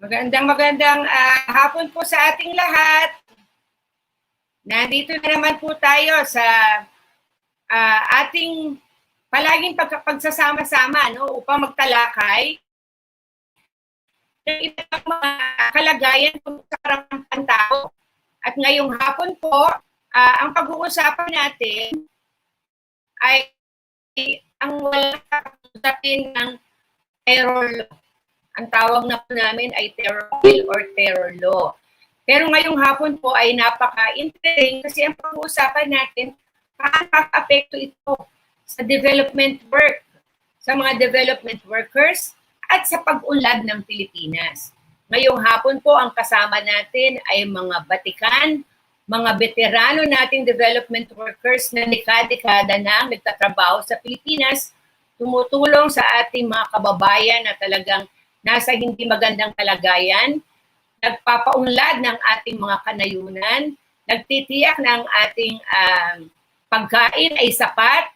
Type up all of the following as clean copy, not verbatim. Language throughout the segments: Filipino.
Magandang hapon po sa ating lahat. Nandito na naman po tayo sa ating palaging pagsasama-sama, no, upang magtalakay ng ibang mga kalagayan sa karapatan ng tao. At ngayong hapon po, ang pag-uusapan natin ay ang walang usapin ng terror law. Ang tawag na po namin ay terror bill or terror law. Pero ngayong hapon po ay napaka-interesting kasi ang pag-uusapan natin, paano nakaka-apekto ito sa development work, sa mga development workers at sa pag-unlad ng Pilipinas. Ngayong hapon po ang kasama natin ay mga batikan, mga veterano nating development workers na dekada-dekada na nagtatrabaho sa Pilipinas, tumutulong sa ating mga kababayan na talagang nasa hindi magandang kalagayan, nagpapaunlad ng ating mga kanayunan, nagtitiyak ng ating pagkain ay sapat,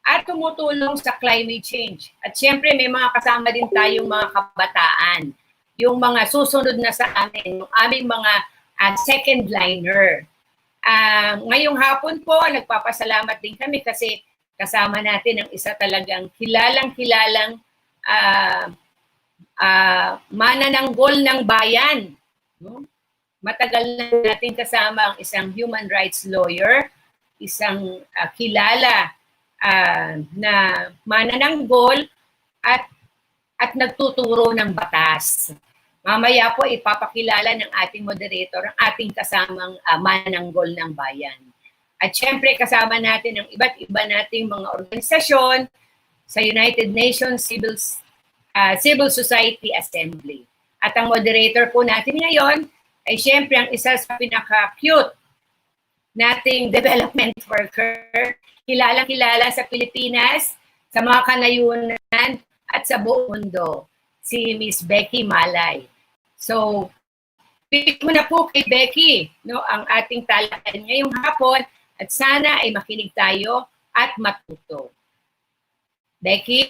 at tumutulong sa climate change. At syempre may mga kasama din tayong mga kabataan, yung mga susunod na sa amin, yung aming mga second liner. Ngayong hapon po, nagpapasalamat din kami kasi kasama natin ang isa talagang kilalang-kilalang manananggol ng bayan. No? Matagal na natin kasama ang isang human rights lawyer, isang kilala na manananggol at nagtuturo ng batas. Mamaya po ipapakilala ng ating moderator ang ating kasamang manananggol ng bayan. At syempre kasama natin ang iba't iba nating mga organisasyon sa United Nations Civil Society Assembly. At ang moderator po natin ngayon ay syempre ang isa sa pinaka-cute nating development worker, kilalang-kilala sa Pilipinas, sa mga kanayunan at sa buong mundo, si Miss Becky Malay. So, pick mo na po kay Becky, no, ang ating talakayan ngayong hapon at sana ay makinig tayo at matuto. Becky?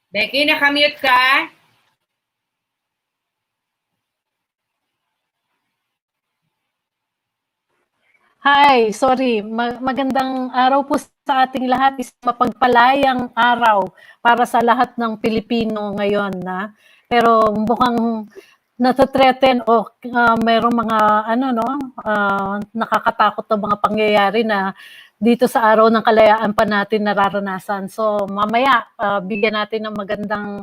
Becky, nakamute ka? Hi, sorry. Magandang araw po sa ating lahat. Isang mapagpalayang araw para sa lahat ng Pilipino ngayon. Pero mukhang natatreten o mayroong mga nakakatakot na mga pangyayari na dito sa araw ng kalayaan pa natin nararanasan. So mamaya bigyan natin ng magandang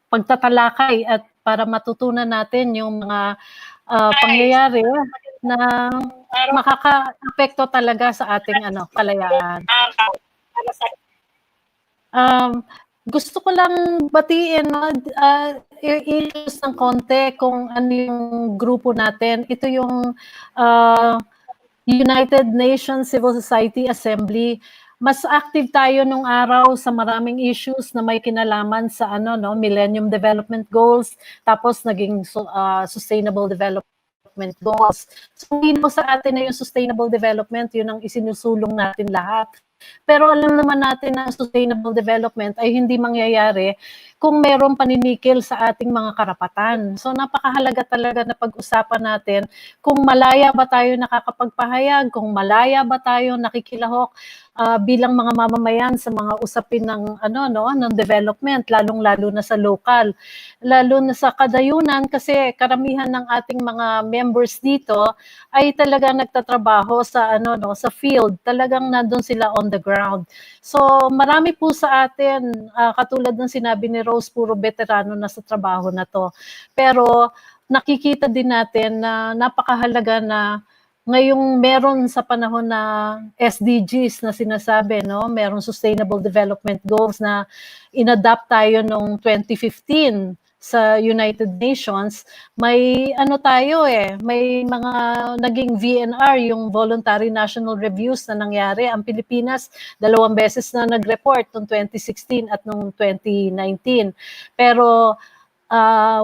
pagtatalakay at para matutunan natin yung mga pangyayari na makaka-apekto talaga sa ating kalayaan. Gusto ko lang batiin, i-introduce ng konti kung ano yung grupo natin. Ito yung United Nations Civil Society Assembly. Mas active tayo nung araw sa maraming issues na may kinalaman sa Millennium Development Goals, tapos naging Sustainable Development Goals. So hindi sa atin na yung sustainable development, yun ang isinusulong natin lahat. Pero alam naman natin na sustainable development ay hindi mangyayari kung mayroong paninikil sa ating mga karapatan. So napakahalaga talaga na pag-usapan natin kung malaya ba tayo nakakapagpahayag, kung malaya ba tayo nakikilahok bilang mga mamamayan sa mga usapin ng ng development, lalong-lalo na sa local, lalo na sa kadayunan kasi karamihan ng ating mga members dito ay talagang nagtatrabaho sa sa field, talagang nandoon sila on the ground. So marami po sa atin, katulad ng sinabi ni Rose, puro veterano na sa trabaho na to. Pero nakikita din natin na napakahalaga na ngayong meron sa panahon na SDGs na sinasabi, merong Sustainable Development Goals na inadapt tayo noong 2015 sa United Nations, may may mga naging VNR, yung Voluntary National Reviews na nangyari. Ang Pilipinas, 2 beses na nag-report noong 2016 at noong 2019. Pero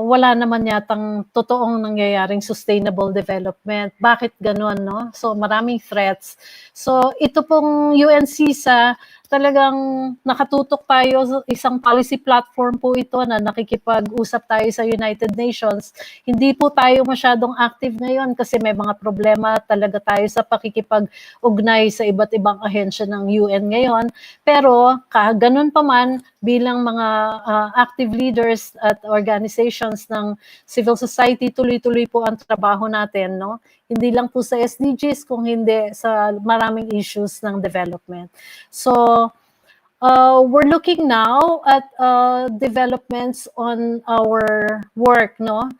wala naman yatang totoong nangyayaring sustainable development. Bakit ganun, no? So maraming threats. So ito pong UNCSA talagang nakatutok tayo sa isang policy platform po ito na nakikipag-usap tayo sa United Nations. Hindi po tayo masyadong active ngayon kasi may mga problema talaga tayo sa pakikipag-ugnay sa iba't ibang ahensya ng UN ngayon. Pero ganun pa man, bilang mga active leaders at organizations ng civil society, tuloy-tuloy po ang trabaho natin, no? Hindi lang po sa SDGs, kung hindi sa maraming issues ng development. So, we're looking now at developments on our work, no?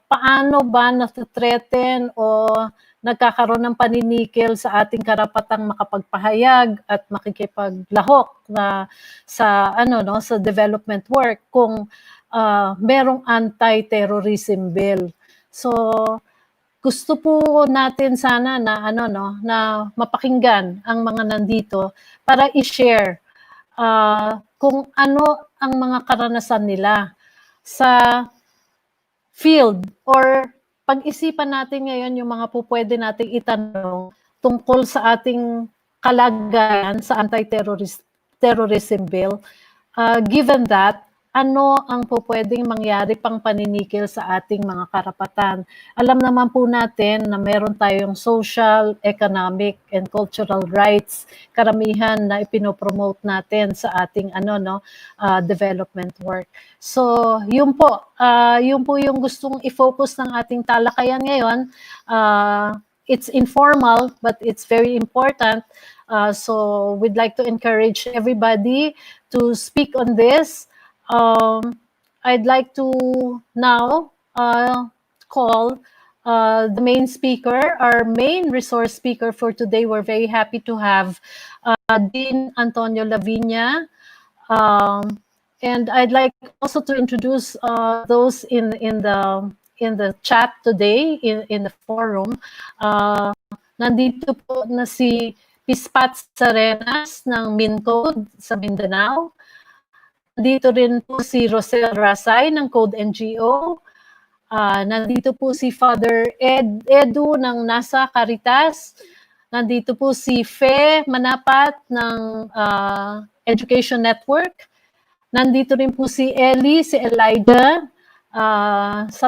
Paano ba na-threaten o nagkakaroon ng paninikil sa ating karapatang makapagpahayag at makikipaglahok na sa sa development work kung merong anti-terrorism bill. So, gusto po natin sana na na mapakinggan ang mga nandito para i-share kung ano ang mga karanasan nila sa field or pag-isipan natin ngayon yung mga pupwede nating itanong tungkol sa ating kalagayan sa anti-terrorism bill. Given that, ano ang pupwedeng mangyari pang paninikil sa ating mga karapatan? Alam naman po natin na meron tayong social, economic, and cultural rights, karamihan na ipinopromote natin sa ating development work. So, yun po yung gustong i-focus ng ating talakayan ngayon. It's informal, but it's very important. So, we'd like to encourage everybody to speak on this. I'd like to now call the main speaker, our main resource speaker for today. We're very happy to have Dean Antonio Lavinia. And I'd like also to introduce those in the chat today, in the forum. Nandito po na si Pispat Sarenas ng MinCode sa Mindanao. Nandito rin po si Rosel Rasay ng Code NGO. Nandito po si Father Edu ng NASA Caritas. Nandito po si Fe Manapat ng Education Network. Nandito rin po si Ellie, si Elijah.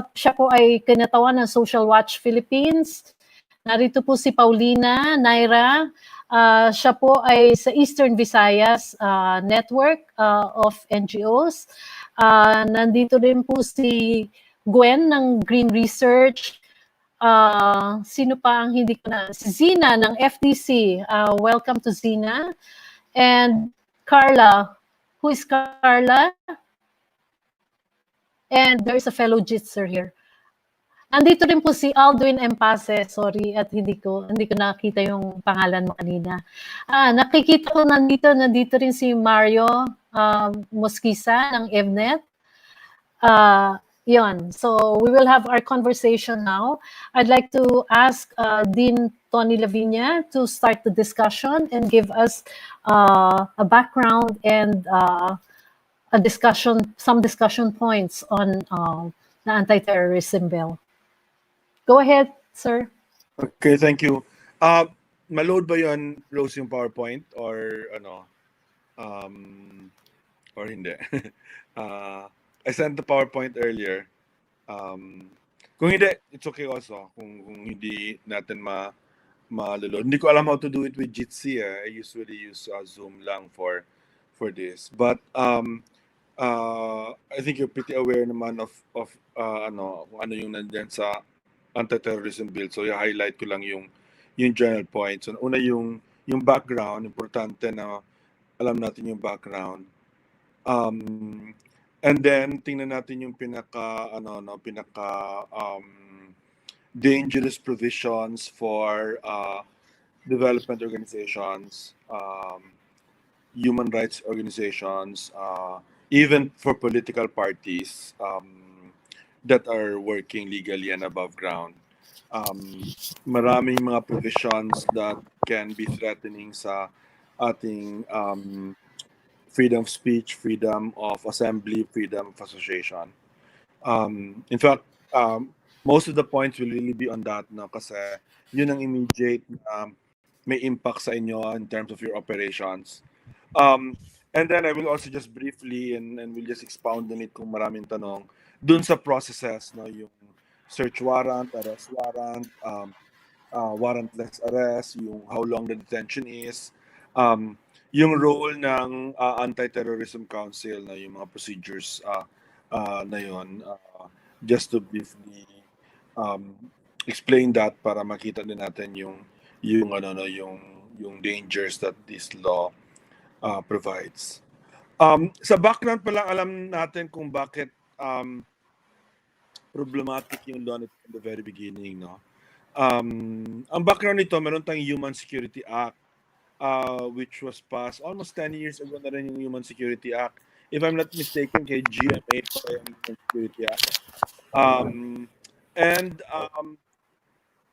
Siya po ay kinatawan ng Social Watch Philippines. Narito po si Paulina Naira. Siya po ay sa Eastern Visayas Network of NGOs. Nandito rin po si Gwen ng Green Research. Sino pa ang hindi ko na? Si Zina ng FDC. Welcome to Zina. And Carla. Who is Carla? And there's a fellow Jitzer here. Nandito rin po si Aldwin Empase. Sorry at hindi ko nakita yung pangalan mo kanina. Nakikita ko nandito rin si Mario Mosquisa ng EVNet. Yon. So we will have our conversation now. I'd like to ask Dean Tony Lavinia to start the discussion and give us a background and some discussion points on the anti-terrorism bill. Go ahead, sir. Okay, thank you. Maload ba yon, Rose, yung PowerPoint or ano? Or hindi? I sent the PowerPoint earlier. Kung hindi, it's okay also. Kung hindi natin malulod. Hindi ko alam how to do it with Jitsi. I usually use Zoom lang for this. But I think you're pretty aware naman of kung ano yung nandiyan sa anti-terrorism bill. So i-highlight ko lang yung general points. So una yung background, importante na alam natin yung background. And then tingnan natin yung pinaka dangerous provisions for development organizations, human rights organizations, even for political parties that are working legally and above ground. Maraming mga provisions that can be threatening sa ating freedom of speech, freedom of assembly, freedom of association. In fact, most of the points will really be on that, no? Kasi yun ang immediate may impact sa inyo in terms of your operations. And then I will also just briefly and we'll just expound on it kung maraming tanong dun sa processes, no, yung search warrant, arrest warrant, warrantless arrest, yung how long the detention is, yung role ng Anti-Terrorism Council, na yung mga procedures na yun, just to briefly um, explain that para makita din natin yung ano no yung dangers that this law provides. Sa background pa lang alam natin kung bakit problematic yung law nito from the very beginning, no? Ang background nito, meron tayong Human Security Act, which was passed almost 10 years ago na rin yung Human Security Act. If I'm not mistaken, kay GMA pa yung Human Security Act. And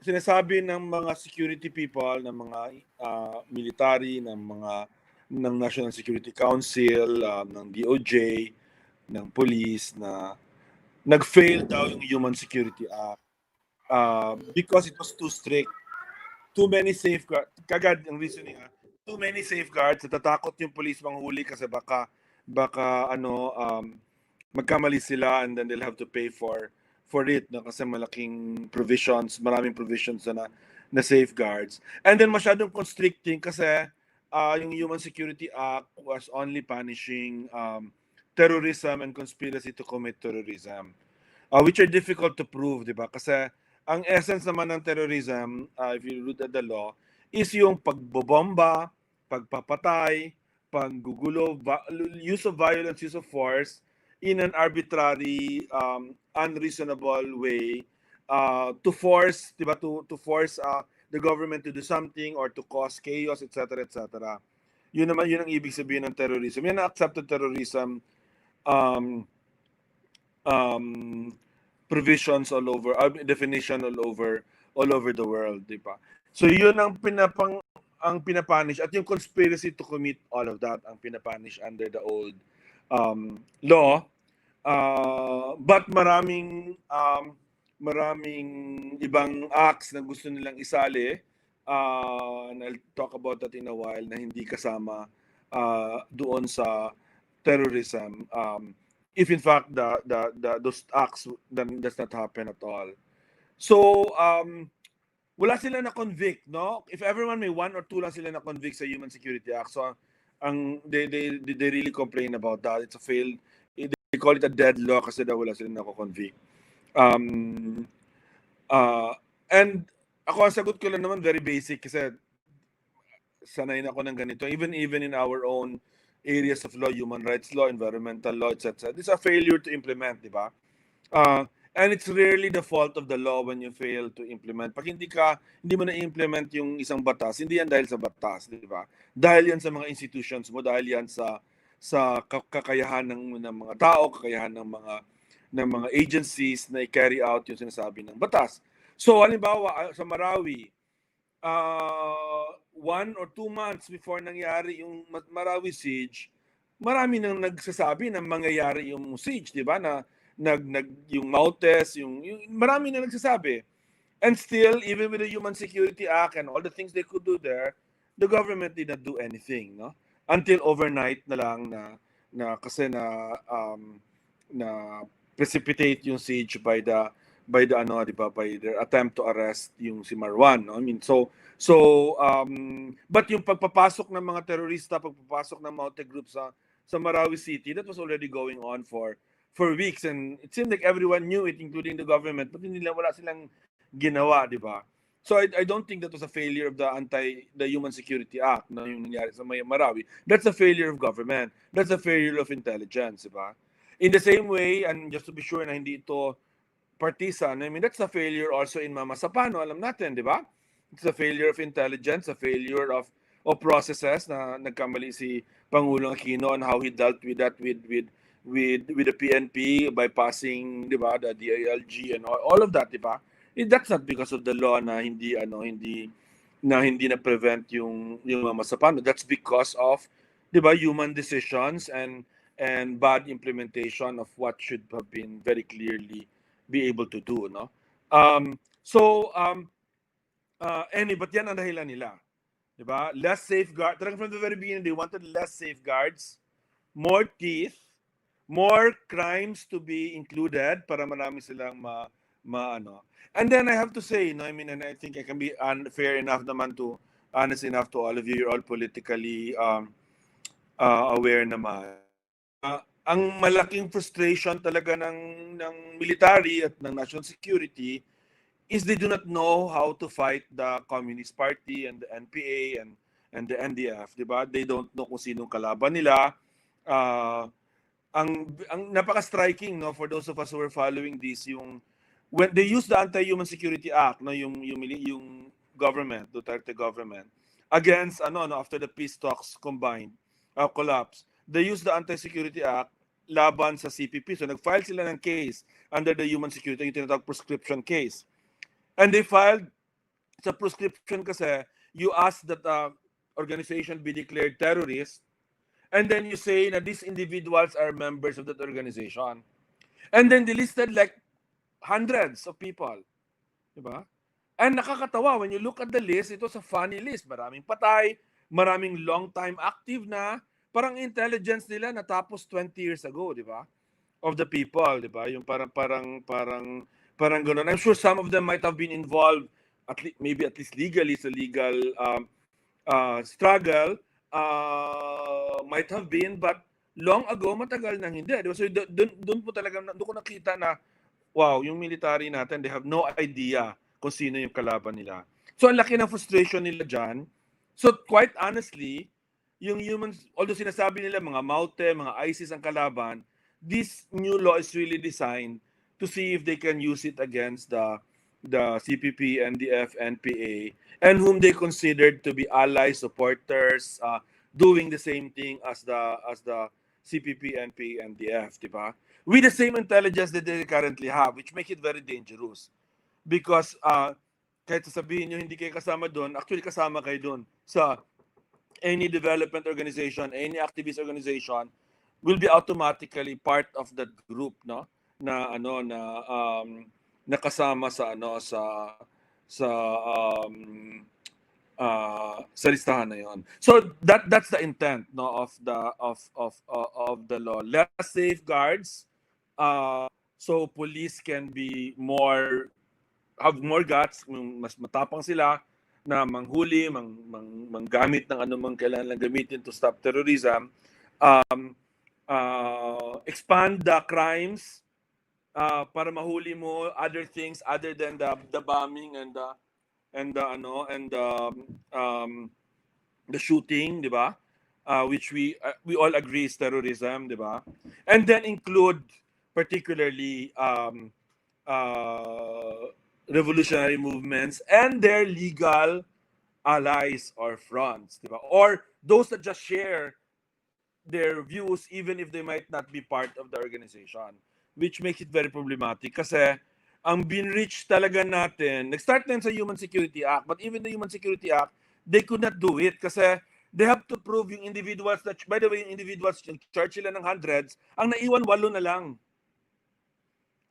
sinasabi ng mga security people, ng mga military, ng National Security Council, ng DOJ, ng police na nag-fail daw yung Human Security Act because it was too strict. Too many safeguards. Kagad ang reasoning, too many safeguards. Natatakot yung police manghuli kasi baka magkamali sila and then they'll have to pay for it, no? Kasi maraming provisions na safeguards. And then masyadong constricting kasi yung Human Security Act was only punishing terrorism and conspiracy to commit terrorism, which are difficult to prove, di ba? Kasi ang essence naman ng terrorism, if you look at the law, is yung pagbobomba, pagpapatay, panggugulo, use of violence, use of force in an arbitrary, unreasonable way to force, diba, to force the government to do something or to cause chaos, etc., etc. Yun ang ibig sabihin ng terrorism. Yan ang accepted terrorism provisions all over, definition all over the world, di ba? So yun ang pinapunish, at yung conspiracy to commit all of that ang pinapunish under the old law. But maraming ibang acts na gusto nilang isali, and I'll talk about that in a while, na hindi kasama doon sa terrorism. If in fact those acts then does not happen at all. So wala sila na convict, no? If everyone may one or two lang sila na convict sa Human Security Act. So they really complain about that. It's a failed, they call it a dead law kasi daw wala sila na convict. And ako ang sagot ko lang naman very basic kasi sanay na ako ng ganito. Even in our own areas of law, human rights law, environmental law, etc. It's a failure to implement, di ba? And it's rarely the fault of the law when you fail to implement. Pag hindi mo na-implement yung isang batas, hindi yan dahil sa batas, di ba? Dahil yan sa mga institutions mo, dahil yan sa kakayahan ng mga tao, kakayahan ng mga agencies na i-carry out yung sinasabi ng batas. So, halimbawa, sa Marawi, 1 or 2 months before nangyari yung Marawi siege, marami nang nagsasabi na mangyayari yung siege, di ba? Na yung Mautes, yung marami na nagsasabi. And still, even with the Human Security Act and all the things they could do there, the government did not do anything, no? Until overnight na lang na kasi na precipitate yung siege by the by their attempt to arrest yung si Marwan, no? I mean, but yung pagpapasok ng mga terorista, pagpapasok ng Maute group sa Marawi City, that was already going on for weeks, and it seemed like everyone knew it, including the government, but wala silang ginawa, di ba? So I don't think that was a failure of the Human Security Act na yung nangyari sa Marawi. That's a failure of government. That's a failure of intelligence, di ba? In the same way, and just to be sure na hindi ito partisan, I mean, that's a failure also in Mama Sapano, alam natin, di ba? It's a failure of intelligence, a failure of processes na nagkamali si Pangulong Aquino on how he dealt with that with the PNP by passing, di ba, the DILG and all of that, di ba? That's not because of the law na hindi na prevent yung Mama Sapano. That's because of, di ba, human decisions and bad implementation of what should have been very clearly be able to do, no? But yan ang dahilan nila, Diba? Less safeguard. Talagang from the very beginning, they wanted less safeguards, more teeth, more crimes to be included para marami silang ano. And then I have to say, no, I mean, and I think I can be unfair enough naman to, honest enough to all of you, you're all politically aware naman. Ang malaking frustration talaga ng military at ng national security is they do not know how to fight the Communist Party and the NPA and the NDF, di ba? They don't know kung sinong kalaban nila. Ang napaka-striking, no, for those of us who were following this, yung when they use the Anti-Human Security Act, no, yung government, Duterte government, against ano, no, after the peace talks combined, collapse, they use the Anti-Security Act laban sa CPP. So nag-file sila ng case under the Human Security, yung tinatawag prescription case. And they filed sa prescription kasi you ask that organization be declared terrorist, and then you say that these individuals are members of that organization. And then they listed like hundreds of people. Diba? And nakakatawa, when you look at the list, ito sa funny list. Maraming patay, maraming long time active na, parang intelligence nila natapos 20 years ago, di ba? Of the people, di ba? Yung parang ganun. I'm sure some of them might have been involved, maybe at least legally, sa legal struggle, might have been, but long ago, matagal nang hindi. Diba? So doon po talaga, doon ko nakita na, wow, yung military natin, they have no idea kung sino yung kalaban nila. So ang laki ng frustration nila dyan. So quite honestly, yung humans, although sinasabi nila mga Maute, mga ISIS ang kalaban, this new law is really designed to see if they can use it against the CPP, NDF, NPA, and whom they considered to be allies, supporters, doing the same thing as the CPP, NPA, NDF, di ba? With the same intelligence that they currently have, which make it very dangerous. Because kahit sasabihin nyo hindi kayo kasama doon, actually kasama kayo doon sa any development organization, any activist organization will be automatically part of that group, no? Na ano na kasama sa ano sa listahan na yon. So that's the intent, no, of the law. Less safeguards, so police can be have more guts, mas matapang sila na manghuli, manggamit ng anumang kailangan gamitin to stop terrorism. Expand the crimes para mahuli mo other things other than the bombing and the shooting, di ba? Which we all agree is terrorism, di ba? And then include particularly revolutionary movements and their legal allies or fronts, di ba? Or those that just share their views even if they might not be part of the organization, which makes it very problematic kasi ang binreach talaga natin, nag-start na sa Human Security Act, but even the Human Security Act, they could not do it kasi they have to prove yung individuals that, by the way, yung individuals, yung charge sila ng hundreds, ang naiwan 8 na lang.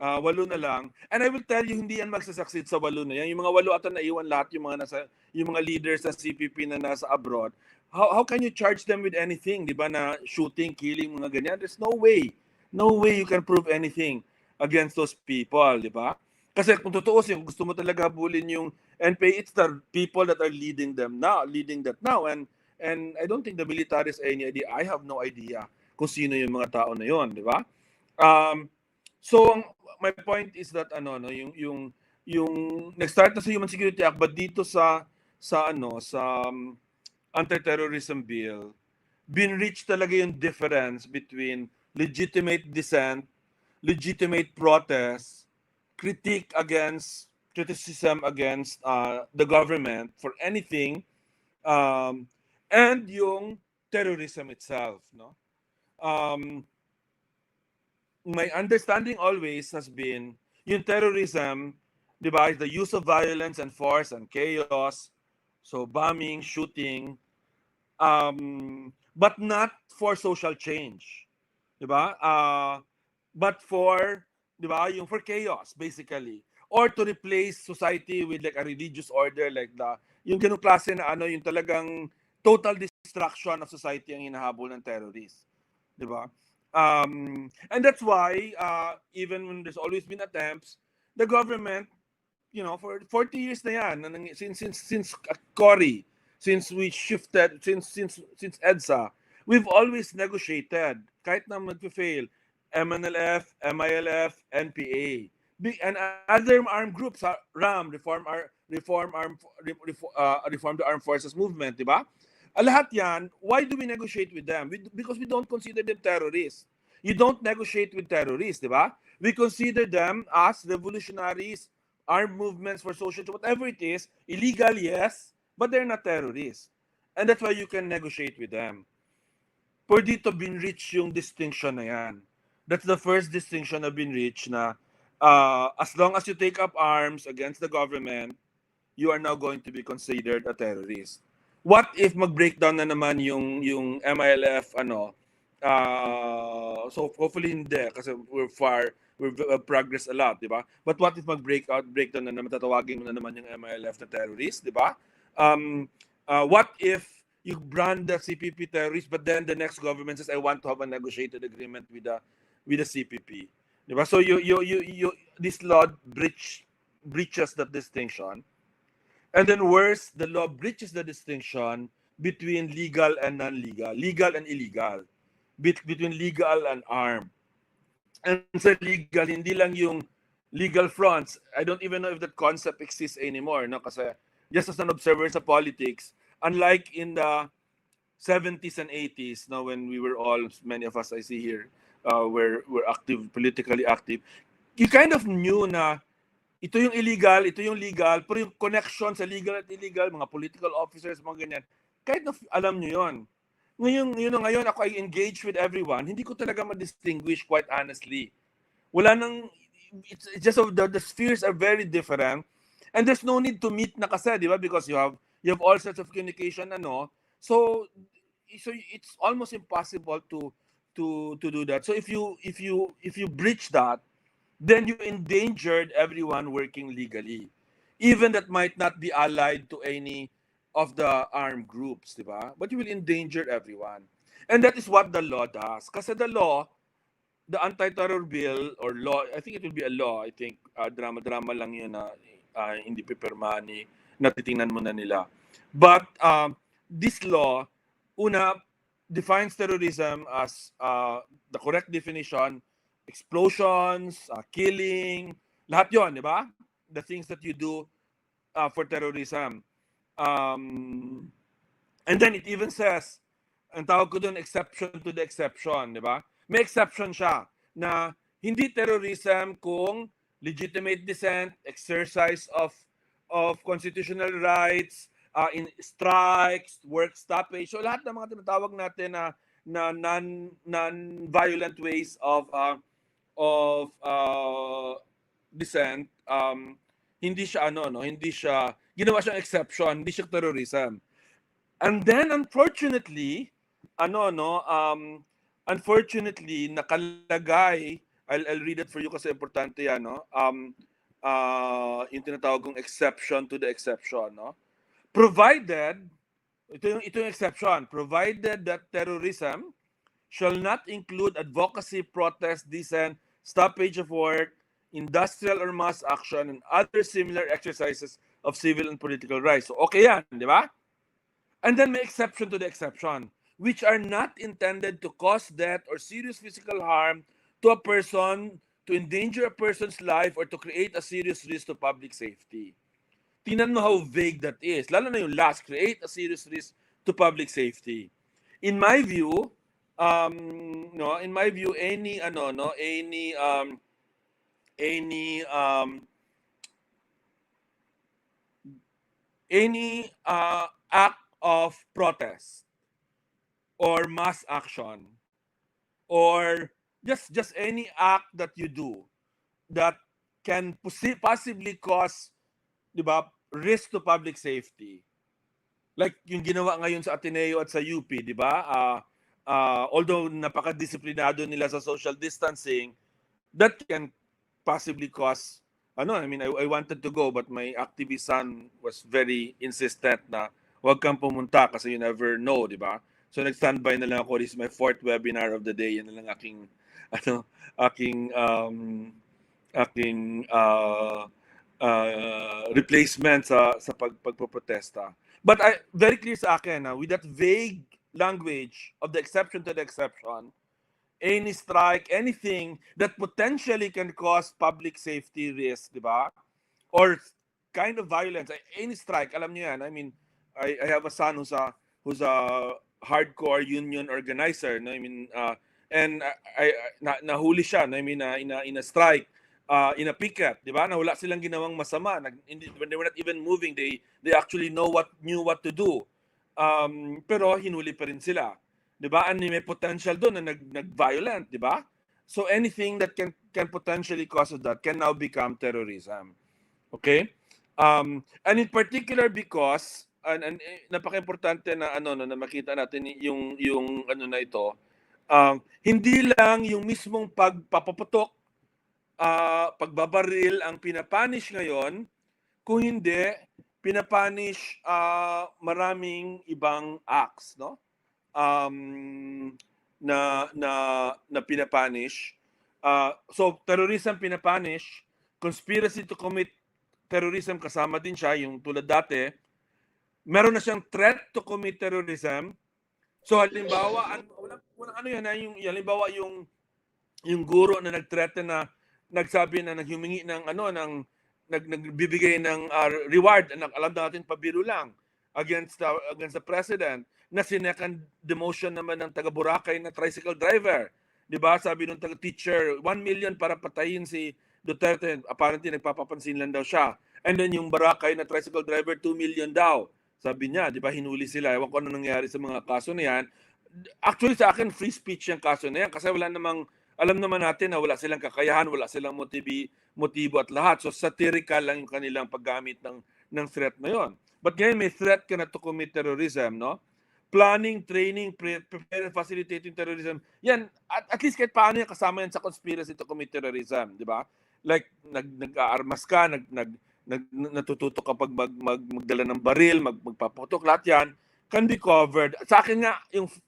8 na lang. And I will tell you, hindi yan magsasucceed sa 8 na yan. Yung mga 8 ata naiwan lahat, yung mga leaders sa CPP na nasa abroad. How can you charge them with anything, di ba, na shooting, killing, mga ganyan? There's no way. No way you can prove anything against those people, di ba? Kasi kung totoo siya, gusto mo talaga habulin yung NPA, it's the people that are leading that now. And I don't think the military has any idea. I have no idea kung sino yung mga tao na yon, di ba? So my point is that yung nag-start na sa Human Security Act, but dito sa anti-terrorism bill, binreach talaga yung difference between legitimate dissent, legitimate protest, criticism against the government for anything, and yung terrorism itself, no? My understanding always has been yung terrorism, di ba, the use of violence and force and chaos, so bombing, shooting, but not for social change, di ba? But for, di ba, yung for chaos basically, or to replace society with like a religious order like yung ganung klase na yung talagang total destruction of society ang hinahabol ng terrorists. Di ba? And that's why, even when there's always been attempts, the government, for 40 years na yan, since Cory, since we shifted, since EDSA, we've always negotiated, kahit na mag-fail, MNLF, MILF, NPA, and other armed groups, RAM, Reform the Armed Forces Movement, di ba? Lahat yan, why do we negotiate with them? Because we don't consider them terrorists. You don't negotiate with terrorists, di ba? We consider them as revolutionaries, armed movements for social, whatever it is, illegal, yes, but they're not terrorists. And that's why you can negotiate with them. For dito binreach yung distinction na yan. That's the first distinction na binreach na as long as you take up arms against the government, you are now going to be considered a terrorist. What if mag-breakdown na naman yung MILF so hopefully hindi kasi we've progressed a lot, di ba? But what if breakdown na naman, tatawagin mo na naman yung MILF na terrorist, di ba? What if you brand the CPP terrorist, but then the next government says, I want to have a negotiated agreement with the CPP, di ba? So this law breaches that distinction. And then worse, the law breaches the distinction between legal and non-legal, legal and illegal, between legal and armed. And sa legal, hindi lang yung legal fronts. I don't even know if that concept exists anymore. No? Kasi just as an observer sa politics, unlike in the 70s and 80s, no, when we were all, many of us I see here, were active, politically active, you kind of knew na ito yung illegal, ito yung legal, pero yung connection sa legal at illegal, mga political officers, mga ganyan, kahit na alam nyo yun. Ngayon ako ay engage with everyone, hindi ko talaga ma-distinguish, quite honestly. Wala nang, it's just the spheres are very different, and there's no need to meet na kasi, di ba? Because you have all sorts of communication, so it's almost impossible to do that. So if you breach that, then you endangered everyone working legally. Even that might not be allied to any of the armed groups, di ba? But you will endanger everyone. And that is what the law does. Kasi the law, the anti-terror bill or law, I think it will be a law. I think drama-drama lang yun na hindi pipirma ni natitingnan mo na nila. But this law, una, defines terrorism as the correct definition, explosions, killing, lahat yon, di ba? The things that you do for terrorism. And then it even says, ang tawag ko doon, exception to the exception, di ba? May exception siya na hindi terrorism kung legitimate dissent, exercise of constitutional rights, in strikes, work stoppage. So lahat ng mga tinatawag natin na non-violent ways of dissent, hindi siya hindi siya ginawa siyang exception, hindi siya terrorism. And then unfortunately, unfortunately nakalagay, I'll read it for you kasi importante yan, yung tinatawag kong exception to the exception, provided, ito yung exception, provided that terrorism shall not include advocacy, protest, dissent, stoppage of work, industrial or mass action, and other similar exercises of civil and political rights. So, okay yan, di ba? And then may exception to the exception, which are not intended to cause death or serious physical harm to a person, to endanger a person's life, or to create a serious risk to public safety. Tingnan mo how vague that is. Lalo na yung last, create a serious risk to public safety. In my view, any act of protest or mass action or just any act that you do that can possibly cause, di ba, risk to public safety. Like yung ginawa ngayon sa Ateneo at sa UP, di ba? Although napaka-disiplinado nila sa social distancing, that can possibly cause I wanted to go, but my activist son was very insistent na wag kang pumunta kasi you never know, di ba? So nag-standby na lang ako. This is my fourth webinar of the day. Yan na lang aking ano, aking aking replacement sa pagpoprotesta. But very clear sa akin na with that vague language of the exception to the exception, any strike, anything that potentially can cause public safety risk, di ba? Or kind of violence, any strike, alam niyo yan. I mean, I have a son who's a hardcore union organizer, no? I mean, and nahuli siya, no? I mean, in a strike, in a picket, di ba? Na wala silang ginawang masama. When they were not even moving, they actually knew what to do. Pero hinuli pa rin sila. 'Di ba? May potential doon na nag-violent, 'di ba? So anything that can potentially cause that can now become terrorism. Okay? And in particular because napaka-importante na na makita natin yung na ito. Hindi lang yung mismong pagpapaputok, pagbabaril ang pinapanish ngayon, kung hindi pinapanish maraming ibang acts, no? Na pinapanish. So terrorism pinapanish, conspiracy to commit terrorism kasama din siya, yung tulad dati. Meron na siyang threat to commit terrorism. So halimbawa, halimbawa yung guro na nag-threaten na nagsabi na naghumingi ng nagbibigay ng reward, alam natin pabiro lang against the president, na sinecond demotion naman ng taga Boracay na tricycle driver. 'Di ba? Sabi ng taga teacher, 1 million para patayin si Duterte. Apparently nagpapapansin lang daw siya. And then yung Boracay na tricycle driver, 2 million daw. Sabi niya, 'di ba, hinuli sila. Ewan ko ano nangyari sa mga kaso na yan. Actually sa akin free speech yung kaso na yan kasi alam naman natin na wala silang kakayahan, wala silang motibo at lahat. So satirical lang yung kanilang paggamit ng threat na yon. But ngayon may threat ka na to commit terrorism, no? Planning, training, preparing, facilitating terrorism. Yan, at least kahit paano yan kasama yan sa conspiracy to commit terrorism, di ba? Like nag-aarmas ka, natututo ka pag magdala ng baril, magpaputok, lahat yan can be covered. Sa akin nga,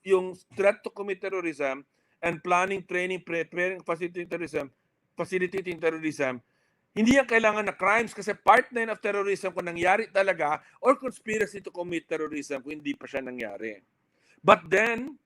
yung threat to commit terrorism and planning, training, preparing, facilitating terrorism, hindi yan kailangan na crimes kasi part na yun of terrorism kung nangyari talaga or conspiracy to commit terrorism kung hindi pa siya nangyari. But then,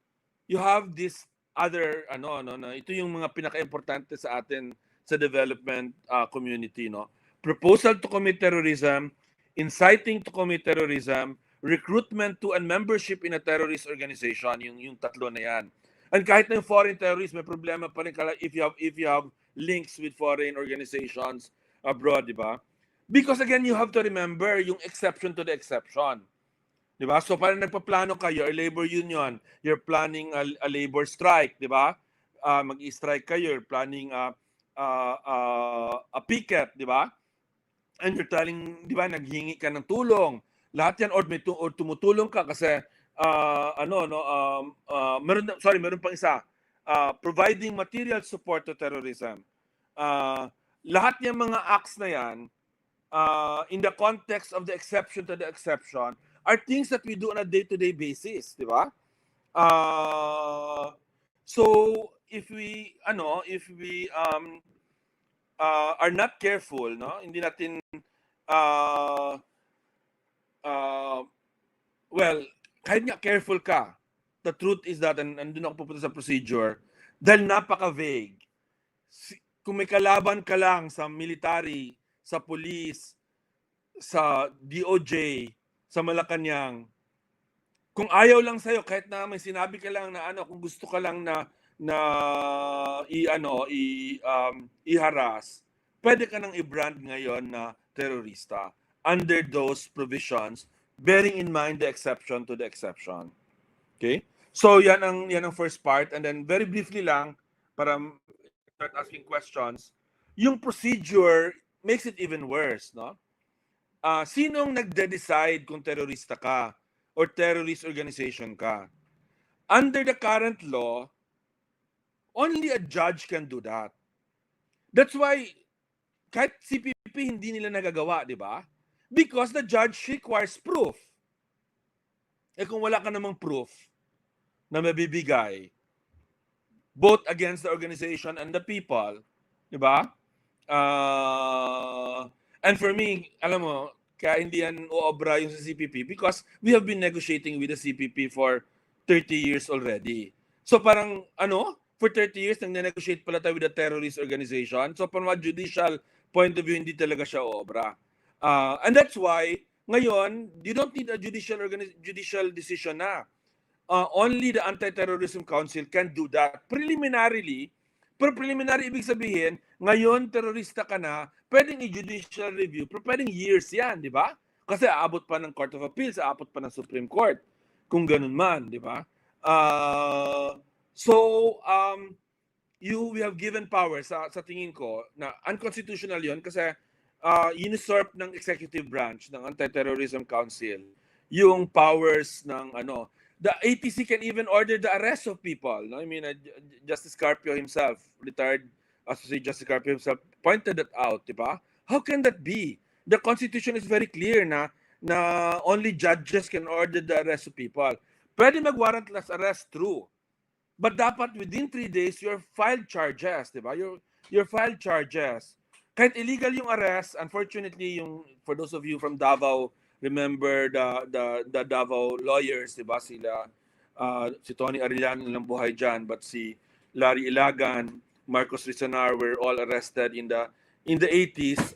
you have this other, ito yung mga pinaka-importante sa atin sa development community, no? Proposal to commit terrorism, inciting to commit terrorism, recruitment to and membership in a terrorist organization, yung tatlo na yan. And kahit na yung foreign terrorists, may problema pa rin if you have links with foreign organizations abroad, di ba? Because again, you have to remember yung exception to the exception. Di ba? So parang nagpaplano kayo, a labor union, you're planning a labor strike, di ba? Mag-strike kayo, you're planning a picket, di ba? And you're telling, di ba, naghingi ka ng tulong. Lahat yan, or tumutulong ka kasi meron pang isa, providing material support to terrorism. Lahat yung mga acts na yan, in the context of the exception to the exception, are things that we do on a day-to-day basis, di ba? So if we are not careful, no, hindi natin well, kahit nga careful ka, the truth is that, and doon ako pupunta sa procedure, dahil napaka-vague. Kung may kalaban ka lang sa military, sa police, sa DOJ, sa Malacanang, kung ayaw lang sa'yo, kahit na may sinabi ka lang na kung gusto ka lang na i-harass, pwede ka nang i-brand ngayon na terorista under those provisions, bearing in mind the exception to the exception. Okay? So yan ang first part, and then very briefly lang para start asking questions. Yung procedure makes it even worse, no? Sinong nagde-decide kung terorista ka or terrorist organization ka? Under the current law, only a judge can do that. That's why kahit CPP CPP hindi nila nagagawa, di ba? Because the judge requires proof. Kung wala ka namang proof na mabibigay both against the organization and the people, di ba? And for me, alam mo, kaya hindi yan uobra yung sa CPP because we have been negotiating with the CPP for 30 years already. So parang, for 30 years, nag-negotiate pala tayo with a terrorist organization. So from a judicial point of view, hindi talaga siya uobra. And that's why, ngayon, you don't need a judicial decision na. Only the Anti-Terrorism Council can do that. Preliminarily, pero preliminary ibig sabihin, ngayon terorista ka na, pwedeng i-judicial review, pero pwedeng years yan, di ba? Kasi aabot pa ng Court of Appeals, aabot pa ng Supreme Court, kung ganun man, di ba? We have given power sa tingin ko na unconstitutional yon kasi usurp ng executive branch ng Anti-Terrorism Council yung powers ng the ATC can even order the arrest of people. No? I mean, Justice Carpio himself, retired Associate Justice Carpio himself, pointed that out, di ba? How can that be? The Constitution is very clear na only judges can order the arrest of people. Pwede mag-warrantless arrest, true. But dapat within 3 days, you're filed charges, di ba? You're filed charges. Kahit illegal yung arrest, unfortunately, for those of you from Davao, remember the Davao lawyers, di ba? Sila, si Tony Arellano lang buhay dyan, but si Larry Ilagan, Marcos Rizanar were all arrested in the 80s.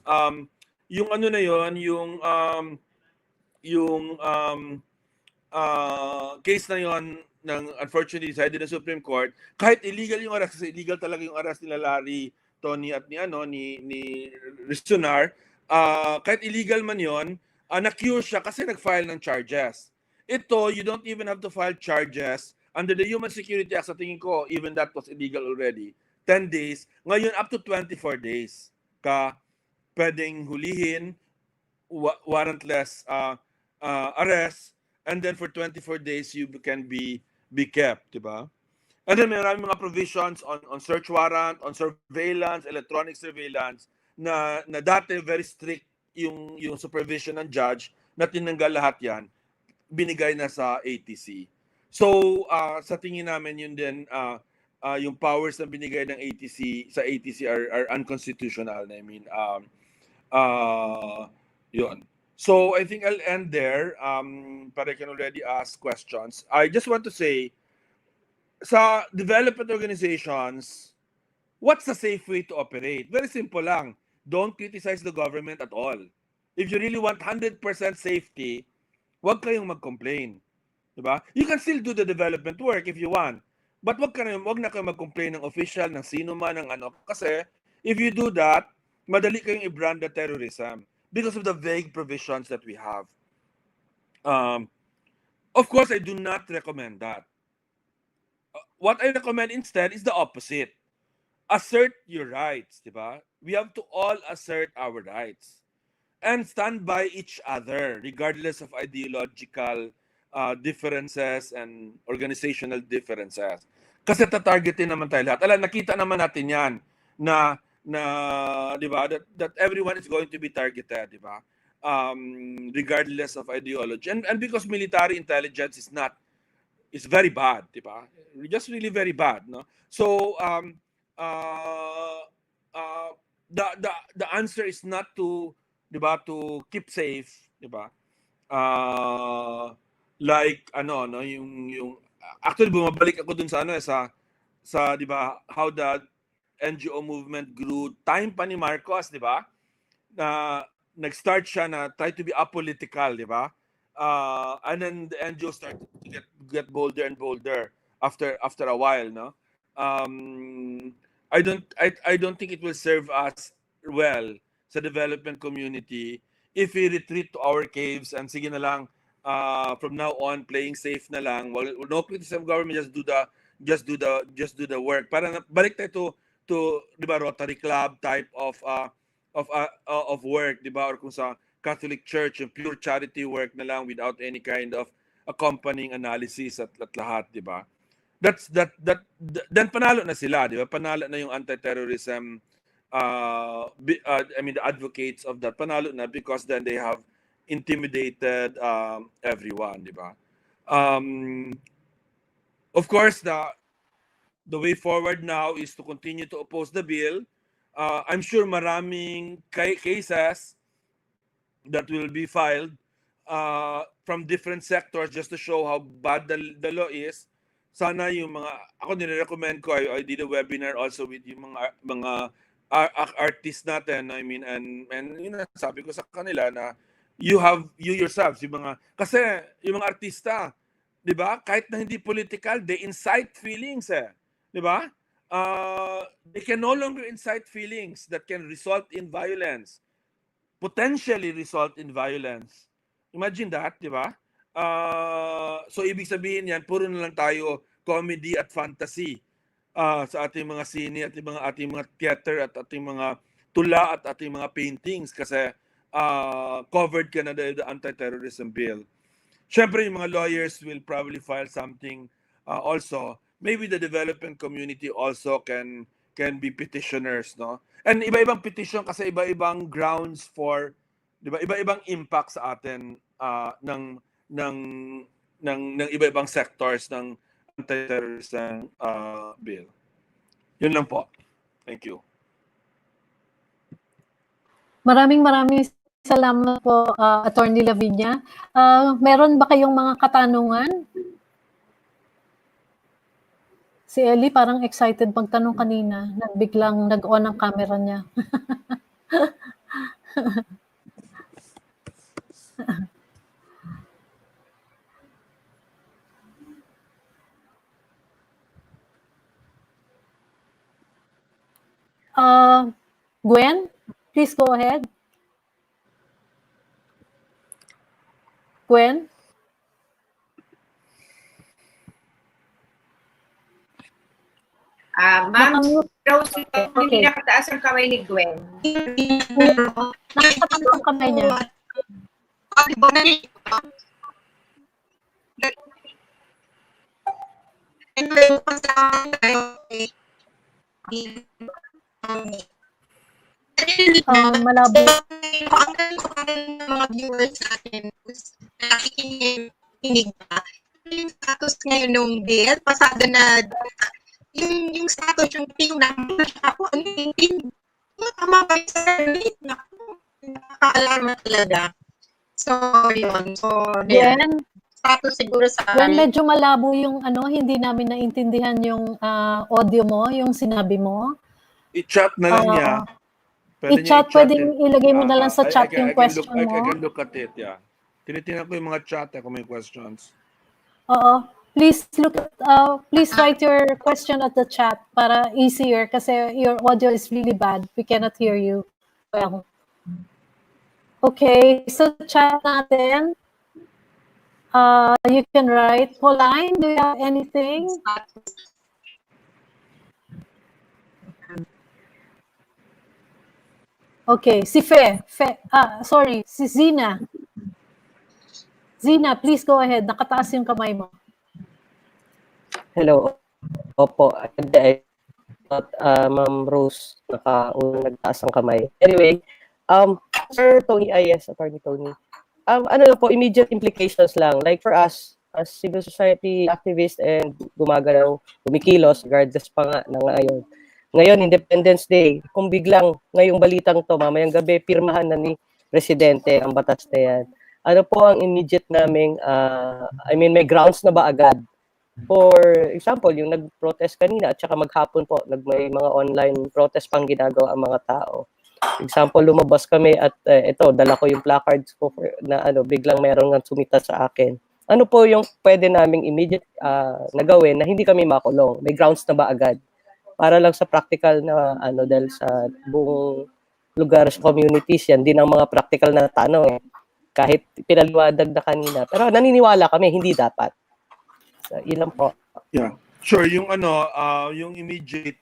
Yung na yon, yung case na yon unfortunately decided ng Supreme Court, kahit illegal yung arrest, kasi illegal talaga yung arrest nila Larry, Tony at ni Rizanar, kahit illegal man yon, na-cure siya kasi nag-file ng charges. Ito, you don't even have to file charges under the Human Security Act. Sa tingin ko, even that was illegal already. 10 days. Ngayon, up to 24 days ka pwedeng hulihin, warrantless arrest, and then for 24 days, you can be kept, di ba? And then maraming mga provisions on search warrant, on surveillance, electronic surveillance, na dati very strict yung supervision ng judge, na tinanggal lahat yan, binigay na sa ATC. So, sa tingin namin yun din, yung powers na binigay ng sa ATC are unconstitutional. I mean, yun. So, I think I'll end there, but I can already ask questions. I just want to say, sa development organizations, what's the safe way to operate? Very simple lang. Don't criticize the government at all. If you really want 100% safety, wag kayong mag-complain. Diba? You can still do the development work if you want. But wag na kayong mag-complain ng official, ng sino man, ng Kasi if you do that, madali kayong i-brand the terrorism because of the vague provisions that we have. Of course, I do not recommend that. What I recommend instead is the opposite. Assert your rights, diba? We have to all assert our rights and stand by each other regardless of ideological differences and organizational differences. Kasi tatargetin naman tayo lahat. Nakita naman natin yan na diba, that everyone is going to be targeted, diba? Regardless of ideology. And because military intelligence is very bad, diba? Just really very bad, no? So the answer is not to, diba, to keep safe, diba? Like yung actually bumabalik ako dun sa diba, how the NGO movement grew time pa ni Marcos, diba? Na nag-start siya na try to be apolitical, diba? And then the NGO started to get bolder and bolder after a while, no? I don't think it will serve us well sa development community if we retreat to our caves and sige na lang, from now on playing safe na lang. Well, no criticism of government, just do the work. Para balik tayo to diba, Rotary Club type of work, diba, or kung sa Catholic Church, yung pure charity work na lang without any kind of accompanying analysis at lahat, diba? Then panalo na sila, diba? Panalo na yung anti-terrorism I mean, the advocates of that panalo na, because then they have intimidated everyone, di ba? Of course, the way forward now is to continue to oppose the bill. I'm sure maraming cases that will be filed from different sectors just to show how bad the law is. Sana yung mga, ako nire-recommend ko, I did a webinar also with yung mga artists natin, I mean, and yun, sabi ko sa kanila na you yourselves, yung mga, kasi yung mga artista, di ba, kahit na hindi political, they incite feelings di ba? They can no longer incite feelings that can result in violence, potentially result in violence. Imagine that, di ba? So ibig sabihin yan, puro na lang tayo comedy at fantasy sa ating mga sine at ating mga theater at ating mga tula at ating mga paintings kasi covered ka na dahil the anti-terrorism bill. Siyempre, yung mga lawyers will probably file something also. Maybe the development community also can be petitioners, no? And iba-ibang petition kasi iba-ibang grounds for, di ba? Iba-ibang impact sa atin ng iba-ibang sectors ng anti-terrorism bill. Yun lang po. Thank you. Maraming salamat po, Attorney Lavinia. Meron ba kayong mga katanungan? Si Ellie parang excited pagtanong kanina. Biglang nag-on ang camera niya. Gwen, please go ahead. Gwen? Ma'am Nakamute. Rose, hindi Okay. nakataas ang kamay ni Gwen. Nakataas ang kamay niya. Malabo. Mga viewers natin, nakikinig ba? Yung status ngayon ng bill, pasado na yung status, yung ping number, ako, ano yung ping? Tama ba yung service? Nakaka-alarma talaga. So, yun. So, Gwen, status siguro sa... Gwen, medyo malabo yung hindi namin naintindihan yung audio mo, yung sinabi mo. I-chat na lang niya. I-chat, pwedeng ilagay mo na lang sa chat yung question mo. I can look at it, yeah. Tinitingnan ko yung mga chat kung may questions. Oo. Please please write your question at the chat para easier kasi your audio is really bad. We cannot hear you well. Okay, so chat natin. You can write. Pauline, do you have anything? Okay, si sorry, si Zina. Zina, please go ahead. Nakataas yung kamay mo. Hello. Opo. Ma'am Rose, nagtaas ang kamay. Anyway, Sir Tony, yes, Attorney Tony. Ano lang po, immediate implications lang. Like for us, as civil society activists and gumagalaw, kumikilos, regardless pa nga na ngayon. Ngayon, Independence Day, kung biglang ngayong balitang to, mamayang gabi, pirmahan na ni Presidente ang batas na yan. Ano po ang immediate naming, may grounds na ba agad? For example, yung nag-protest kanina at saka maghapon po, may mga online protest pang ginagawa ang mga tao. Example, lumabas kami at ito, dala ko yung placards ko na biglang meron nga sumita sa akin. Ano po yung pwede naming immediate na gawin na hindi kami makulong? May grounds na ba agad? Para lang sa practical na dahil sa buong lugar sa communities yan, din ang mga practical na tanong kahit pinaliwanag na kanina. Pero naniniwala kami, hindi dapat. So, ilan po. Yeah. Sure, yung yung immediate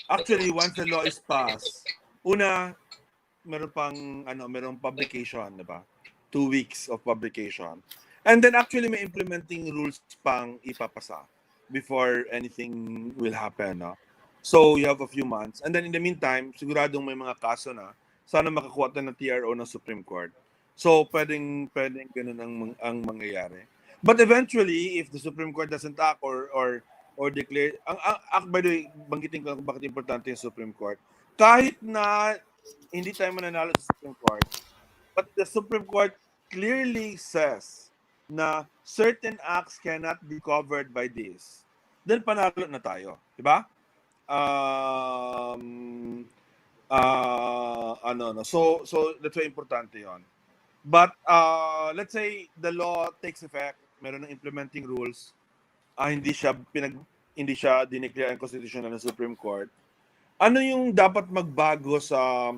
actually once the law is passed, una merong publication, 'di ba? 2 weeks of publication. And then actually may implementing rules pang ipapasa before anything will happen, no? So you have a few months. And then in the meantime, siguradong may mga kaso na, sana makakuha tayo ng TRO ng Supreme Court. So pwedeng ganun ang mangyayari. But eventually, if the Supreme Court doesn't act or declare, by the way, banggitin ko lang bakit importante yung Supreme Court. Kahit na hindi tayo mananalo sa Supreme Court, but the Supreme Court clearly says na certain acts cannot be covered by this, then panalo na tayo, di ba? No. So that's why importante 'yon. But let's say the law takes effect, meron ng implementing rules, hindi siya dineclare unconstitutional ng Supreme Court. Ano yung dapat magbago sa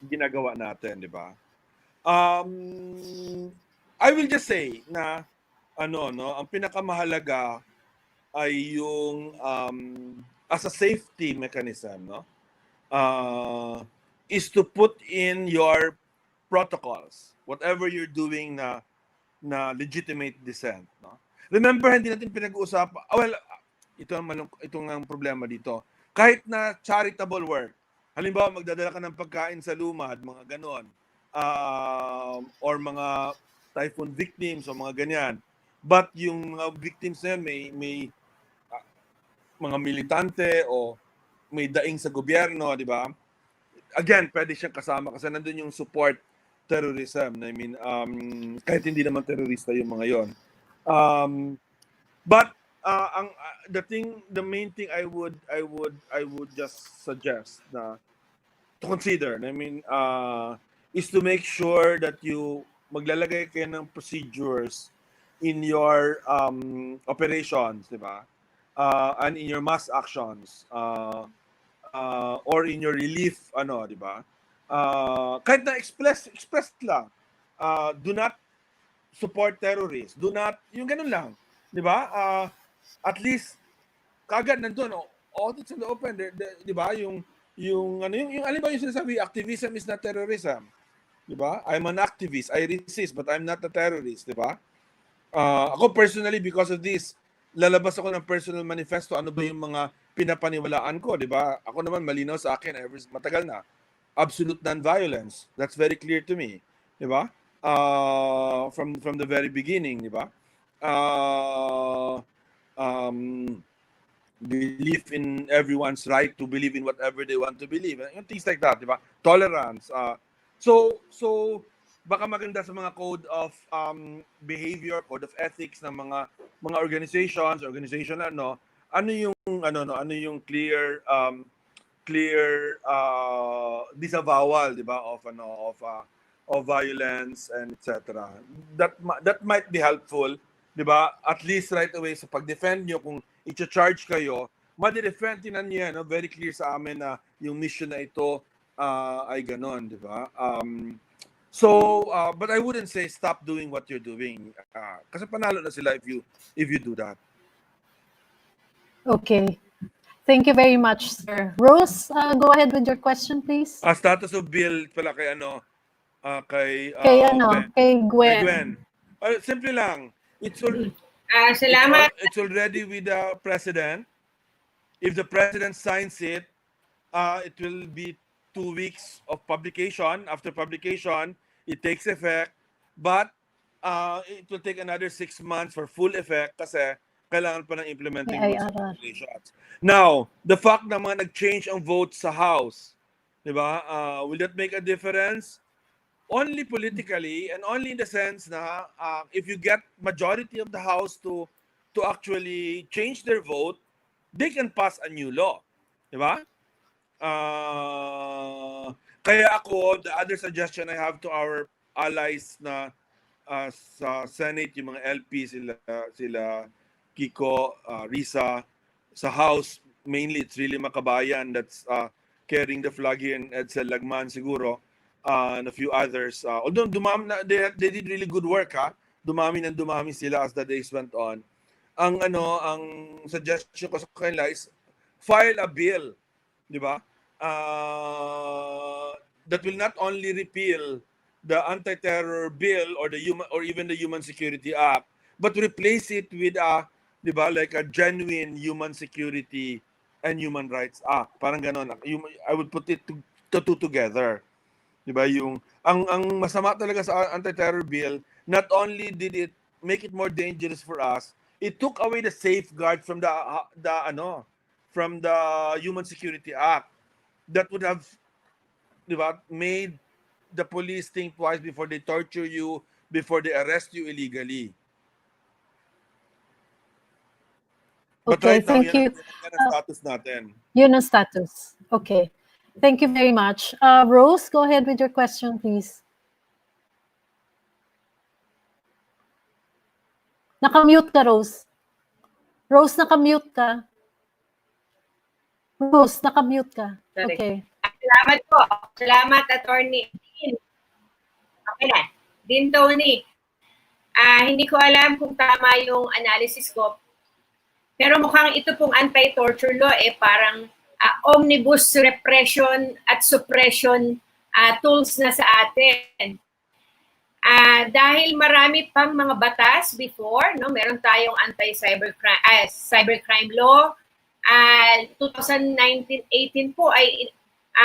ginagawa natin, di ba? I will just say na ang pinakamahalaga ay yung as a safety mechanism, is to put in your protocols, whatever you're doing na legitimate dissent, Remember, hindi natin pinag-uusapan, ito ang problema dito. Kahit na charitable work, halimbawa magdadala ka ng pagkain sa lumad, mga ganon, or mga typhoon victims o mga ganyan. But yung mga victims na yan, may mga militante o may daing sa gobyerno, di ba? Again, pwede siyang kasama kasi nandun yung support terrorism. I mean, kahit hindi naman terrorista yung mga yon. But the main thing I would just suggest na to consider, I mean, is to make sure that you maglalagay kayo ng procedures in your operations, di ba? And in your mass actions, or in your relief, di ba? Kahit na express lang, do not support terrorists, do not, yung ganun lang, di ba? At least, kagad nandun, all it's in the open, di ba? Yung alam ba yung sinasabi, activism is not terrorism, di ba? I'm an activist, I resist, but I'm not a terrorist, di ba? Ako personally, because of this, lalabas ako ng personal manifesto, ano ba yung mga pinapaniwalaan ko, di ba? Ako naman, malinaw sa akin, matagal na. Absolute non-violence. That's very clear to me, di ba? From the very beginning, di ba? Belief in everyone's right to believe in whatever they want to believe. Things like that, di ba? Tolerance. So baka maganda sa mga code of behavior, code of ethics ng mga organization ano yung clear disavowal, di ba, of violence and etc. That might be helpful, di ba? At least right away sa pag-defend nyo, kung i-charge kayo, ma-defend tinan niyo, very clear sa amin na yung mission na ito ay ganon, di ba? But I wouldn't say stop doing what you're doing. Kasi panalo na sila if you do that. Okay. Thank you very much, sir. Rose, go ahead with your question, please. Status of bill pala kay Kay Gwen. Simple lang. Salamat. It's already with the president. If the president signs it, it will be 2 weeks of publication. After publication, it takes effect. But it will take another 6 months for full effect kasi kailangan pa ng implementing rules and regulations. Now, the fact na mga nag-change ang vote sa House, di ba? Will that make a difference? Only politically and only in the sense na if you get majority of the House to actually change their vote, they can pass a new law. Di ba? Kaya ako, the other suggestion I have to our allies na sa Senate, yung mga LP, sila Kiko, Risa, sa House, mainly it's really Makabayan that's carrying the flag here, and Edsel Lagman siguro, and a few others. Although they did really good work, dumami sila as the days went on. Ang suggestion ko sa kanila is file a bill, di ba? That will not only repeal the anti-terror bill or even the Human Security Act, but replace it with a 'di ba? Like a genuine human security and human rights act. Parang ganon. I would put it to two together. 'Di ba? Yung ang masama talaga sa anti-terror bill, not only did it make it more dangerous for us, it took away the safeguard from from the Human Security Act that would have, 'di ba, made the police think twice before they torture you, before they arrest you illegally. But Okay, right now, thank you. yan ang status natin. Yun ang status. Okay. Thank you very much. Rose, go ahead with your question, please. Nakamute ka, Rose. Rose, nakamute ka. Rose, nakamute ka. Sorry. Okay. Salamat po. Salamat, Attorney. Okay na. Din Tony. Hindi ko alam kung tama yung analysis ko. Pero mukhang ito pong anti-torture law parang omnibus repression at suppression tools na sa atin. Dahil marami pang mga batas before, no, meron tayong cybercrime law. 2019-18 po ay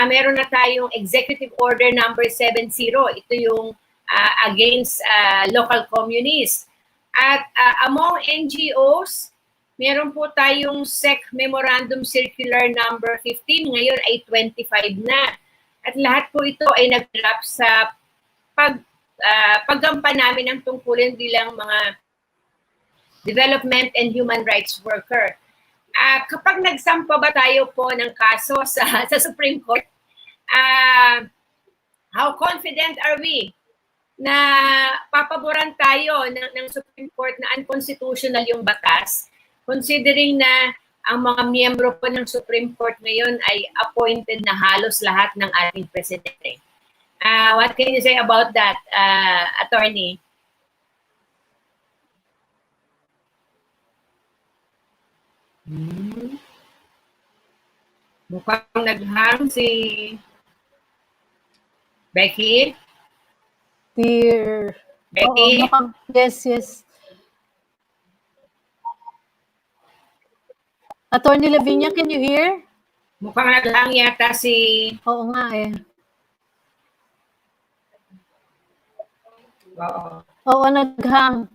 meron na tayong executive order number 70. Ito yung against local communists. At among NGOs, meron po tayong SEC Memorandum Circular number 15, ngayon ay 25 na. At lahat po ito ay nag-drop sa paggampan namin ng tungkulin bilang mga development and human rights worker. Kapag nagsampa ba tayo po ng kaso sa Supreme Court, how confident are we na papaboran tayo ng Supreme Court na unconstitutional yung batas, considering na ang mga miyembro po ng Supreme Court ngayon ay appointed na halos lahat ng ating presidente. What can you say about that, Attorney? Mukhang naghang si Becky. Dear. Becky? Yes. Attorney Lavinia, can you hear? Mukhang naghang yata si... Oo nga Oo, naghang.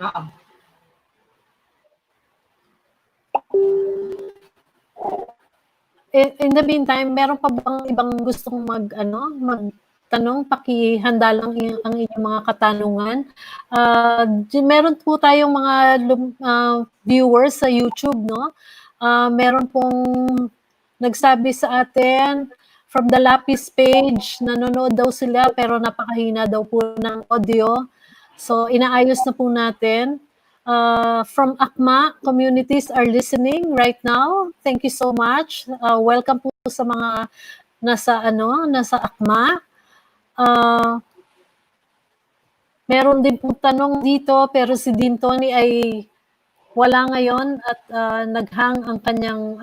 Oo. In the meantime, meron pa bang ibang gustong magtanong? Pakihanda lang ang inyong mga katanungan. Meron po tayong mga viewers sa YouTube, no? Meron pong nagsabi sa atin from the Lapis page, nanonood daw sila pero napakahina daw po ng audio. So, inaayos na po natin. From Akma, communities are listening right now. Thank you so much. Welcome po sa mga nasa Akma. Meron din po tanong dito pero si Dean Tony ay wala ngayon at naghang ang kanyang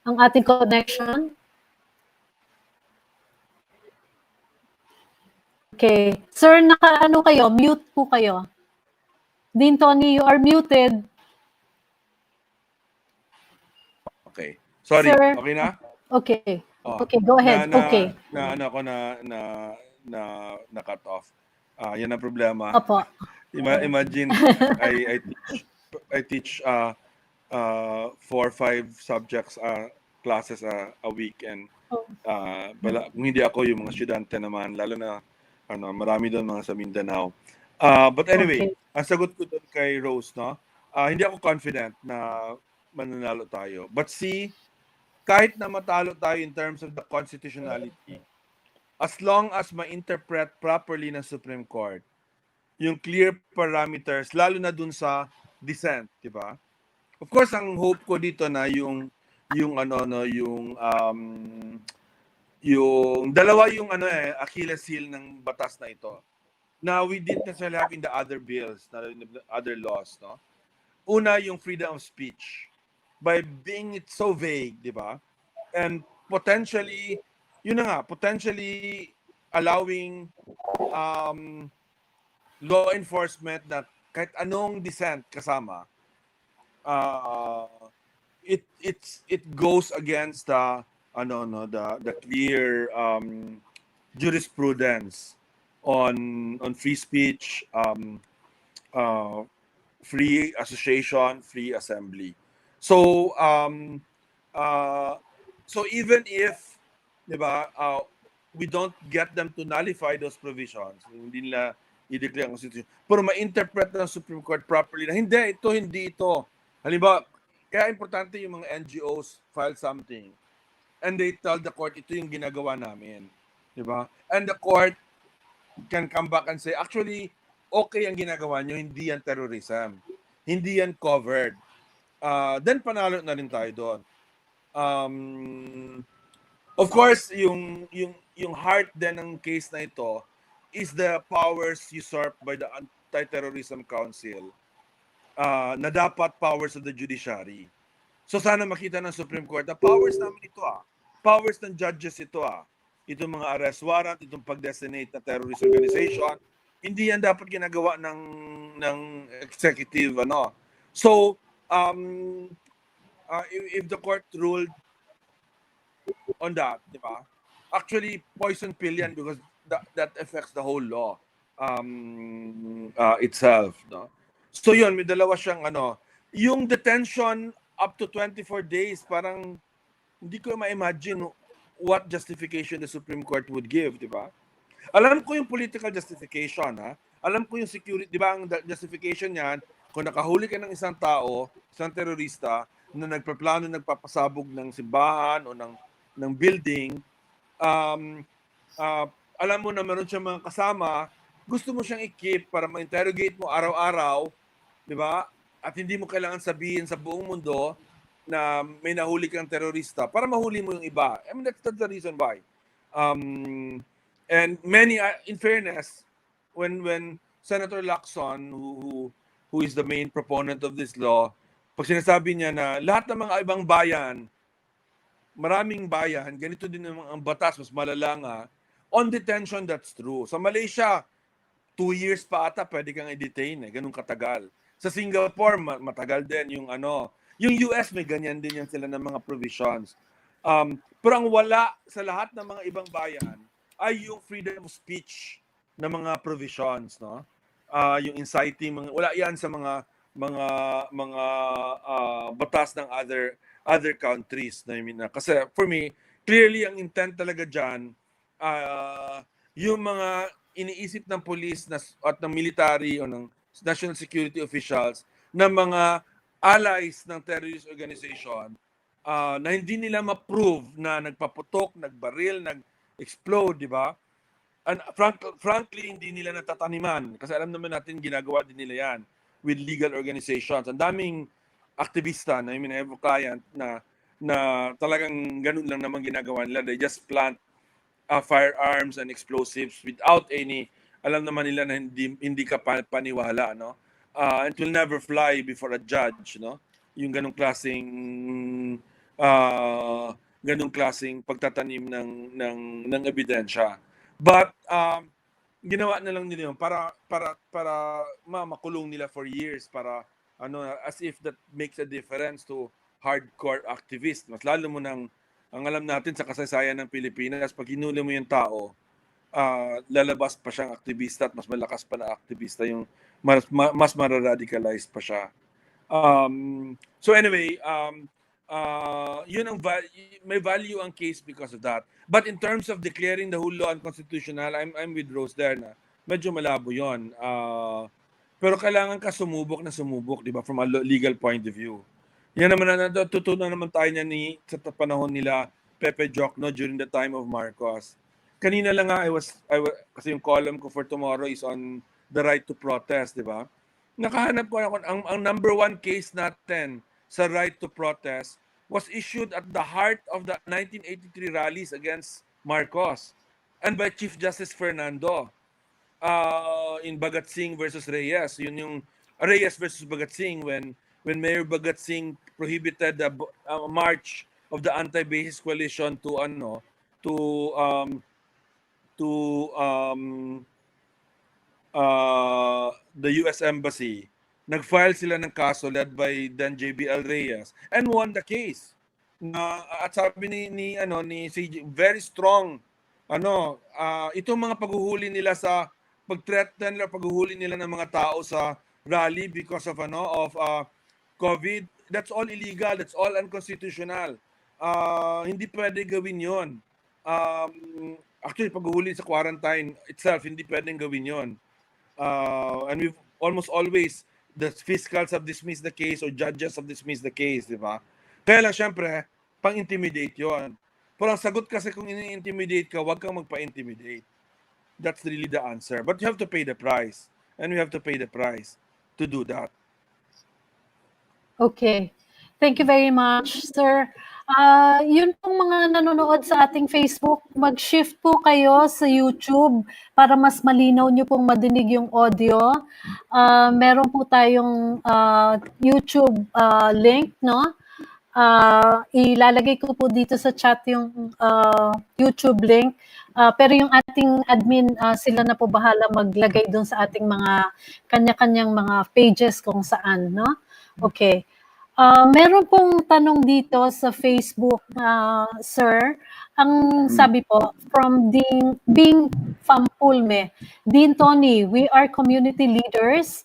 ang ating connection. Okay. Sir, naka-ano kayo? Mute po kayo. Dean Tony, you are muted. Okay. Sorry, Sir, okay na? Okay. Okay, go ahead. Okay. Na cut off. Yan ang problema. Opo. Imagine I teach 4 or 5 subjects classes a week, and kung hindi ako, yung mga estudyante naman, lalo na marami doon mga sa Mindanao. But anyway, ang sagot ko doon kay Rose, no? Hindi ako confident na mananalo tayo. But see, kahit na matalo tayo in terms of the constitutionality, as long as ma-interpret properly ng Supreme Court yung clear parameters, lalo na dun sa dissent, di ba? Of course, ang hope ko dito na yung dalawa yung Achilles heel ng batas na ito. Now, we didn't necessarily have in the other bills, other laws, no? Una, yung freedom of speech. By being it so vague, di ba? And potentially allowing law enforcement na kahit anong dissent kasama, it goes against the clear jurisprudence on free speech, uh, free association, free assembly. So uh, so even if, 'di ba, we don't get them to nullify those provisions, hindi nila i-declare ang constitution, pero ma-interpret ng Supreme Court properly na hindi ito. Halimbawa, kaya importante yung mga NGOs file something and they tell the court ito yung ginagawa namin, 'di ba? And the court can come back and say, actually, okay ang ginagawa nyo, hindi yan terrorism. Hindi yan covered. Then panalo na rin tayo doon. Of course, yung heart din ng case na ito is the powers usurped by the Anti-Terrorism Council na dapat powers of the judiciary. So sana makita ng Supreme Court na powers namin ito powers ng judges ito itong mga arrest warrant, itong pag-designate na terrorist organization, hindi yan dapat ginagawa ng executive So if the court ruled on that, di ba? Actually, poison pill yan because that affects the whole law itself, no? So yun, may dalawa siyang yung detention up to 24 days, parang hindi ko ma-imagine what justification the Supreme Court would give, di ba? Alam ko yung political justification, Alam ko yung security, di ba, ang justification niyan, kung nakahuli ka ng isang tao, isang terorista, na nagpaplano, nagpapasabog ng simbahan o ng building, alam mo na meron siyang mga kasama, gusto mo siyang i-keep para ma-interrogate mo araw-araw, di ba? At hindi mo kailangan sabihin sa buong mundo na may nahuli kang terorista para mahuli mo yung iba. I mean, that's the reason why. And many, in fairness, when Senator Lacson, who is the main proponent of this law, pag sinasabi niya na lahat ng mga ibang bayan, maraming bayan, ganito din ang batas, mas malala nga, on detention, that's true. Sa Malaysia, 2 years pa ata pwede kang i-detain, ganun katagal. Sa Singapore, matagal din yung yung US may ganyan din yan sila ng mga provisions. Pero ang wala sa lahat ng mga ibang bayan ay yung freedom of speech na mga provisions, no? Yung inciting, wala yan sa mga batas ng other countries. I mean, kasi for me, clearly ang intent talaga diyan yung mga iniisip ng police at ng military o ng national security officials na mga allies ng terrorist organization na hindi nila ma-prove na nagpaputok, nagbaril, nag-explode, di ba? And frankly, hindi nila natataniman kasi alam naman natin ginagawa din nila yan with legal organizations. Ang daming aktivista na I have a client na talagang ganun lang naman ginagawa nila. They just plant firearms and explosives without any, alam naman nila na hindi ka paniwala, no? It will never fly before a judge, no? Yung ganung klaseng pagtatanim ng ebidensya. But ginawa na lang nila yun para makulong nila for years, para as if that makes a difference to hardcore activists. Mas lalo mo ang alam natin sa kasaysayan ng Pilipinas, pag hinuli mo yung tao, lalabas pa siyang aktivista at mas malakas pa na aktivista, yung mas mararadicalized pa siya. So anyway, yun ang may value ang case because of that. But in terms of declaring the whole law unconstitutional, I'm with Rose there na medyo malabo yun. Pero kailangan ka sumubok, di ba, from a legal point of view. Yan naman natutunan naman tayo niya sa panahon nila Pepe Jokno during the time of Marcos. Kanina lang nga, kasi yung column ko for tomorrow is on the right to protest, di ba? Nakahanap ko ang number one case natin sa right to protest was issued at the heart of the 1983 rallies against Marcos and by Chief Justice Fernando in Bhagat Singh versus Reyes. Yun yung Reyes versus Bhagat Singh when Mayor Bhagat Singh prohibited the march of the anti-basis coalition to the US Embassy, nag-file sila ng kaso led by Dan JBL Reyes and won the case. At sabi ni CJ, very strong itong mga paghuhuli nila sa pag-threaten nila, paghuhuli nila ng mga tao sa rally because of COVID. That's all illegal, that's all unconstitutional. Hindi pwede gawin 'yon. Actually, paghuhuli sa quarantine itself, hindi pwedeng gawin 'yon. And we've almost always, the fiscals have dismissed the case or judges have dismissed the case, di ba? Kaya lang, syempre, pang-intimidate yon. Pero ang sagot kasi kung ini-intimidate ka, huwag kang magpa-intimidate. That's really the answer. But you have to pay the price. And we have to pay the price to do that. Okay. Thank you very much, sir. Yun pong mga nanonood sa ating Facebook, mag-shift po kayo sa YouTube para mas malinaw nyo pong madinig yung audio. Meron po tayong YouTube link, no? Ilalagay ko po dito sa chat yung YouTube link. Pero yung ating admin, sila na po bahala maglagay doon sa ating mga kanya-kanyang mga pages kung saan, no? Okay. Meron pong tanong dito sa Facebook, sir. Ang sabi po, from Bing Fampulme, Dean Tony, we are community leaders.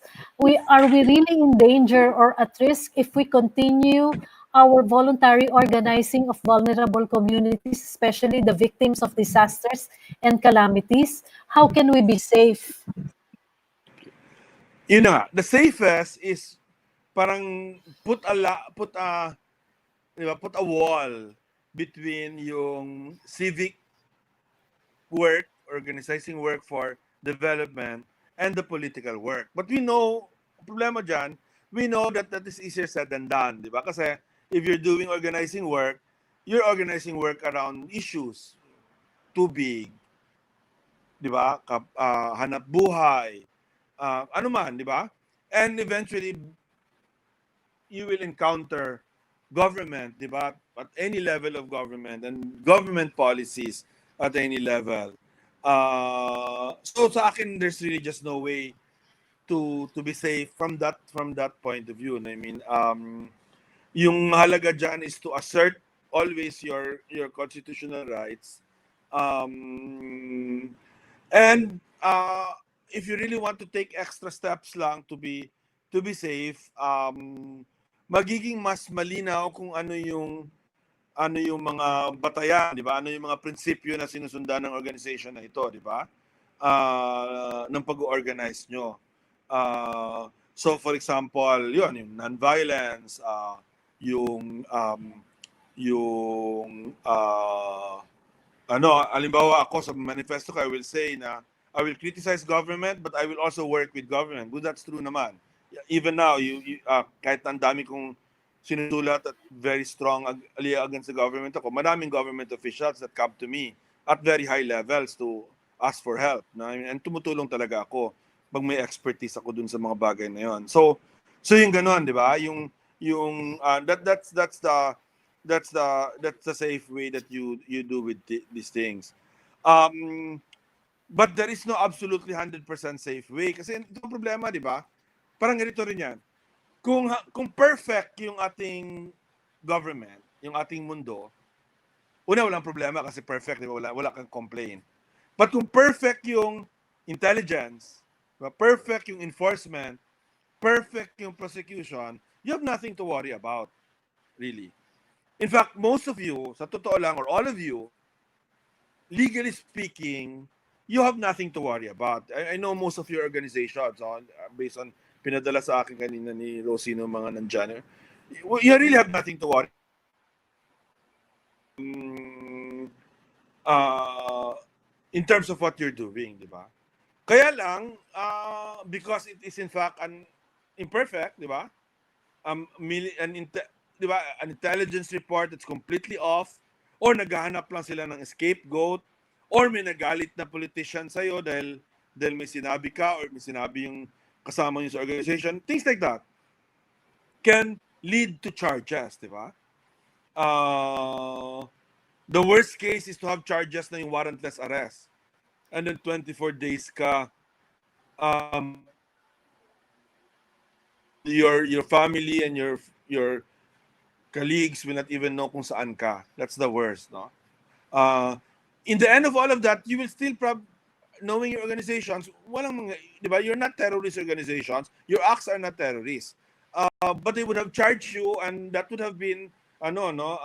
Are we really in danger or at risk if we continue our voluntary organizing of vulnerable communities, especially the victims of disasters and calamities? How can we be safe? Yun na, the safest is parang put a wall between yung civic work, organizing work for development, and the political work. But we know, problema dyan, we know that that is easier said than done, di ba? Kasi if you're doing organizing work, you're organizing work around issues, tubig, di ba? Hanap buhay, ano man, di ba? And eventually, you will encounter government, di ba? At any level of government and government policies at any level. So sa akin, there's really just no way to be safe from that point of view. I mean, yung mahalaga dyan is to assert always your constitutional rights. And if you really want to take extra steps lang to be safe, magiging mas malinaw kung ano yung mga batayan, di ba? Ano yung mga prinsipyo na sinusundan ng organization na ito, di ba? Ng pag-organize nyo. So for example, yun, yung non-violence, yung halimbawa ako sa manifesto ko, I will say na I will criticize government but I will also work with government. But that's true naman. Even now, kahit ang dami kong sinusulat at very strong against the government ako, maraming government officials that come to me at very high levels to ask for help. And tumutulong talaga ako pag may expertise ako dun sa mga bagay na yon. So yung ganoon, di ba? That's the safe way that you do with these things. But there is no absolutely 100% safe way kasi ito ang problema, di ba? Parang ganito rin yan. Kung perfect yung ating government, yung ating mundo, walang problema kasi perfect, di ba? Wala kang complain. But kung perfect yung intelligence, perfect yung enforcement, perfect yung prosecution, you have nothing to worry about, really. In fact, most of you, sa totoo lang, or all of you, legally speaking, you have nothing to worry about. I know most of your organizations, based on pinadala sa akin kanina ni Rosino mga nandyan, you really have nothing to worry. In terms of what you're doing, di ba? Kaya lang, because it is in fact imperfect, di ba? Di ba? An intelligence report that's completely off, or naghahanap lang sila ng scapegoat, or may nagalit na politician sa'yo dahil may sinabi ka or may sinabi yung kasama nyo sa organization, things like that can lead to charges, di ba? The worst case is to have charges na yung warrantless arrest. And then 24 days ka um, your family and your colleagues will not even know kung saan ka. That's the worst, no? In the end of all of that, you will still knowing your organizations, walang mga, di ba? You're not terrorist organizations. Your acts are not terrorists. But they would have charged you, and that would have been, ano, no,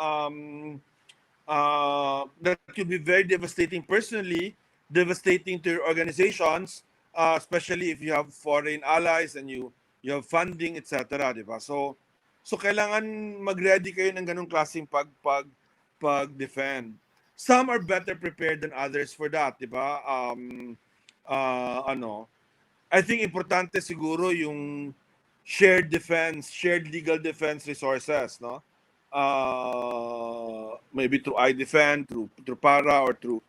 that could be very devastating personally, devastating to your organizations, especially if you have foreign allies and you have funding, etc. Di ba? So kailangan mag-ready kayo ng ganung klaseng pag-defend. Some are better prepared than others for that, di ba? Ano, I think importante siguro yung shared defense, shared legal defense resources, no? Maybe through iDefend, through para, or through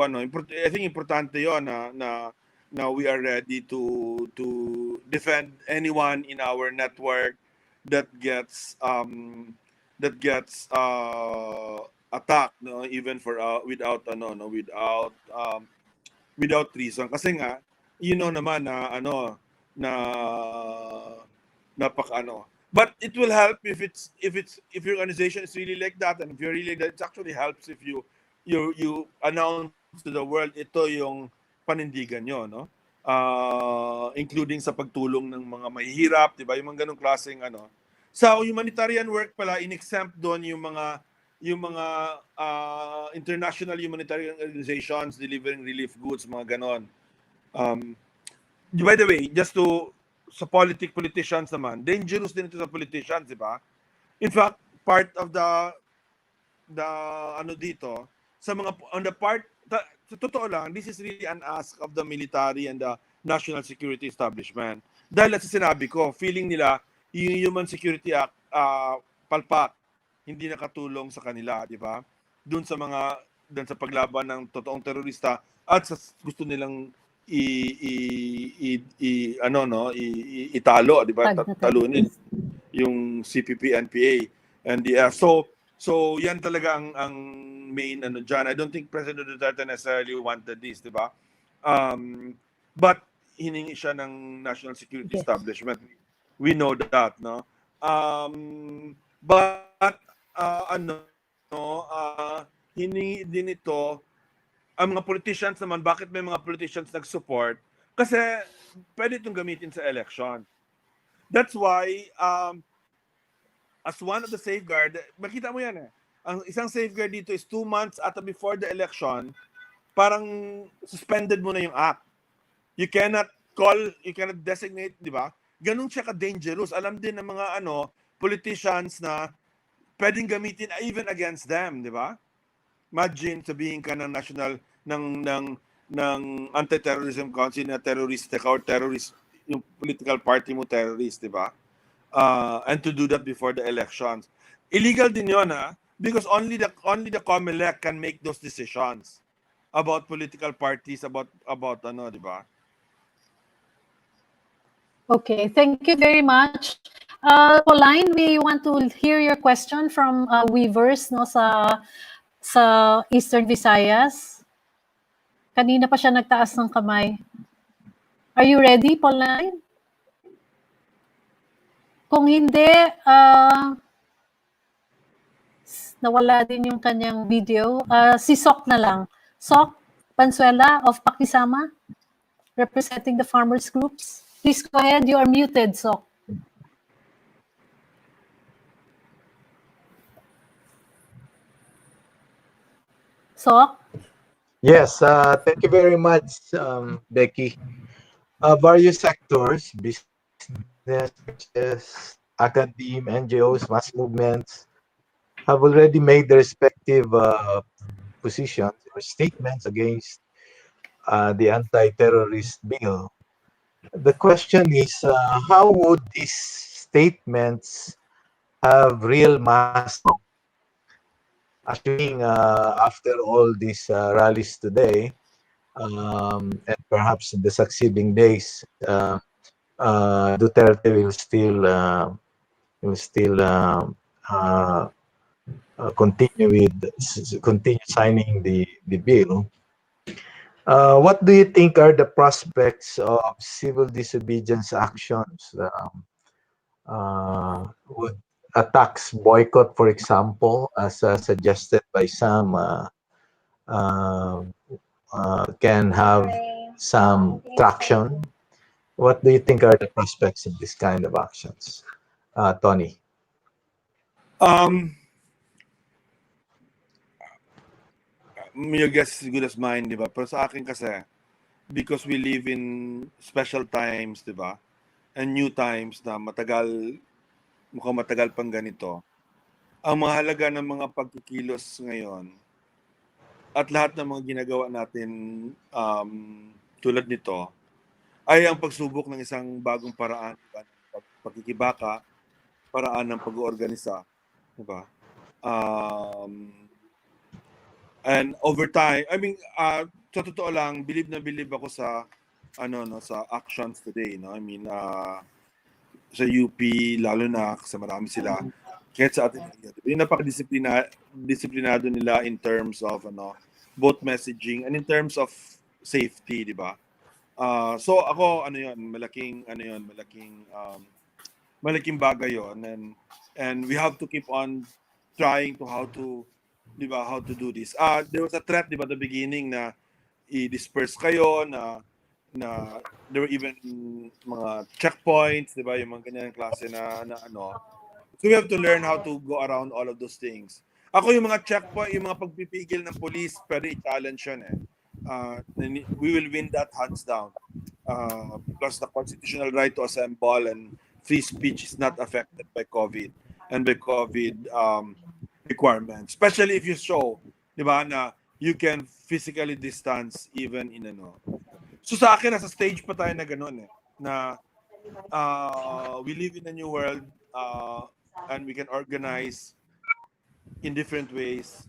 ano, I think importante 'yon na we are ready to defend anyone in our network that gets attacked, no, even for without ano, no, without reason, kasi nga naman na ano na ano, but it will help if your organization is really like that, and if you're really like that, it actually helps if you announce to the world ito yung panindigan nyo, no, including sa pagtulong ng mga mahihirap, di ba, yung mga ganung klaseng ano. Sa humanitarian work pala, in-exempt doon yung mga international humanitarian organizations delivering relief goods, mga ganon. By the way, just to sa politicians naman, dangerous din ito sa politicians, di ba? In fact, part of the ano dito, sa mga on the part, sa totoo lang, this is really an ask of the military and the national security establishment. Dahil sa sinabi ko, feeling nila yung Human Security Act palpak, hindi nakatulong sa kanila, di ba? Doon sa paglaban ng totoong terorista, at sa gusto nilang italo, di ba? Talunin yung CPP-NPA and so yan talaga ang main ano diyan. I don't think President Duterte necessarily wanted this, di ba? But hiningi siya ng national security establishment. We know that, no? But hiningi din ito ang mga politicians naman. Bakit may mga politicians nag-support? Kasi pwede itong gamitin sa election. That's why, as one of the safeguard, makita mo yan eh. Ang isang safeguard dito is 2 months before the election, parang suspended mo na yung act. You cannot designate, di ba? Ganun siya ka-dangerous. Alam din ng mga politicians na pwedeng gamitin even against them, di ba? Imagine sabihin ka ng national ng anti-terrorism council na terroristic or terrorist, yung political party mo terrorist, di ba? And to do that before the elections. Illegal din yun, ha? Because only the COMELEC can make those decisions about political parties, about di ba? Okay, thank you very much. Pauline, we want to hear your question from Weavers, no, sa Eastern Visayas. Kanina pa siya nagtaas ng kamay. Are you ready, Pauline? Kung hindi, nawala din yung kanyang video. Si Sok na lang. Sok Pansuela of Pakisama, representing the farmers groups. Please go ahead. You are muted, Sok. Sok? Yes, thank you very much, Becky. Various sectors, business, churches, academia, NGOs, mass movements, have already made their respective positions or statements against the anti-terrorist bill. The question is, how would these statements have real mass? Assuming after all these rallies today, and perhaps in the succeeding days, Duterte will still continue signing the bill. What do you think are the prospects of civil disobedience actions? Would a tax boycott, for example, as suggested by some, uh, can have some traction? What do you think are the prospects of this kind of actions, Tony? Um, your guess is as good as mine, di ba? Pero sa akin kasi, because we live in special times, di ba? And new times na mukhang matagal pang ganito. Ang mahalaga ng mga pagkikilos ngayon at lahat ng mga ginagawa natin um, tulad nito ay ang pagsubok ng isang bagong paraan, diba? Pagkikibaka, paraan ng pag-oorganisa, di ba? And over time, I mean, sa totoo lang, believe ako sa sa actions today, no? I mean, sa UP lalo na kasi marami sila kahit sa atin yung disiplinado nila in terms of both messaging and in terms of safety, di ba? So ako malaking bagay yon, and we have to keep on trying to how to do this. There was a threat, di ba, at the beginning na i-disperse kayo, na there were even mga checkpoints, di ba, yung mga ganyan klase na ano. So we have to learn how to go around all of those things. Ako yung mga checkpoint, yung mga pagpipigil ng police, pwede i-challenge yun eh. We will win that hands down. Because the constitutional right to assemble and free speech is not affected by COVID and by COVID requirements. Especially if you show, di ba, na you can physically distance even in So sa akin, nasa stage pa tayo na gano'n eh. Na we live in a new world and we can organize in different ways.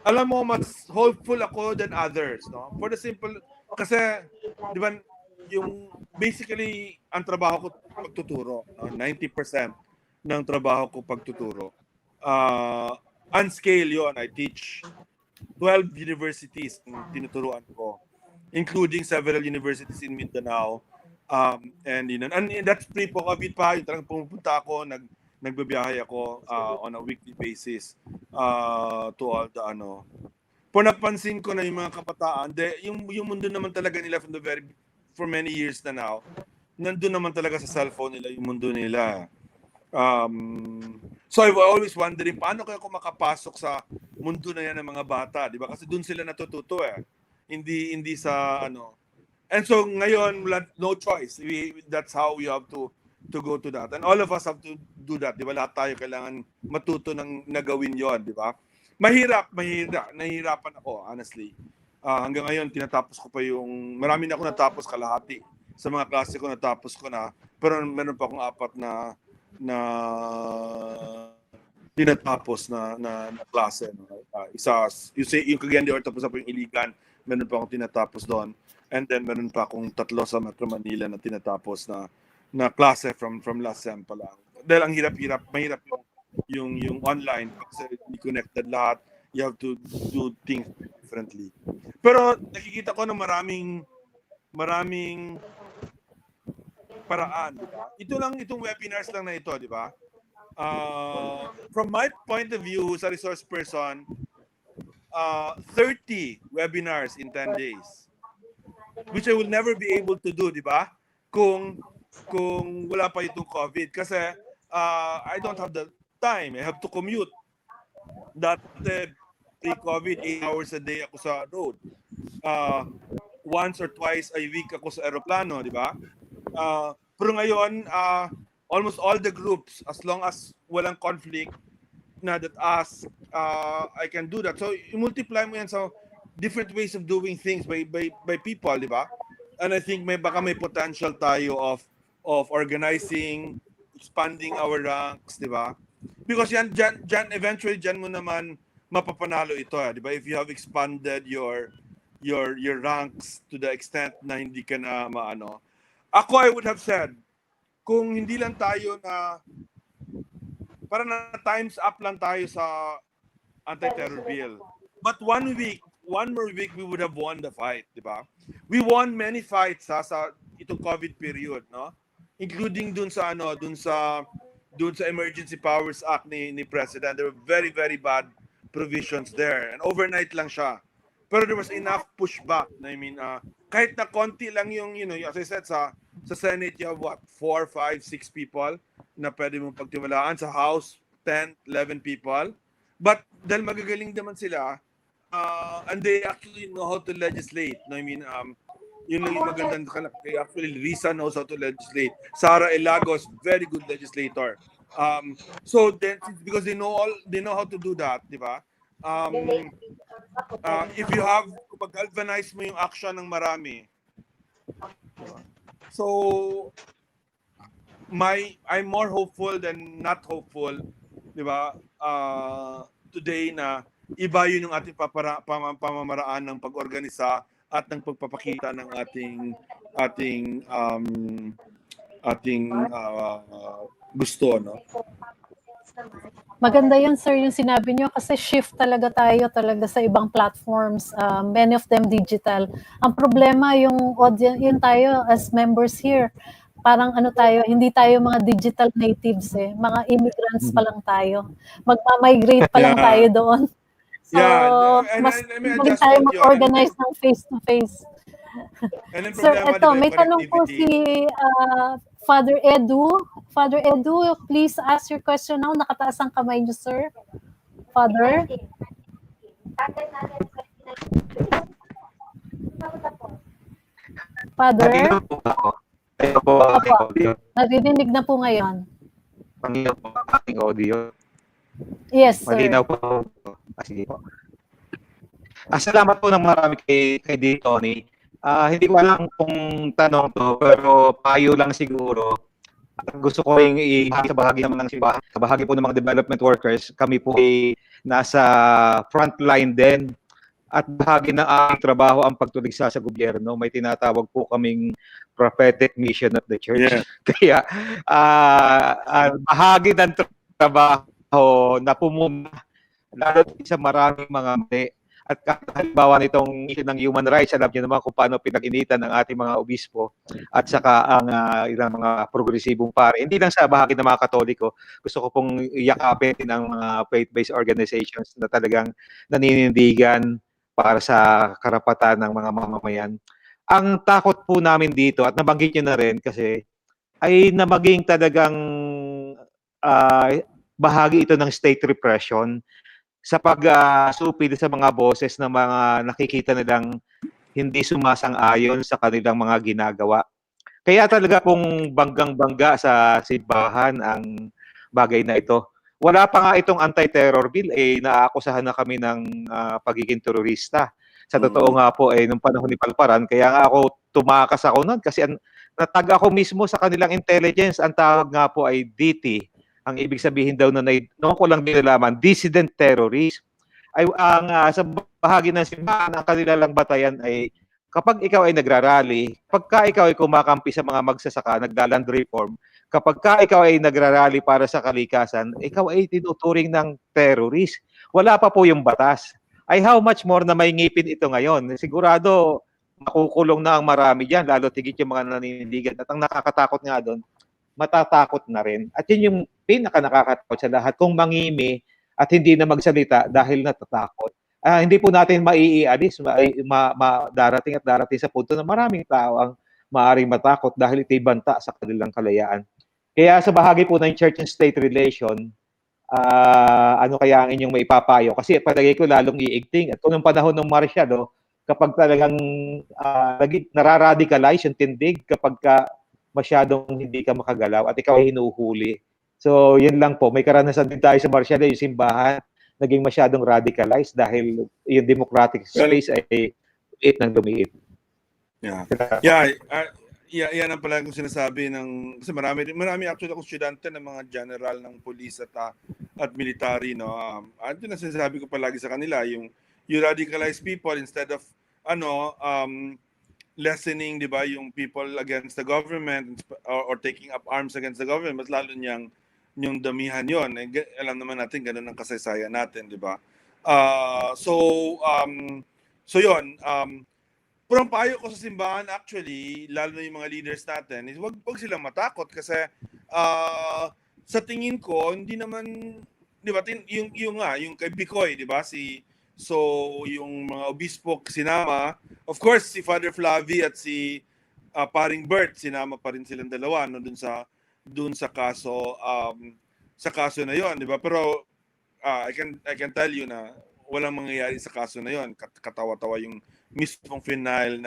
Alam mo, mas hopeful ako than others, no? For the simple, kasi, di ba, yung basically, ang trabaho ko pagtuturo, no? 90% ng trabaho ko pagtuturo. On scale yon, I teach 12 universities ang tinuturuan ko, including several universities in Mindanao. And that's pre-COVID pa, yung talagang pumupunta ako, nagbabiyahe ako on a weekly basis to all the po napansin ko na yung mga kabataan, yung mundo naman talaga nila for many years na now, nandun naman talaga sa cellphone nila yung mundo nila. So I was always wondering, paano kaya ako makapasok sa mundo na yan ng mga bata, di ba? Kasi dun sila natututo eh. Hindi sa And so ngayon, no choice. That's how we have to go to that. And all of us have to do that. Di ba? Lahat tayo kailangan matuto ng nagawin yon, di ba? Nahihirapan ako, honestly. Hanggang ngayon, tinatapos ko pa marami na ako natapos kalahati. Sa mga klase ko, natapos ko na. Pero meron pa akong 4 na tinatapos na klase. No? Isa, yung Cagayan de Oro, tapos na po yung Iligan, meron pa akong tinatapos doon. And then meron pa akong 3 sa Metro Manila na tinatapos na klase from last sem pa lang. Dahil ang mahirap yung online kasi hindi connected lahat. You have to do things differently. Pero nakikita ko na maraming paraan, di ba? Itong webinars lang na ito, di ba? From my point of view sa resource person, 30 webinars in 10 days. Which I will never be able to do, di ba? Kung wala pa itong COVID. Kasi I don't have the time. I have to commute. Dati, pre-COVID, 8 hours a day ako sa road. Once or twice a week ako sa aeroplano, di ba? Pero ngayon, almost all the groups, as long as walang conflict, na that I can do that. So, i-multiply mo yan sa different ways of doing things by people, di ba? And I think baka may potential tayo of organizing, expanding our ranks, di ba? Because eventually dyan mo naman mapapanalo ito, di ba? If you have expanded your ranks to the extent na hindi ka na Ako, I would have said, kung hindi lang tayo para na times up lang tayo sa anti-terror bill. But 1 more week, we would have won the fight, di ba? We won many fights sa itong COVID period, no? Including dun sa Emergency Powers Act ni President. There were very, very bad provisions there. And overnight lang siya. Pero there was enough pushback. I mean, kahit na konti lang yung, as I said, sa Senate, you have what? 4, 5, 6 people na pwede mong pagtiwalaan. Sa House, 10, 11 people. But dahil magagaling naman sila, and they actually know how to legislate. No, I mean, yun lang yung magandang actually Risa knows how to legislate. Sara Elagos, very good legislator. So then, because they know how to do that, di ba? If you have, mag-galvanize mo yung action ng marami. Diba? So, I'm more hopeful than not hopeful, di ba? Today na iba yun yung ating pamamaraan ng pag-organisa at ng pagpapakita ng ating gusto, no? Maganda yun, sir, yung sinabi nyo kasi shift talaga tayo talaga sa ibang platforms, many of them digital. Ang problema yung audience, yun tayo as members here, parang ano tayo, hindi tayo mga digital natives mga immigrants pa lang tayo. Magma-migrate pa lang tayo doon. So, mas magaling tayo mag-organize ng face-to-face. Sir, eto, may tanong po si Father Edu. Father Edu, please ask your question now. Nakataas ang kamay niyo, sir. Father? Father? Nadidinig na po ngayon. Malinaw po ang ating audio. Yes, sir. Malinaw po. Sige po. Salamat po ng marami kay D. Tony. Hindi ko alam kung tanong to, pero payo lang siguro. Gusto ko rin sa bahagi naman ng simbahan, sa bahagi po ng mga development workers, kami po ay nasa front line din. At bahagi ng aming trabaho ang pagtuligsa sa gobyerno. May tinatawag po kaming prophetic mission of the church. Yeah. Kaya bahagi ng trabaho na pumuna lalo sa maraming mga mali. At halimbawa nitong issue ng human rights, alam niyo naman kung paano pinag-initan ng ating mga obispo at saka ang ilang mga progresibong pare. Hindi lang sa bahagi ng mga Katoliko, gusto ko pong yakapin ng mga faith-based organizations na talagang naninindigan para sa karapatan ng mga mamamayan. Ang takot po namin dito, at nabanggit niyo na rin kasi, ay na maging talagang bahagi ito ng state repression sa pagsupil sa mga boses ng mga nakikita nilang hindi sumasang-ayon sa kanilang mga ginagawa. Kaya talaga pong banggang-bangga sa simbahan ang bagay na ito. Wala pa nga itong anti-terror bill, naakusahan na kami ng pagiging terorista. Sa totoo nga po, nung panahon ni Palparan, kaya nga ako tumakas ako nun kasi natag ako mismo sa kanilang intelligence. Ang tawag nga po ay DT. Ang ibig sabihin daw na noon ko lang dinalaman, dissident terrorist. Sa bahagi ng simbahan, ang kanila lang batayan ay kapag ikaw ay nagrarally, pagka ikaw ay kumakampi sa mga magsasaka, naglaland reform, kapag ikaw ay nagrarally para sa kalikasan, ikaw ay tinuturing ng terrorist. Wala pa po yung batas. Ay how much more na may ngipin ito ngayon? Sigurado, makukulong na ang marami dyan, lalo tigit yung mga naninindigan. At ang nakakatakot nga doon, matatakot na rin. At yun yung pinaka-nakakatakot sa lahat, kung mangimi at hindi na magsalita dahil natatakot. Hindi po natin maiialis, darating sa punto na maraming tao ang maaaring matakot dahil ito'y banta sa kanilang kalayaan. Kaya sa bahagi po ng church and state relation, ano kaya ang inyong maipapayo? Kasi palagay ko lalong iigting. At kung nung panahon ng Marcial, kapag talagang nararadicalize yung tindig, kapag masyadong hindi ka makagalaw at ikaw ay hinuhuli. So, yun lang po. May karanasan din tayo sa Marcial, yung simbahan, naging masyadong radicalized dahil yung democratic space ay lumiit ng lumiit. Yan ang pala kong sinasabi kasi marami actually akong estudyante ng mga general ng police at military, no. Ito na sinasabi ko palagi sa kanila, yung you radicalize people instead of lessening, di ba, yung people against the government or taking up arms against the government, mas lalo yung damihan yon. Alam naman natin ganun ang kasaysayan natin, di ba? So yun, pero ang payo ko sa simbahan actually, lalo na yung mga leaders natin, is wag silang matakot kasi sa tingin ko, hindi naman, di ba, yung kay Bicoy, di ba, yung mga obispo sinama, of course, si Father Flavi at si Paring Bert, sinama pa rin silang dalawa no, dun sa kaso na yon, di ba? Pero I can tell you na walang mangyayari sa kaso na yon. Katawa-tawa yung mismong final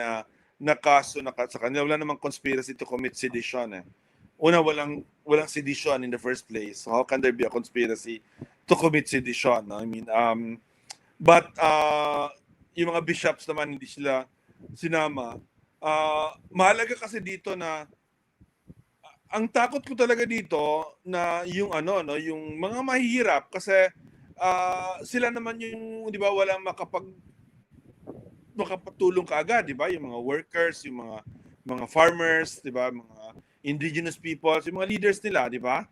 na kaso sa kanila. Wala namang conspiracy to commit sedition. Una, walang sedition in the first place. So how can there be a conspiracy to commit sedition? No? I mean, but yung mga bishops naman hindi sila sinama. Mahalaga kasi dito na ang takot ko talaga dito na yung yung mga mahihirap kasi sila naman yung, di ba, walang makapatulong kaagad, di ba? Yung mga workers, yung mga farmers, di ba? Mga indigenous peoples, yung mga leaders nila, di ba?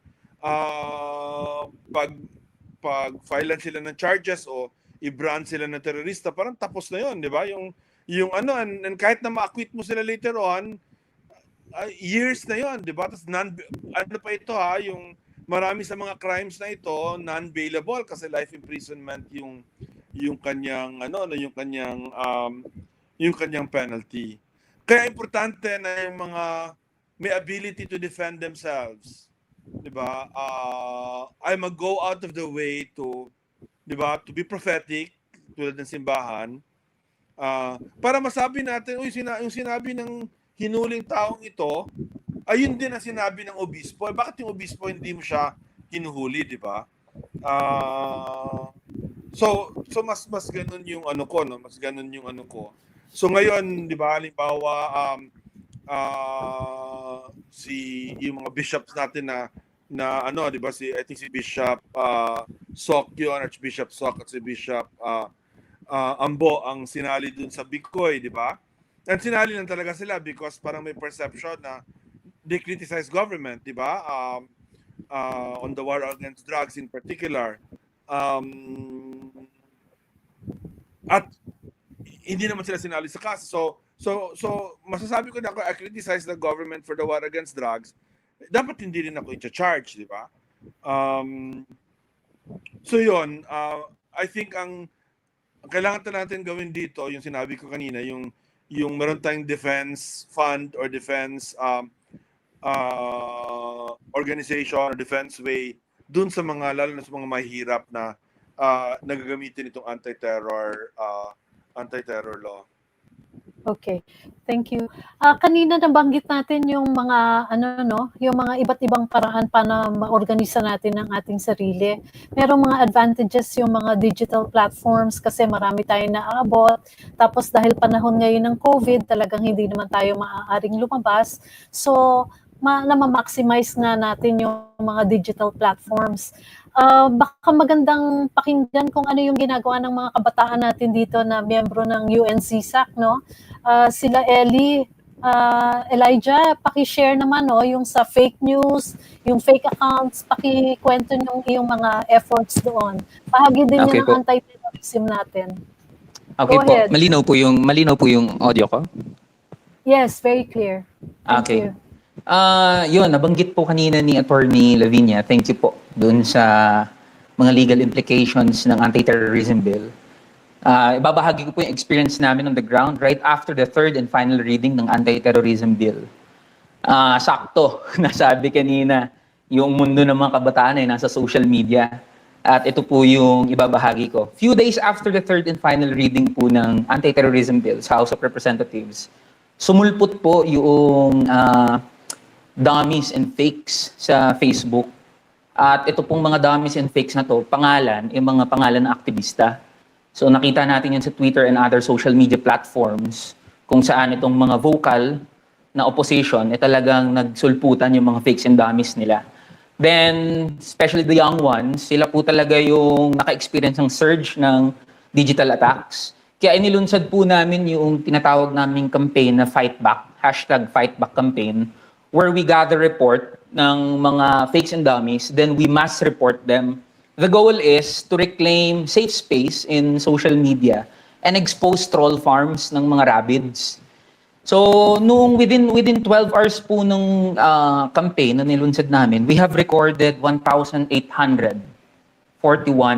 Pag filean sila ng charges o i-brand sila ng terorista, parang tapos na yon, di ba? And kahit na ma-acquit mo sila later on, years na yon, di ba? Tapos ano pa ito yung marami sa mga crimes na ito non-bailable kasi life imprisonment yung kanyang yung kanyang penalty. Kaya importante na yung mga may ability to defend themselves, di ba? Ay mag-go out of the way to, di ba, to be prophetic tulad ng simbahan para masabi natin, yung sinabi ng hinuling taong ito, ayun din ang sinabi ng obispo. Bakit yung obispo hindi mo siya hinuhuli, di ba? So mas ganun yung ko, no? Mas ganun yung ko. So ngayon, di ba, halimbawa yung mga bishops natin na di ba, I think si Bishop Sok yun, Archbishop Sok at si Bishop Ambo ang sinali dun sa Bicoy, di ba? And sinali lang talaga sila because parang may perception na they criticize government, di ba? On the war against drugs in particular. At hindi naman sila sinali sa kaso. So masasabi ko na ako, I criticize the government for the war against drugs. Dapat hindi rin ako i-charge, di ba? So yun, I think ang kailangan natin gawin dito, yung sinabi ko kanina, yung meron tayong defense fund or defense organization or defense way dun sa mga, lalo na sa mga mahirap na nagagamitin itong anti-terror law. Okay, thank you. Kanina nabanggit natin yung mga yung mga iba't ibang paraan para maorganisa natin ang ating sarili. Merong mga advantages yung mga digital platforms kasi marami tayong naaabot. Tapos dahil panahon ngayon ng COVID, talagang hindi naman tayo maaaring lumabas. So, na-maximize nga natin yung mga digital platforms. Baka magandang pakinggan kung ano yung ginagawa ng mga kabataan natin dito na miyembro ng UNCSAC, no? Sila Ellie, Elijah, paki-share naman yung sa fake news, yung fake accounts, paki-kwento yung iyong mga efforts doon. Bahagi din Okay yun ng anti-terrorism natin. Okay Go po. ahead. Malinaw po yung audio ko. Yes, very clear. Thank Okay. you. Yun, nabanggit po kanina ni Attorney Lavinia, thank you po, doon sa mga legal implications ng anti-terrorism bill. Ibabahagi ko po yung experience namin on the ground right after the third and final reading ng anti-terrorism bill. Sakto, nasabi kanina, yung mundo ng mga kabataan ay nasa social media. At ito po yung ibabahagi ko. Few days after the third and final reading po ng anti-terrorism bill sa House of Representatives, sumulpot po yung dummies and fakes sa Facebook. At ito pong mga dummies and fakes na to, yung mga pangalan ng aktivista. So nakita natin yun sa Twitter and other social media platforms kung saan itong mga vocal na opposition talagang nagsulputan yung mga fakes and dummies nila. Then, especially the young ones, sila po talaga yung naka-experience ng surge ng digital attacks. Kaya inilunsad po namin yung tinatawag naming campaign na Fight Back, #FightBack campaign, where we gather report ng mga fakes and dummies, then we mass report them The goal is to reclaim safe space in social media and expose troll farms ng mga rabids. So, nung within 12 hours po nung campaign na nilunsad namin, we have recorded 1,841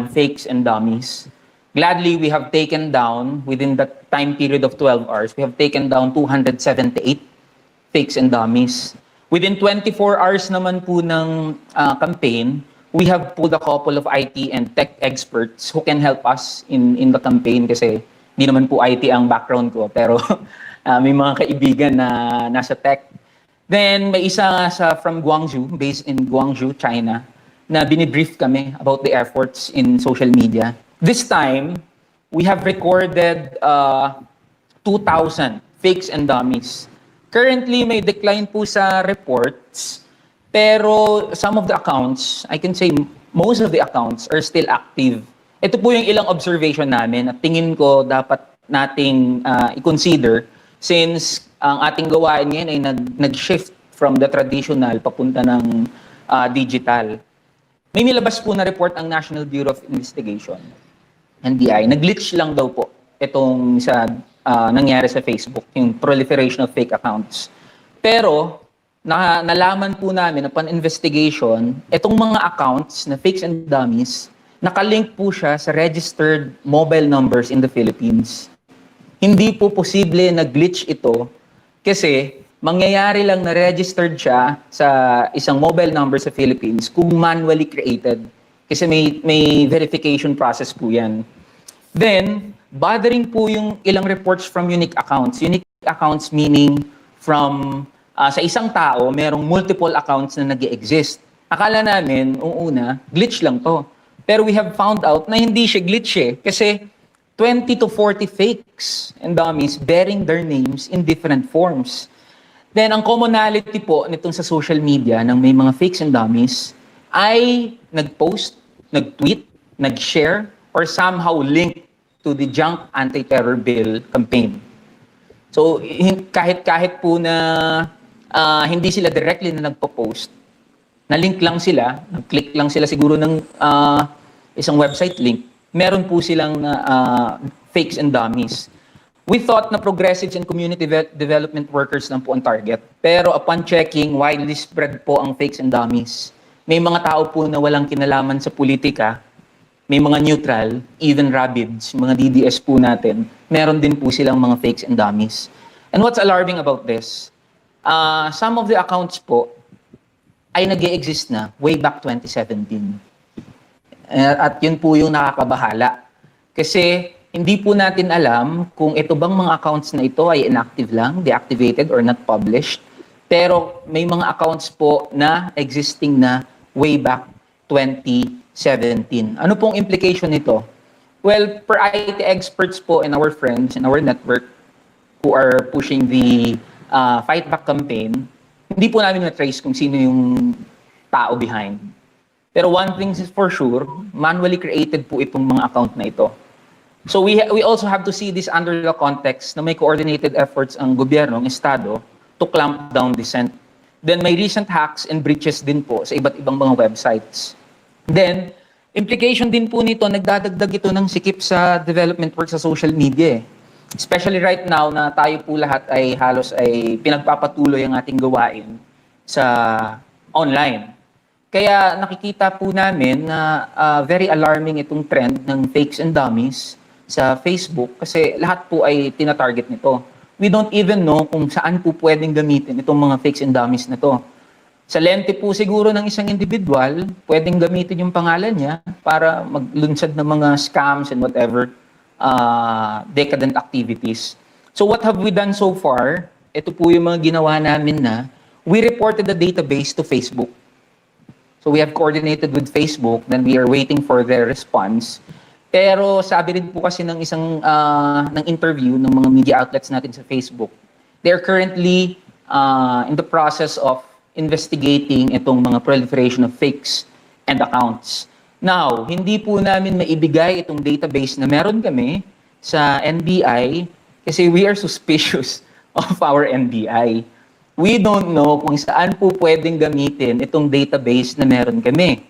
fakes and dummies. Gladly, we have taken down, within that time period of 12 hours, we have taken down 278 fakes and dummies. Within 24 hours naman po ng campaign, we have pulled a couple of IT and tech experts who can help us in the campaign kasi hindi naman po IT ang background ko, pero may mga kaibigan na nasa tech. Then may isa from Guangzhou, based in Guangzhou, China, na binibrief kami about the efforts in social media. This time, we have recorded 2,000 fakes and dummies. Currently, may decline po sa reports, pero some of the accounts, I can say most of the accounts are still active. Ito po yung ilang observation namin at tingin ko dapat nating i-consider since ang ating gawain ngayon ay nag-shift from the traditional papunta ng digital. May nilabas po na report ang National Bureau of Investigation, NBI. Nag-glitch lang daw po itong sa nangyari sa Facebook, yung proliferation of fake accounts. Pero nalaman po namin upon investigation, itong mga accounts na fakes and dummies, nakalink po siya sa registered mobile numbers in the Philippines. Hindi po posible na glitch ito kasi mangyayari lang na registered siya sa isang mobile number sa Philippines kung manually created. Kasi may verification process po yan. Then, bothering po yung ilang reports from unique accounts. Unique accounts meaning from sa isang tao, merong multiple accounts na nag-exist. Akala namin, una, glitch lang to. Pero we have found out na hindi siya glitch eh. Kasi 20 to 40 fakes and dummies bearing their names in different forms. Then, ang commonality po nitong sa social media ng may mga fakes and dummies ay nag-post, nag-tweet, nag-share, or somehow linked to the junk anti-terror bill campaign. So, kahit po na hindi sila directly na nagpo-post, na-link lang sila, nag-click lang sila siguro ng isang website link, meron po silang fakes and dummies. We thought na progressives and community development workers lang po ang target. Pero upon checking, widely spread po ang fakes and dummies. May mga tao po na walang kinalaman sa politika, may mga neutral, even rabids, mga DDS po natin, meron din po silang mga fakes and dummies. And what's alarming about this, some of the accounts po ay nag-e-exist na way back 2017. At yun po yung nakakabahala. Kasi hindi po natin alam kung ito bang mga accounts na ito ay inactive lang, deactivated or not published. Pero may mga accounts po na existing na way back 2017. Ano pong implication nito? Well, per IT experts po and our friends in our network who are pushing the Fight Back campaign, hindi po namin na-trace kung sino yung tao behind. Pero one thing is for sure, manually created po itong mga account na ito. So we also have to see this under the context na may coordinated efforts ang gobyerno, ang estado, to clamp down dissent. Then may recent hacks and breaches din po sa iba't ibang mga websites. Then, implication din po nito, nagdadagdag ito ng sikip sa development work sa social media. Especially right now na tayo po lahat ay halos ay pinagpapatuloy ang ating gawain sa online. Kaya nakikita po namin na very alarming itong trend ng fakes and dummies sa Facebook kasi lahat po ay tina-target nito. We don't even know kung saan po pwedeng gamitin itong mga fakes and dummies na to. Sa lente po siguro ng isang individual, pwedeng gamitin yung pangalan niya para maglunsad ng mga scams and whatever decadent activities. So what have we done so far? Ito po yung mga ginawa namin na we reported the database to Facebook. So we have coordinated with Facebook, then we are waiting for their response. Pero sabi rin po kasi ng isang ng interview ng mga media outlets natin sa Facebook, they're currently in the process of investigating itong mga proliferation of fakes and accounts. Now, hindi po namin maibigay itong database na meron kami sa NBI kasi we are suspicious of our NBI. We don't know kung saan po pwedeng gamitin itong database na meron kami.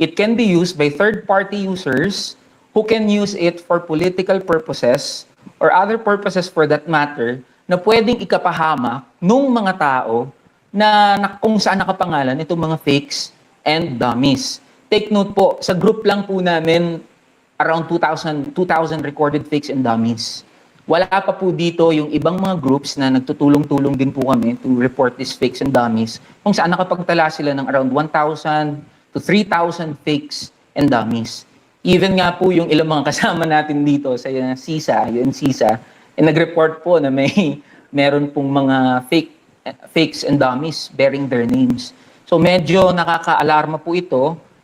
It can be used by third-party users who can use it for political purposes or other purposes for that matter na pwedeng ikapahamak nung mga tao na kung saan nakapangalan itong mga fakes and dummies. Take note po, sa group lang po namin around 2,000 recorded fakes and dummies. Wala pa po dito yung ibang mga groups na nagtutulong-tulong din po kami to report these fakes and dummies kung saan nakapagtala sila ng around 1,000 to 3,000 fakes and dummies. Even nga po yung ilang mga kasama natin dito sa UNCISA, nag-report po na meron pong mga fakes and dummies bearing their names. So medyo nakaka-alarma po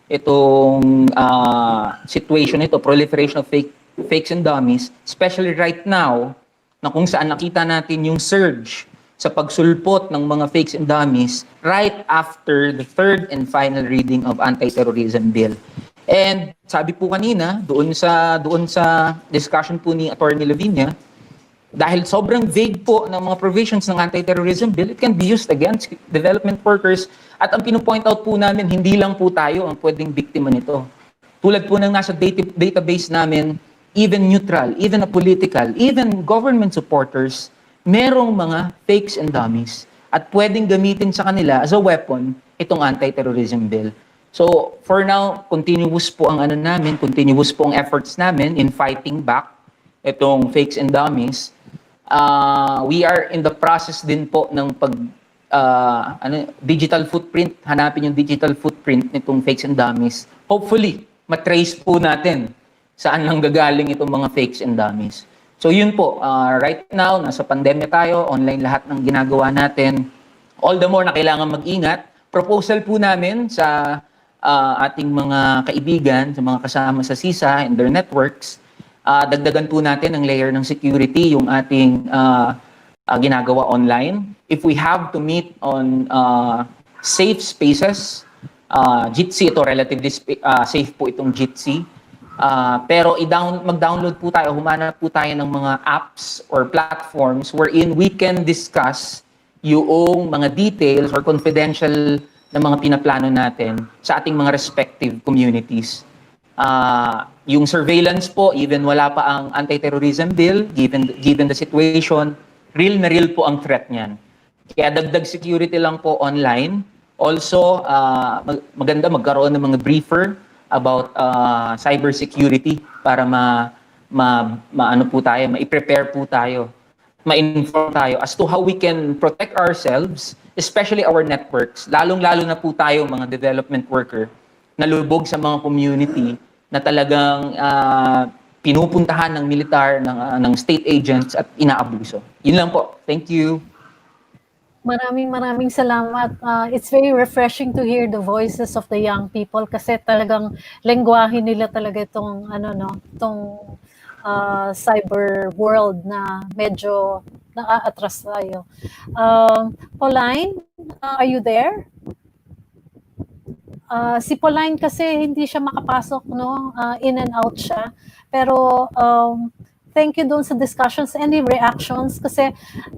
itong situation ito, proliferation of fakes and dummies, especially right now, na kung saan nakita natin yung surge sa pagsulpot ng mga fakes and dummies right after the third and final reading of anti-terrorism bill. And sabi po kanina, doon sa discussion po ni Attorney Lavinia, dahil sobrang vague po ng mga provisions ng anti-terrorism bill, it can be used against development workers. At ang pino-point out po namin, hindi lang po tayo ang pwedeng biktima nito. Tulad po ng nasa database namin, even neutral, even political, even government supporters, merong mga fakes and dummies at pwedeng gamitin sa kanila as a weapon itong anti-terrorism bill. So, for now, continuous po ang efforts namin in fighting back itong fakes and dummies. We are in the process din po ng digital footprint, hanapin yung digital footprint nitong fakes and dummies. Hopefully, matrace po natin saan lang gagaling itong mga fakes and dummies. So yun po, right now, nasa pandemya tayo, online lahat ng ginagawa natin. All the more na kailangan mag-ingat. Proposal po namin sa ating mga kaibigan, sa mga kasama sa CISA and their networks, dagdagan po natin ang layer ng security, yung ating ginagawa online. If we have to meet on safe spaces, Jitsi ito, relatively safe po itong Jitsi. Pero mag-download po tayo, humanap po tayo ng mga apps or platforms wherein we can discuss yung mga details or confidential na mga pinaplano natin sa ating mga respective communities. Yung surveillance po, even wala pa ang anti-terrorism bill, given the situation, real na real po ang threat niyan. Kaya dagdag security lang po online. Also, maganda magkaroon ng mga briefer about cybersecurity para ma-prepare po tayo, ma-inform tayo as to how we can protect ourselves, especially our networks. Lalong-lalo na po tayo mga development worker na lubog sa mga community na talagang pinupuntahan ng militar, ng state agents at inaabuso. Yun lang po. Thank you. Maraming salamat. It's very refreshing to hear the voices of the young people kasi talagang lengguwahe nila talaga itong cyber world na medyo naa-atras tayo. Pauline, are you there? Si Pauline kasi hindi siya makapasok, no? In and out siya. Pero thank you doon sa discussions. Any reactions? Kasi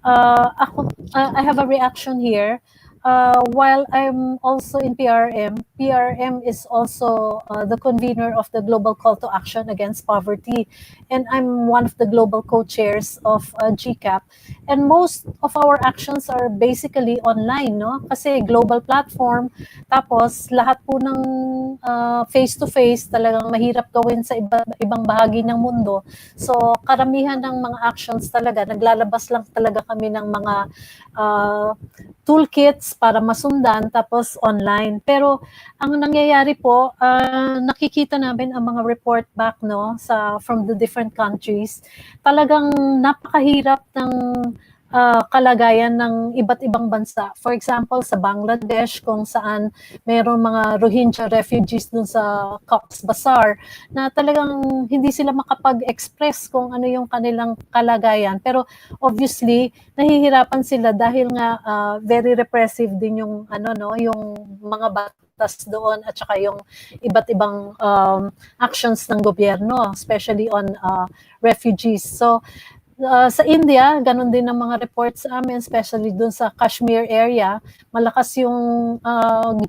I have a reaction here. While I'm also in PRM is also the convener of the Global Call to Action Against Poverty. And I'm one of the global co-chairs of GCAP. And most of our actions are basically online, no? Kasi global platform, tapos lahat po ng face-to-face talagang mahirap gawin sa ibang bahagi ng mundo. So karamihan ng mga actions talaga, naglalabas lang talaga kami ng mga toolkits para masundan, tapos online. Pero ang nangyayari po, nakikita namin ang mga report back, no, from the different countries. Talagang napakahirap ng kalagayan ng iba't ibang bansa. For example, sa Bangladesh, kung saan mayroong mga Rohingya refugees dun sa Cox's Bazar, na talagang hindi sila makapag-express kung ano yung kanilang kalagayan. Pero obviously, nahihirapan sila dahil nga very repressive din yung yung mga batas doon at saka yung iba't ibang actions ng gobyerno, especially on refugees. So Sa India, ganun din ang mga reports sa amin, especially dun sa Kashmir area. Malakas yung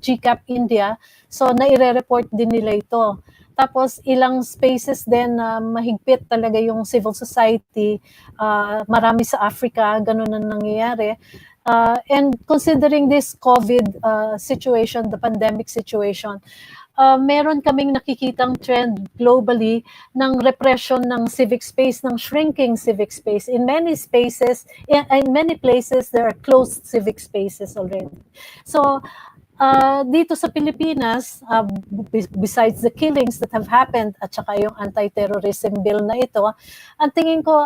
GCAP India. So, naire-report din nila ito. Tapos, ilang spaces din na mahigpit talaga yung civil society. Marami sa Africa, ganun ang nangyayari. And considering this COVID situation, the pandemic situation, meron kaming nakikitang trend globally ng repression ng civic space, ng shrinking civic space. In many spaces, in many places, there are closed civic spaces already. So, dito sa Pilipinas, besides the killings that have happened at saka yung anti-terrorism bill na ito, ang tingin ko,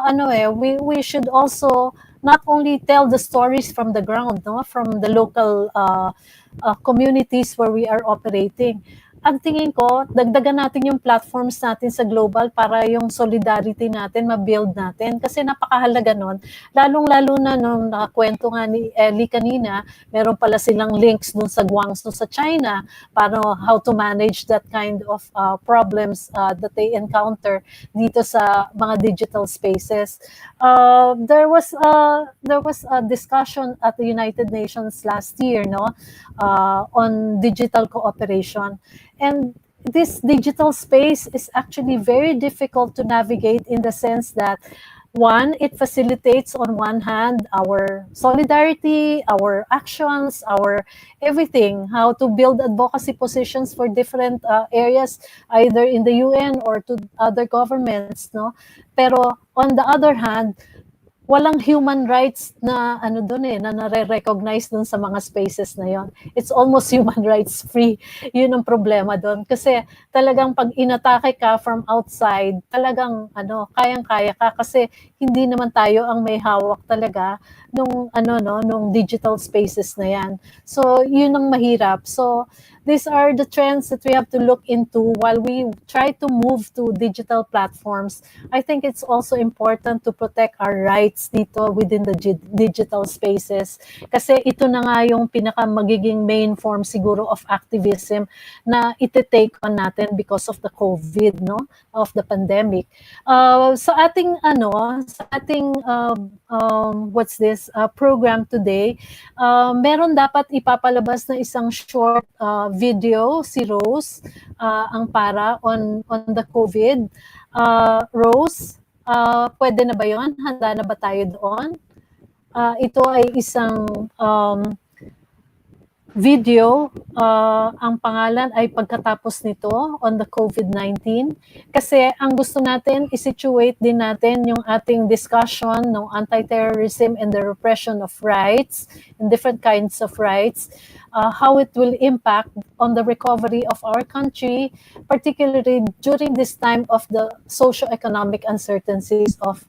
we should also not only tell the stories from the ground, no, from the local communities where we are operating. Ang tingin ko, dagdagan natin yung platforms natin sa global para yung solidarity natin, ma-build natin. Kasi napakahalaga nun. Lalong-lalo na nung nakakwento nga ni Ellie kanina, meron pala silang links dun sa Guangzhou sa China para how to manage that kind of problems that they encounter dito sa mga digital spaces. There was a discussion at the United Nations last year, no, on digital cooperation. And this digital space is actually very difficult to navigate in the sense that, one, it facilitates on one hand our solidarity, our actions, our everything, how to build advocacy positions for different areas, either in the UN or to other governments, no? Pero on the other hand, walang human rights na na nare-recognize dun sa mga spaces na yon. It's almost human rights free. Yun ang problema doon. Kasi talagang pag inatake ka from outside, talagang kayang-kaya ka kasi hindi naman tayo ang may hawak talaga nung digital spaces na yan. So, yun ang mahirap. So, these are the trends that we have to look into while we try to move to digital platforms. I think it's also important to protect our rights dito within the digital spaces. Kasi ito na nga yung magiging main form siguro of activism na iti-take on natin because of the COVID, no? Of the pandemic. Sa ating program today, meron dapat ipapalabas na isang short video si Rose ang para on the COVID. Rose, pwede na ba yon? Handa na ba tayo doon? Ito ay isang video, ang pangalan ay Pagkatapos Nito on the COVID-19. Kasi ang gusto natin, isituate din natin yung ating discussion ng anti-terrorism and the repression of rights, and different kinds of rights, how it will impact on the recovery of our country, particularly during this time of the socio-economic uncertainties of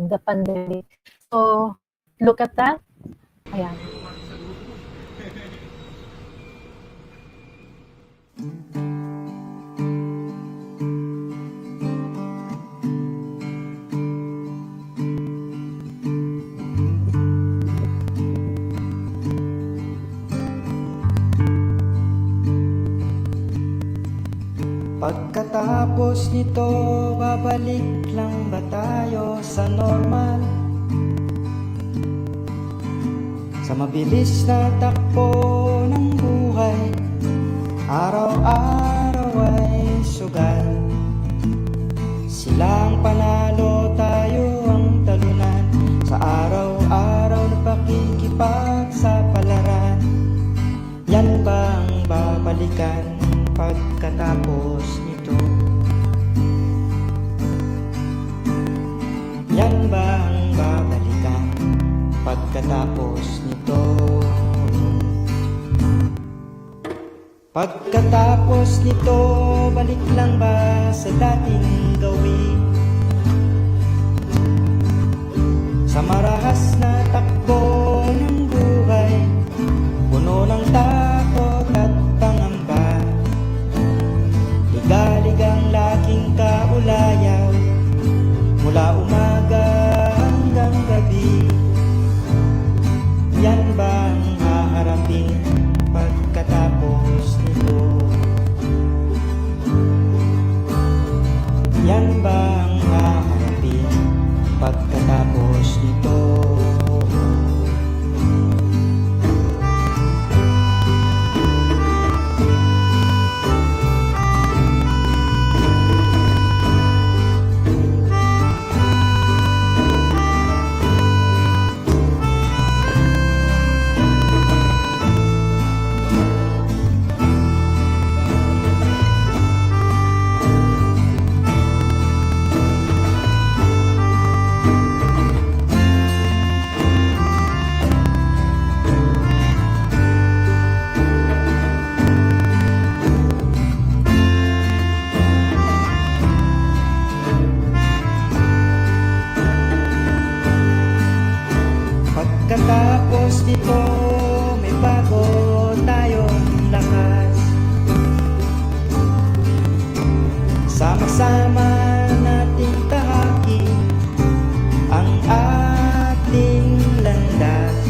the pandemic. So, look at that. Ayan. Pagkatapos nito, babalik lang ba tayo sa normal? Sa mabilis na takbo ng buhay, araw-araw ay sugal. Silang panalo, tayo ang talunan. Sa araw-araw na pakikipagsapalaran. Yan ba ang babalikan pagkatapos nito? Yan ba ang babalikan pagkatapos nito? Pagkatapos nito, balik lang ba sa dating gawin? Sa marahas na takbo ng buhay, puno ng takot at pangamba. Ligalig-ang laking kaulayaw, mula umaga hanggang gabi. Yan ba ang haharapin pagkatapos nito? Yan ba ang haharapin Sama-sama nating tahakin ang ating landas.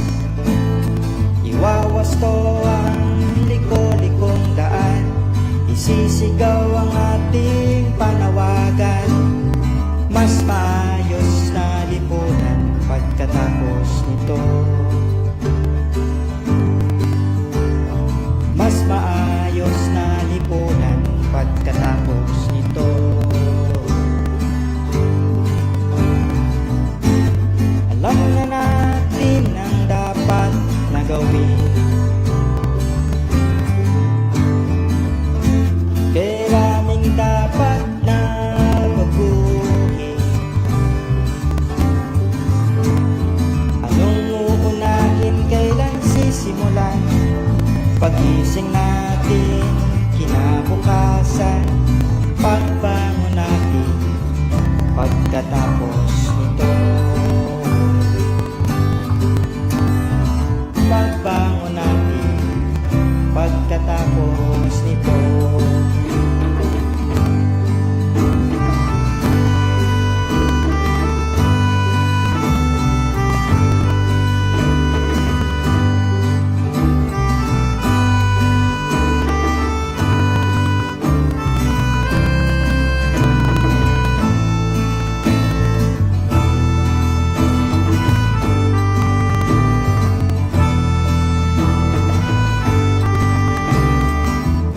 Iwawasto ang liko-likong daan, isisigaw ang ating panawagan. Mas maayos na lipunan pagkatapos nito. Mas maayos na lipunan pagkatapos nito. Alam na natin ang dapat na gawin. Kailangan dapat na baguhin. Anong uunahin, kailan sisimulan? Pagising natin, kinabukasan, pagbangon natin, pagkatapos nito. Pagbangon natin, pagkatapos nito.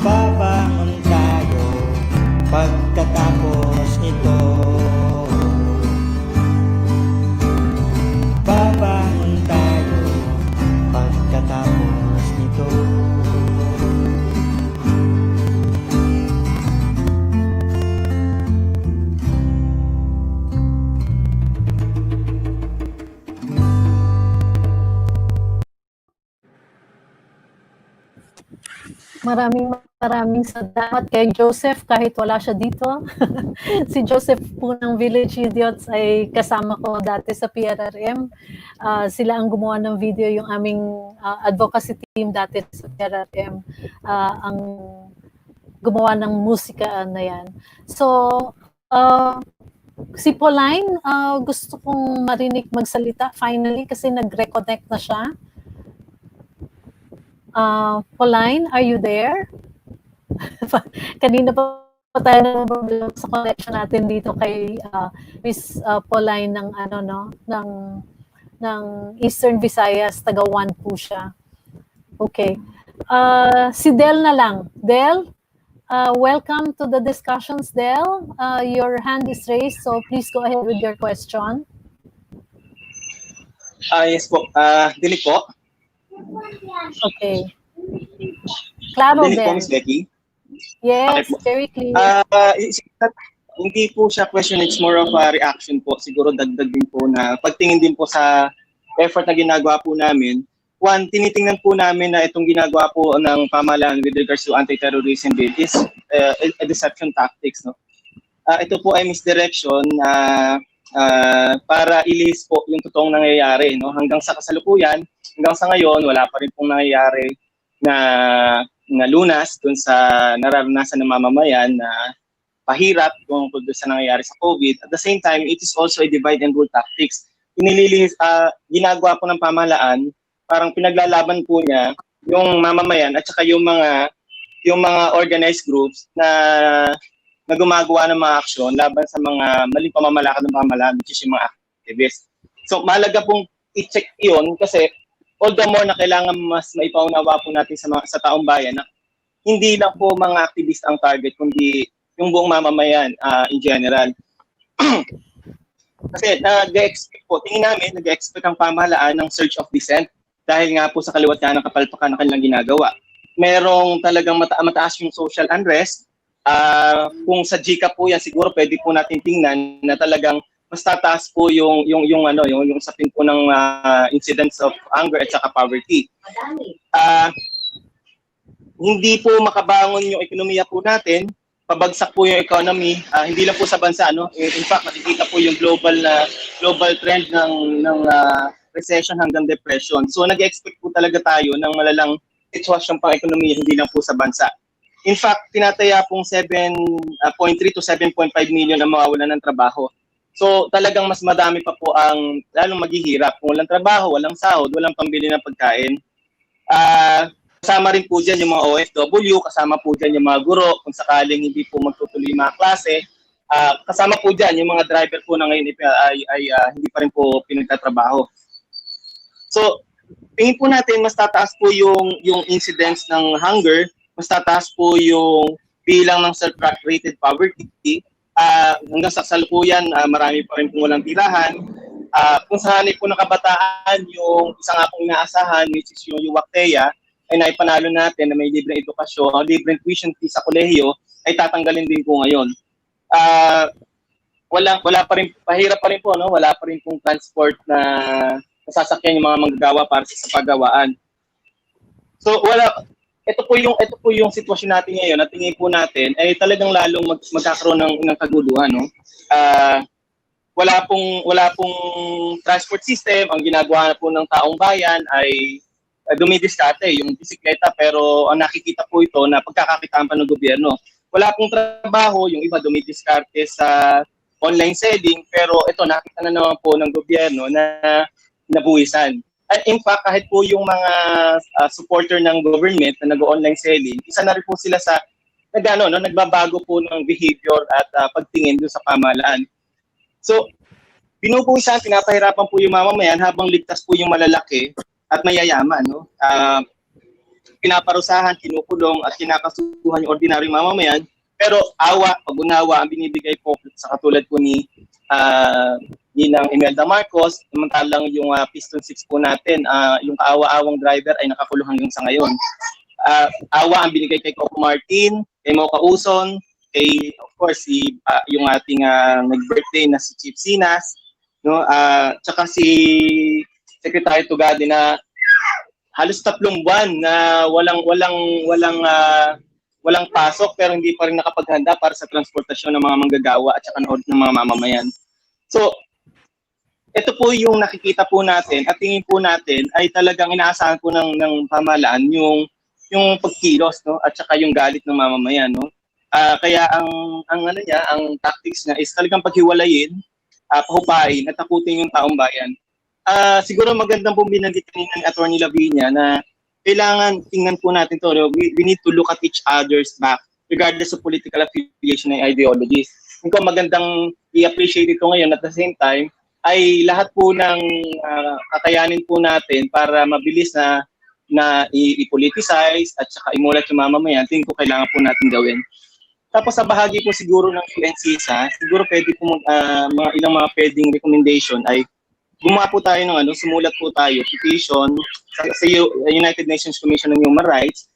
Babangon tayo pagkatapos nito. Babangon tayo pagkatapos nito. Maraming salamat kay Joseph kahit wala siya dito. Si Joseph po ng Village Idiots ay kasama ko dati sa PRRM. Sila ang gumawa ng video, yung aming advocacy team dati sa PRRM. Ang gumawa ng musika na yan. So, si Pauline, gusto kong marinig magsalita finally kasi nag-reconnect na siya. Pauline, are you there? Kanina pa tayo na problema sa connection natin dito kay Miss Pauline ng ng Eastern Visayas, taga 1 po siya. Okay. Si Del na lang. Del, welcome to the discussions, Del. Your hand is raised, so please go ahead with your question. Yes po. Dili po. Okay. Klaro, Dili po, Del. Miss Becky. Yes, Okay po. very clear. Hindi po siya question, it's more of a reaction po. Siguro dagdag din po na pagtingin din po sa effort na ginagawa po namin. One, tinitingnan po namin na itong ginagawa po ng pamahalaan with regards to anti-terrorism bill is a deception tactics. No? Ito po ay misdirection para ilis po yung totoong nangyayari. No? Hanggang sa kasalukuyan, hanggang sa ngayon, wala pa rin pong nangyayari na lunas dun sa nararanasan ng mamamayan na pahirap tungkol sa nangyayari sa COVID. At the same time, it is also a divide and rule tactics. Ginagawa po ng pamahalaan, parang pinaglalaban po niya yung mamamayan at saka yung mga organized groups na gumagawa ng mga aksyon laban sa mga maling pamamalakad ng pamahalaan, which is yung mga activists. So mahalaga pong i-check yun kasi all the more na kailangan mas maipaunawa po natin sa taong bayan na hindi lang po mga activist ang target, kundi yung buong mamamayan in general. Kasi nag-expect po, tingin namin, nag-expect ang pamahalaan ng surge of dissent dahil nga po sa kaliwat ng kapalpakan na kanilang ginagawa. Merong talagang mataas yung social unrest. Kung sa GCA po yan, siguro pwede po natin tingnan na talagang mas tataas po yung sapin po ng incidents of hunger at saka poverty. Hindi po makabangon yung ekonomiya po natin, pabagsak po yung economy, hindi lang po sa bansa, no? In fact, nakikita po yung global trend ng recession hanggang depression. So nag-expect po talaga tayo ng malalang sitwasyon pang ekonomiya, hindi lang po sa bansa. In fact, tinataya pong 7.3 to 7.5 million ang mawawalan ng trabaho. So talagang mas madami pa po ang lalong maghihirap kung walang trabaho, walang sahod, walang pambili ng pagkain. Kasama rin po dyan yung mga OFW, kasama po dyan yung mga guro, kung sakaling hindi po magtutuloy yung mga klase. Kasama po dyan yung mga driver po na ngayon ay hindi pa rin po pinagtatrabaho. So, tingin po natin mas tataas po yung incidence ng hunger, mas tataas po yung bilang ng self-rated poverty. Hanggang sa kasalukuyan, marami pa rin pong walang tirahan. Kung sa hanay po ng kabataan, yung isa nga pong inaasahan, which is yung UWACTEA, ay naipanalo natin na may libreng edukasyon, libreng tuition fee sa kolehiyo, ay tatanggalin din po ngayon. Wala pa rin, pahirap pa rin po, no? Wala pa rin pong transport na nasasakyan yung mga manggagawa para sa paggawaan. So ito po yung sitwasyon natin ngayon. At tingin po natin ay talagang lalong magkakaroon ng kaguluhan, no? Wala pong transport system. Ang ginagawa na po ng taong bayan ay dumidiskarte yung bisikleta, pero ang nakikita po ito na pagkakakitaan pa ng gobyerno. Wala pong trabaho, yung iba dumidiskarte sa online selling, pero ito nakita na naman po ng gobyerno na nabuwisan. At in fact, kahit po yung mga supporter ng government na nag-online selling, isa na rin po sila sa nagbabago po ng behavior at pagtingin doon sa pamahalaan. So, binubuwisan, pinapahirapan po yung mamamayan habang ligtas po yung malalaki at mayayaman, no? Pinaparusahan, kinukulong at kinakasuhan yung ordinaryong mamamayan, pero awa, pag-unawa ang binibigay po sa katulad po ni Ninang Imelda Marcos, samantalang yung Piston 6 po natin, yung kaawa-awang driver ay nakakulong hanggang sa ngayon. Awa ang binigay kay Coco Martin, kay Mocha Uson, kay of course yung ating nag-birthday na si Chief Sinas, no? Tsaka si Secretary Tugade na halos 3 buwan na walang pasok pero hindi pa rin nakapaghanda para sa transportasyon ng mga manggagawa at saka ng mga mamamayan. So, ito po yung nakikita po natin at tingin po natin ay talagang inaasahan po ng pamahalaan yung pagkilos, no, at saka yung galit ng mamamayan, no. Kaya ang tactics niya is talagang paghiwalayin, pahupain at takutin yung taong bayan. Siguro magandang pong binanggit kanina ni Attorney Lavinia na kailangan tingnan po natin to. We need to look at each other's back regardless of political affiliation and ideologies. Kung magandang i-appreciate ito ngayon at the same time ay lahat po ng kakayanin po natin para mabilis na i-politicize at saka imulat yung mamamayan, tingin ko kailangan po natin gawin. Tapos sa bahagi po siguro ng UNCISA, siguro pwede po ilang mga pwedeng recommendation ay gumawa po tayo ng sumulat po tayo, petition sa United Nations Commission on Human Rights.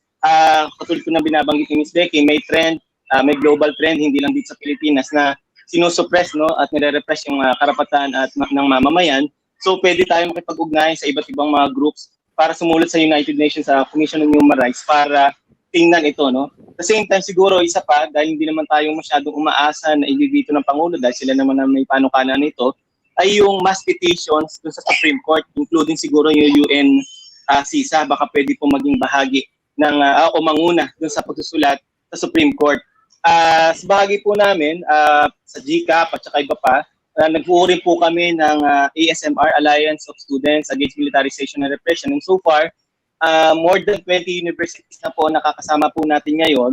Katulad po na binabanggit ni Ms. Becky, may trend, may global trend, hindi lang dito sa Pilipinas na sinusuppress, no, at nire-repress yung karapatan at ng mamamayan. So pwede tayo makipag-ugnayan sa iba't ibang mga groups para sumulat sa United Nations Commission on Human Rights para tingnan ito, no. At the same time siguro isa pa, dahil hindi naman tayo masyadong umaasa na ibibito ng Pangulo dahil sila naman na may panukala nito, ay yung mass petitions dun sa Supreme Court, including siguro yung UN CISA, baka pwede po maging bahagi ng o manguna dun sa pagsusulat sa Supreme Court. Sa bahagi po namin, sa GCAP at saka iba pa, nag-uurin po kami ng ASMR, Alliance of Students Against Militarization and Repression. And so far, more than 20 universities na po nakakasama po natin ngayon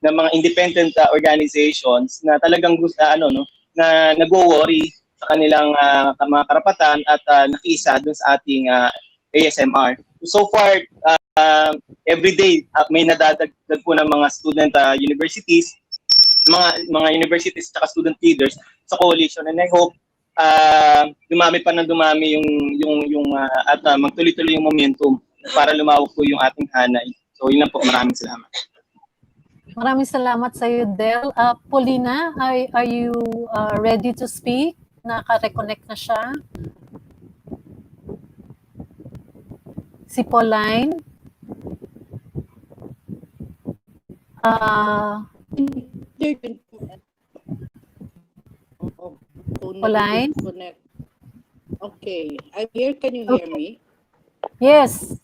ng mga independent organizations na talagang na nagwo-worry sa kanilang mga karapatan at nakiisa dun sa ating ASMR. So far, every day may nadadagdag po ng mga student universities, mga universities at student leaders sa coalition, and I hope dumami pa ng dumami at magtuloy-tuloy yung momentum para lumawak po yung ating hanay. So yun lang po, maraming salamat. Maraming salamat sa iyo, Del. Paulina, are you ready to speak? Naka-reconnect na siya. Si Pauline. Pauline? Okay, I'm here. Can you hear me? Yes.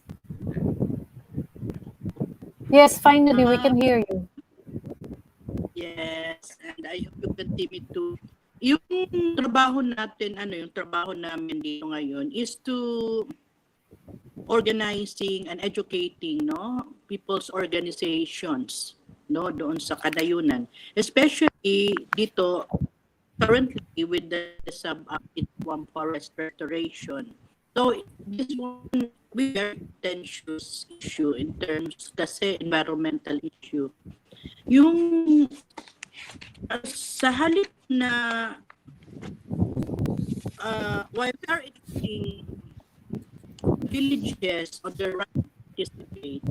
Yes, finally, we can hear you. proximity to yung trabaho natin, yung trabaho namin dito ngayon is to organizing and educating, people's organizations, doon sa kanayunan. Especially dito, currently with the sub-Itwam forest restoration. So, this one, very contentious issue in terms, kasi environmental issue. Yung sa halip na while we are educating villages on their right to participate,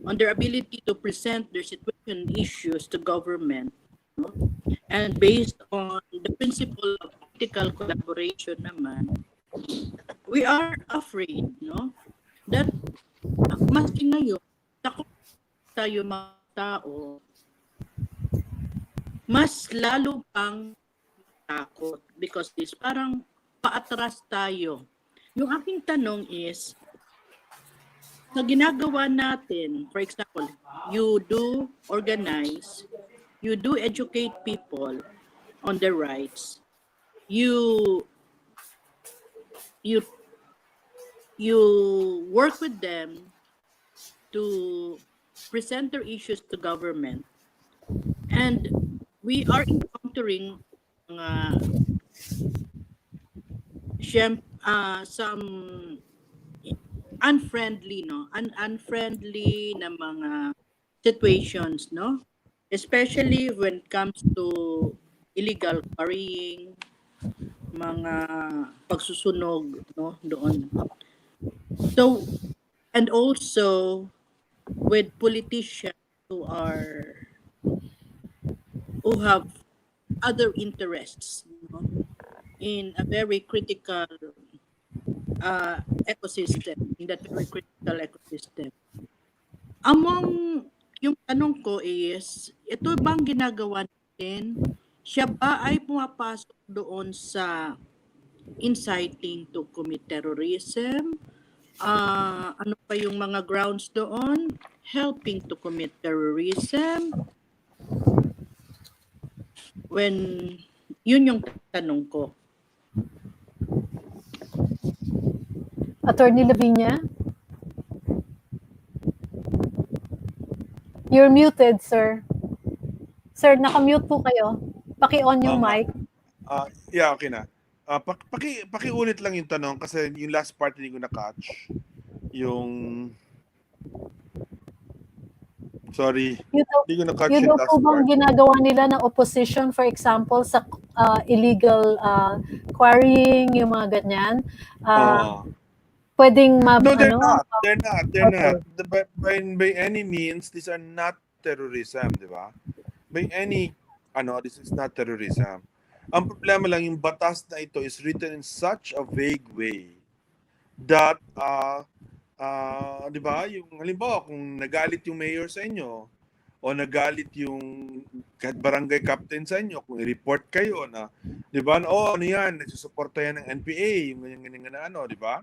on their ability to present their situation issues to government, and based on the principle of political collaboration naman, we are afraid, that maski ngayon, takot tayo mga tao, mas lalo pang takot because this parang paatras tayo. Yung aking tanong is, sa ginagawa natin, for example, you do organize, you do educate people on their rights, you work with them to present their issues to government, and we are encountering some unfriendly unfriendly na mga situations, especially when it comes to illegal quarrying, mga pagsusunog, doon. So, and also with politicians who have other interests, in a very critical ecosystem, in that very critical ecosystem. Among yung tanong ko is, ito bang ginagawa natin? Siya ba ay pumapasok doon sa inciting to commit terrorism? Ano pa yung mga grounds doon? Helping to commit terrorism? Yun yung tanong ko. Attorney Lavinia? You're muted, sir. Sir, nakamute po kayo. Paki-on yung mic. Yeah, okay na. Pakiulit lang yung tanong kasi yung last part hindi ko na-catch. Sorry, hindi ko na-catch yung last po bang part. ginagawa nila ng opposition, for example, sa illegal quarrying, yung mga ganyan? Pwedeng No, they're not. They're Okay. not. By any means, these are not terrorism, di ba? By any, this is not terrorism. Ang problema lang, yung batas na ito is written in such a vague way that, di ba, yung halimbawa, kung nagalit yung mayor sa inyo, o nagalit yung barangay captain sa inyo, kung i-report kayo na, di ba, ano yan, nagsusuporta yan ng NPA, yung ganyan na di ba?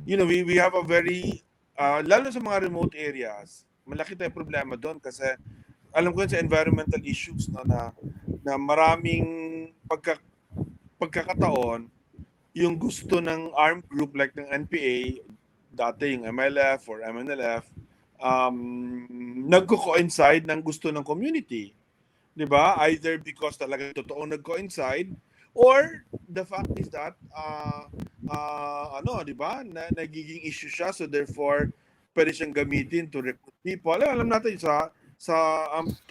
We have a very, lalo sa mga remote areas, malaki tayong problema doon kasi alam ko yun sa environmental issues na maraming pagkakataon yung gusto ng armed group like ng NPA, dati yung MLF or MNLF, nagko-coincide ng gusto ng community. Di ba? Either because talaga totoo nag-coincide or the fact is that di ba, nagiging issue siya, so therefore pwede siyang gamitin to recruit people. Alam natin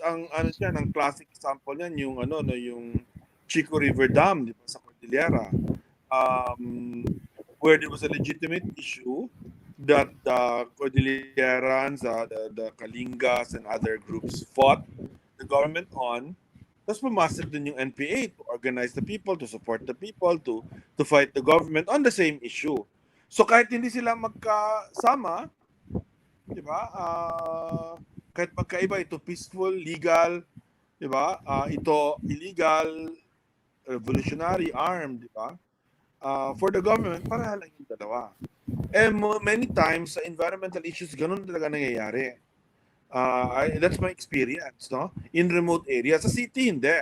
ang classic example niyan yung Chico River Dam, di ba, sa Cordillera, where there was a legitimate issue that the Cordillerans, the Kalingas and other groups fought the government on. Tapos pumasok din yung NPA to organize the people, to support the people, to fight the government on the same issue. So kahit hindi sila magkasama, di ba? Kahit magkaiba, ito peaceful, legal, di ba? Ito illegal, revolutionary, armed, di ba? For the government, para lang yung dalawa. And many times sa environmental issues, ganun talaga nangyayari. That's my experience, no? In remote areas. Sa city, hindi.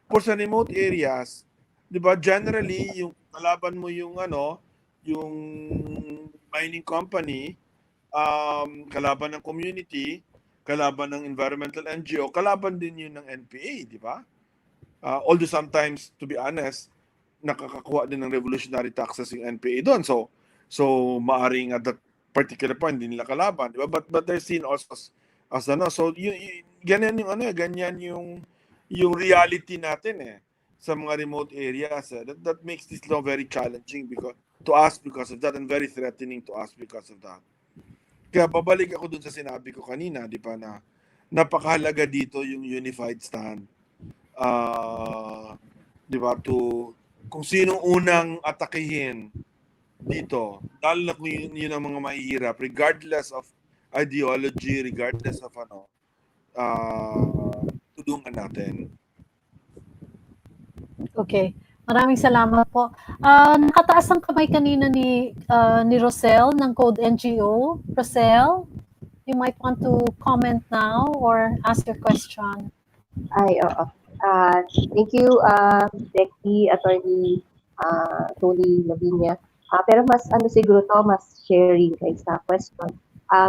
For sa remote areas, 'di ba, generally yung kalaban mo yung yung mining company, kalaban ng community, kalaban ng environmental NGO, kalaban din yun ng NPA, di ba? Although sometimes, to be honest, nakakakuha din ng revolutionary taxes yung NPA doon. So maaring at that particular point hindi nila kalaban, di ba? But they're seen also as so ganyan yung ganyan yung reality natin sa mga remote areas. That makes this law very challenging because of that, and very threatening to us because of that. Kaya babalik ako dun sa sinabi ko kanina, di ba, na napakahalaga dito yung unified stand. Di ba, kung sino unang atakihin dito, lalo na kung yun ang mga mahihirap, regardless of ideology, regardless of tulungan natin. Okay. Maraming salamat po. Nakataas ang kamay kanina ni Rosel ng Code NGO. Rosel, you might want to comment now or ask your question. Ay, oo. Thank you, Becky, Attorney Tony Lavinia. Pero mas siguro to, mas sharing kay sa question.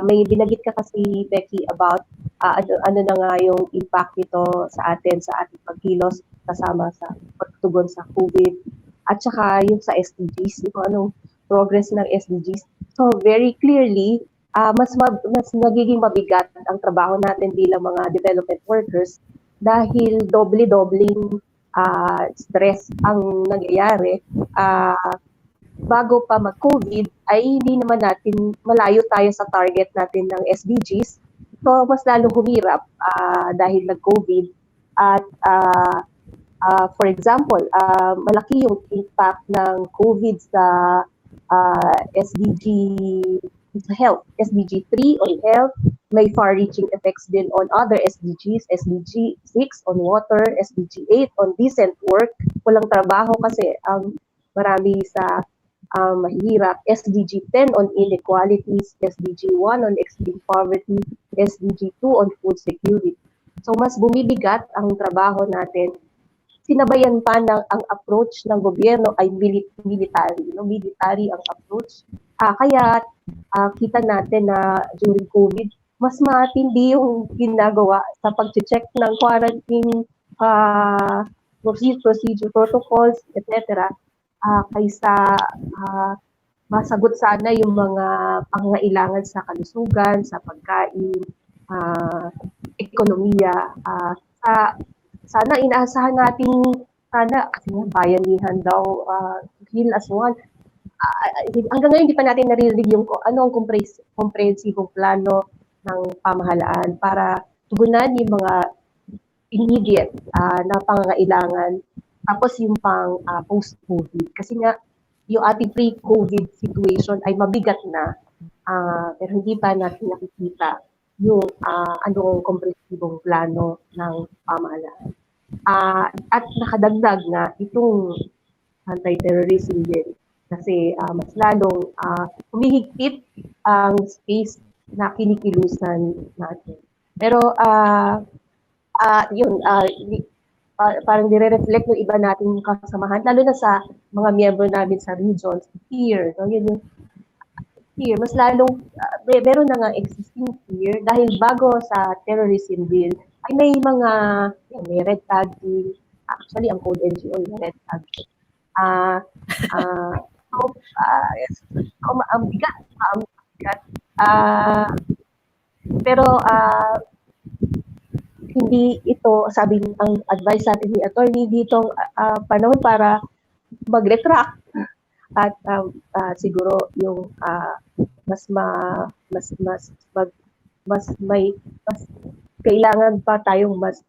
May binagit ka kasi, Becky, about ano na nga yung impact nito sa atin, sa ating pagkilos kasama sa pagtugon sa COVID, at saka yung sa SDGs, yung anong progress ng SDGs. So very clearly, mas nagiging mabigat ang trabaho natin bilang mga development workers dahil doble-dobling stress ang nangyayari. Bago pa mag-COVID ay hindi naman natin malayo tayo sa target natin ng SDGs. So mas lalong humirap dahil nag-COVID. At for example, malaki yung impact ng COVID sa SDG health, SDG 3 on health, may far-reaching effects din on other SDGs, SDG 6 on water, SDG 8 on decent work, walang trabaho kasi marami sa mahirap, SDG 10 on inequalities, SDG 1 on extreme poverty, SDG 2 on food security. So mas bumibigat ang trabaho natin. Sinabayan pa ng ang approach ng gobyerno ay military, military ang approach. Kaya kita natin na during COVID, mas matindi yung ginagawa sa pag-check ng quarantine procedure, protocols, etc. Kaysa masagot sana yung mga pangangailangan sa kalusugan, sa pagkain, ekonomiya. Sana inaasahan natin, kasi bayanihan daw, heal as one. Hanggang ngayon, hindi pa natin naririnig yung ano ang komprehensibong plano ng pamahalaan para tugunan yung mga immediate na pangangailangan, tapos yung pang post-COVID. Kasi nga, yung ating pre-COVID situation ay mabigat na, pero hindi pa natin nakikita yung anong komprehensibong plano ng pamahalaan. At nakadagdag na itong anti-terrorism din kasi mas lalong humihigpit ang space na kinikilusan natin. Pero yun, parang nire-reflect ng iba nating kasamahan, lalo na sa mga miyembro namin sa regions, fear. No? Yun yung fear, mas lalong meron na nga existing fear dahil bago sa terrorism bill ay may mga may red tagging. Actually, ang Code NGO yung red tagging. Ang bigat. Pero hindi ito, sabi ang advice sa atin ni attorney ditong panahon para mag-retract at siguro yung mas kailangan pa tayong mas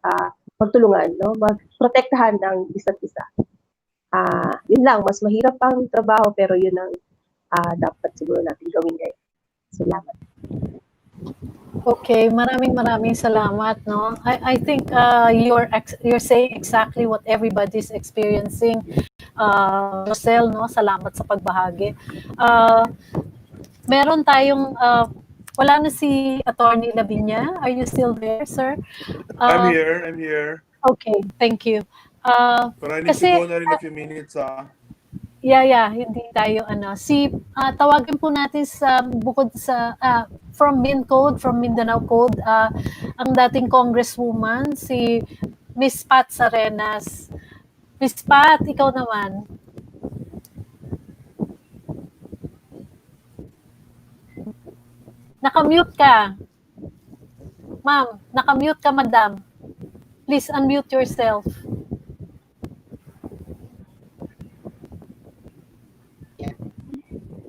magtulungan, no? Magprotektahan ng isa't isa. Yun lang, mas mahirap ang trabaho pero yun ang dapat siguro natin gawin ngayon. Salamat. Okay, maraming salamat, no. I think you're saying exactly what everybody's experiencing. Rosel, no, salamat sa pagbahagi. Meron tayong wala na si Attorney Lavinia. Are you still there, sir? I'm here. Okay, thank you. But I need Kasi, to go na rin a few minutes, hindi tayo tawagin po natin sa bukod sa from Mindanao Code, ang dating congresswoman si Miss Pat Sarenas. Miss Pat, ikaw naman. Nakamute ka. Ma'am, nakamute ka, madam. Please unmute yourself.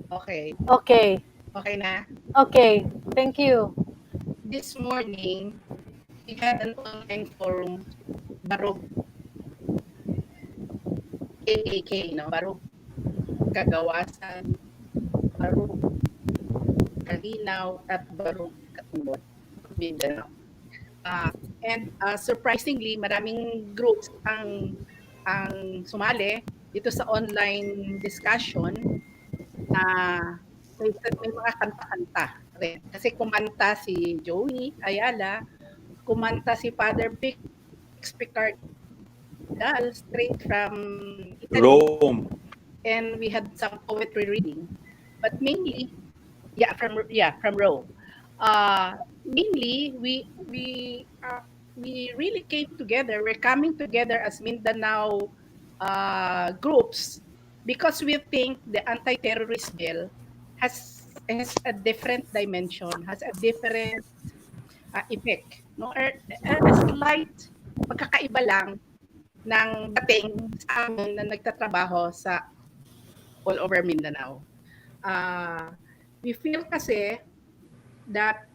Okay. Okay. Okay na? Okay. Thank you. This morning, we had an online forum, Barog KKK, no? Barog Kagawasan, Barog Kalinaw, at Barog Katumbot, Mindanao. And surprisingly, maraming groups ang sumali dito sa online discussion na may mga kanta-kanta rin. Kasi kumanta si Joey Ayala, kumanta si Father Picard straight from Italy. Rome. And we had some poetry reading. But mainly, from Rome. Mainly, we really came together. We're coming together as Mindanao groups because we think the anti-terrorist bill has a different dimension, has a different effect, no? Or a slight pagkakaiba lang ng dating sa amin na nagtatrabaho sa all over Mindanao. We feel kasi that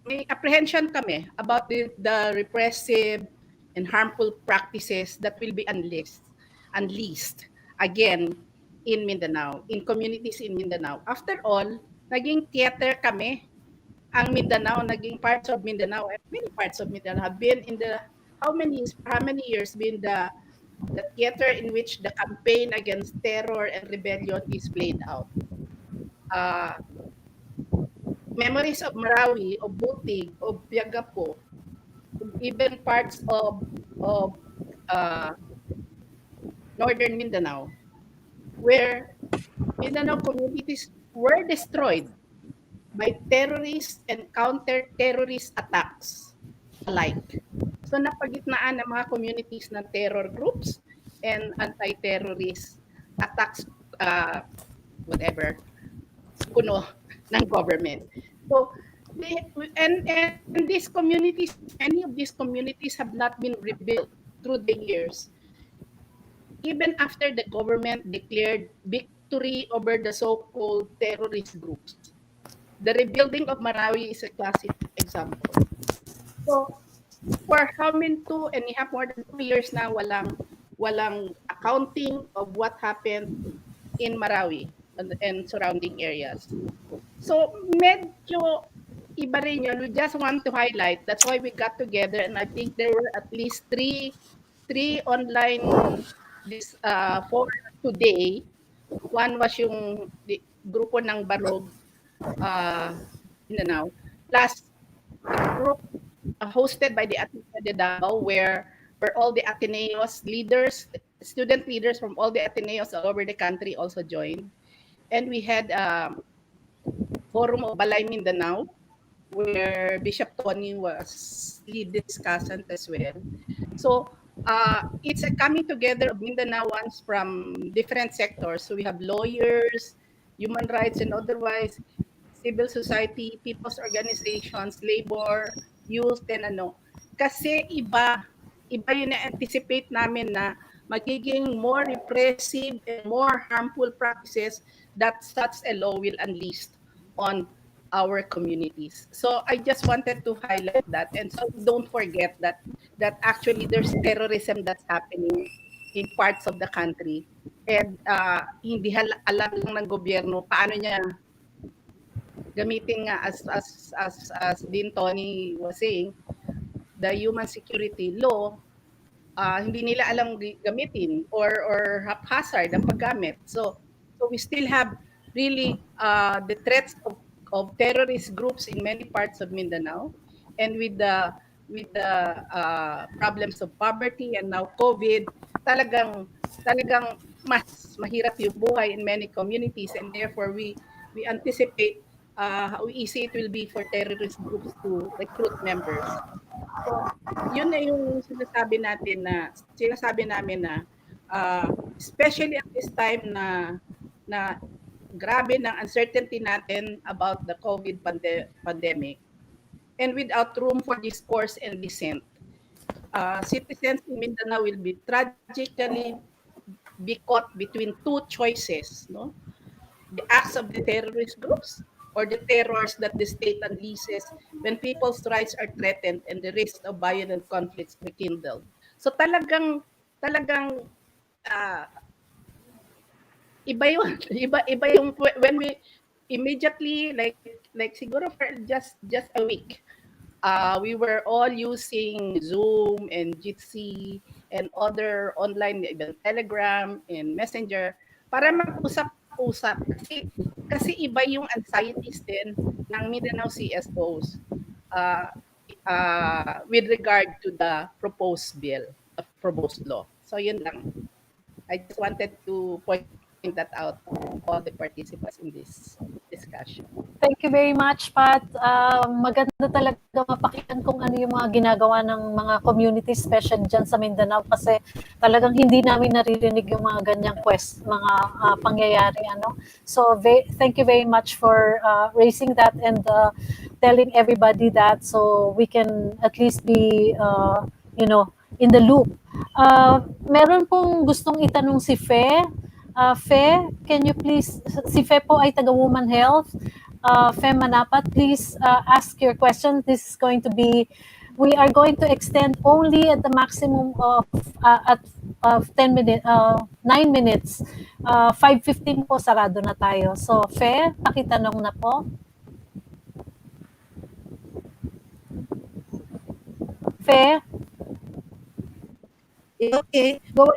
may apprehension kami about the repressive and harmful practices that will be unleashed again in Mindanao, in communities in Mindanao. After all, naging theater kami. Ang Mindanao, naging parts of Mindanao, and many parts of Mindanao have been in the how many years been the theater in which the campaign against terror and rebellion is played out. Memories of Marawi, of Butig, of Piagapo, even parts of northern Mindanao, where Mindanao communities were destroyed by terrorist and counter-terrorist attacks alike. So napagitnaan ng mga communities ng terror groups and anti-terrorist attacks, whatever, kuno ng government. So, and these communities, many of these communities have not been rebuilt through the years. Even after the government declared victory over the so-called terrorist groups. The rebuilding of Marawi is a classic example. So, for how many more than 2 years na walang accounting of what happened in Marawi and surrounding areas. So, medyo iba rin yun. We just want to highlight. That's why we got together, and I think there were at least three online forums today. One was yung grupo ng Barog, Mindanao, plus a group hosted by the Ateneo de Davao, where all the Ateneos leaders, student leaders from all the Ateneos all over the country also joined. And we had Forum of Balay Mindanao, where Bishop Tony was lead discussant as well. So it's a coming together of Mindanaoans from different sectors. So we have lawyers, human rights and otherwise, civil society, people's organizations, labor, youth, and ano. Kasi iba yung na-anticipate namin na magiging more repressive and more harmful practices that such a law will unleash on our communities. So I just wanted to highlight that, and so don't forget that actually there's terrorism that's happening in parts of the country, and hindi alam lang ng gobyerno paano niya gamitin nga as Dean Tony was saying, the human security law, hindi nila alam gamitin or haphazard ang paggamit. So we still have really the threats of terrorist groups in many parts of Mindanao, and with the with the problems of poverty and now COVID, talagang mas mahirap yung buhay in many communities, and therefore we anticipate how easy it will be for terrorist groups to recruit members. So, yun na yung sinasabi namin na especially at this time na grabe ng uncertainty natin about the COVID pandemic, and without room for discourse and dissent, citizens in Mindanao will be tragically be caught between two choices, no? The acts of the terrorist groups or the terrors that the state unleashes when people's rights are threatened and the risk of violent conflicts rekindled. So talagang ah, iba yung iba yung when we immediately like siguro for just a week, we were all using Zoom and Jitsi and other online, even Telegram and Messenger para mag-usap-usap kasi iba yung anxieties din ng Mindanao CSOs uh, with regard to the proposed bill, proposed law. So yun lang. I just wanted to point that out to all the participants in this discussion. Thank you very much, Pat. Maganda talaga mapakinggan kung ano yung mga ginagawa ng mga community, especially dyan sa Mindanao, kasi talagang hindi namin naririnig yung mga ganyang mga pangyayari. So, thank you very much for raising that and telling everybody that so we can at least be, in the loop. Meron pong gustong itanong si Fe. Fe, can you please, si Fe po ay taga Woman Health. Fe Manapat, please ask your question. This is going to be, we are going to extend only at the maximum of 10 minutes, 9 minutes. 5:15 po, sarado na tayo. So, Fe, pakitanong na po. Fe? Okay. Go.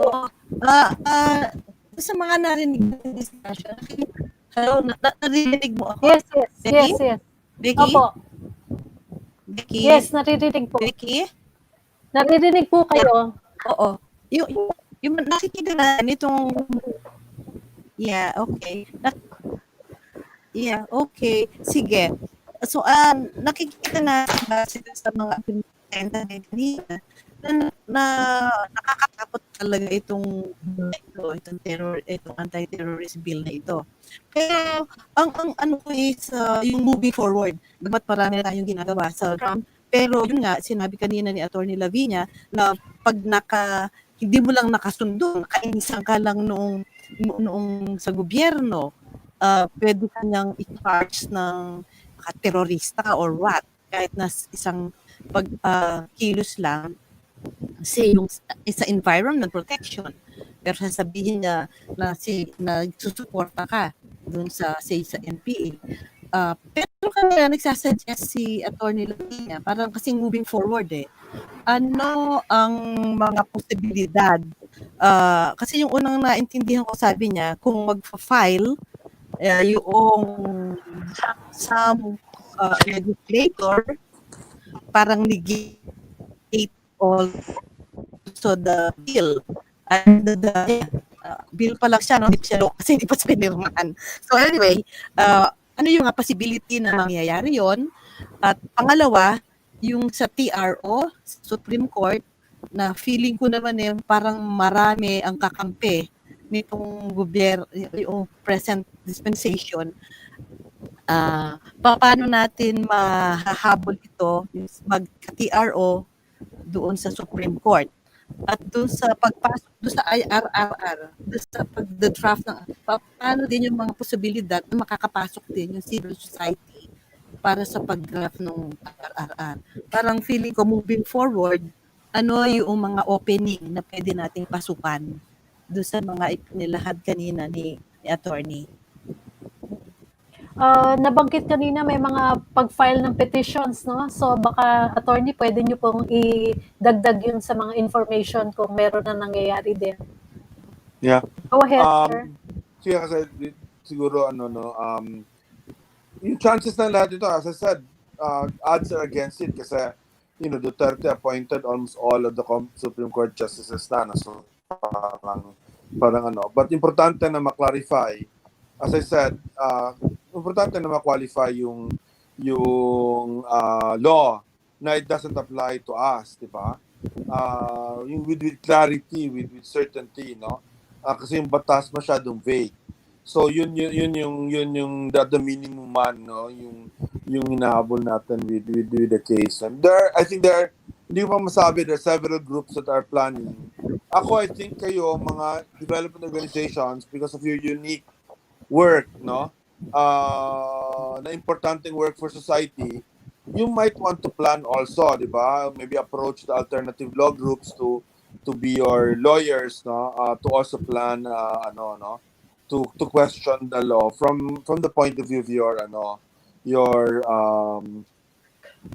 Sa mga narinig ng discussion, hello, narinig mo ako? Yes. Becky? Yes. Becky? Opo. Becky? Yes, naririnig po. Becky? Naririnig po kayo. Oo. Yung nakikita na nitong, yeah, okay. Yeah, okay. Sige. So, nakikita na sa mga pinagkenta na kanina na nakakatakot talaga itong terror, itong anti-terrorist bill na ito. Pero ang ano ko is yung moving forward. Dapat marami tayong ginagawa sa Trump. Pero yun nga, sinabi kanina ni Attorney Lavinia na pag hindi mo lang nakasundo, nakainisan ka lang noong sa gobyerno, pwede kanyang i-charge ng terorista or what. Kahit na isang kilos lang, say yung sa environment protection, pero sasabihin niya na susuporta ka dun sa NPA. Pero kanina nagsasuggest si Attorney Lavinia, parang kasing moving forward ano ang mga posibilidad? Kasi yung unang naintindihan ko, sabi niya, kung magfa-file yung some legislator, parang negate also the bill. And the bill pa lang siya, no? Hindi pa siya kasi hindi pa siya pinirmahan. So anyway, ano yung possibility na mangyayari yon? At pangalawa, yung sa TRO, Supreme Court, na feeling ko naman parang marami ang kakampi nitong gobyerno, yung present dispensation. Paano natin mahahabol ito, mag-TRO doon sa Supreme Court? At doon sa pagpasok doon sa IRRR, doon sa pag-draft paano din yung mga posibilidad na makakapasok din yung civil society para sa pag-draft ng IRRR. Parang feeling ko moving forward, ano yung mga opening na pwede nating pasukan doon sa mga ipinilahad kanina ni attorney. Nabanggit kanina may mga pag-file ng petitions, no? So baka attorney, pwede nyo pong idagdag yun sa mga information kung meron na nangyayari din. Yeah. Go ahead, sir. Kasi siguro yung chances na lahat ito, as I said, odds are against it kasi Duterte appointed almost all of the Supreme Court justices na. So, parang ano. But importante na ma-clarify, as I said, importante na ma-qualify yung law na it doesn't apply to us, di ba? Yung with clarity, with certainty, no? Kasi yung batas masyadong vague. So yun yung the minimum man, no? Yung hinahabol natin with the case. And I think hindi ko pa masabi, there are several groups that are planning. Ako, I think kayo, mga development organizations, because of your unique work, no? Na importanteng work for society, you might want to plan also, di ba? Maybe approach the alternative law groups to be your lawyers, no? To also plan, to question the law from the point of view of your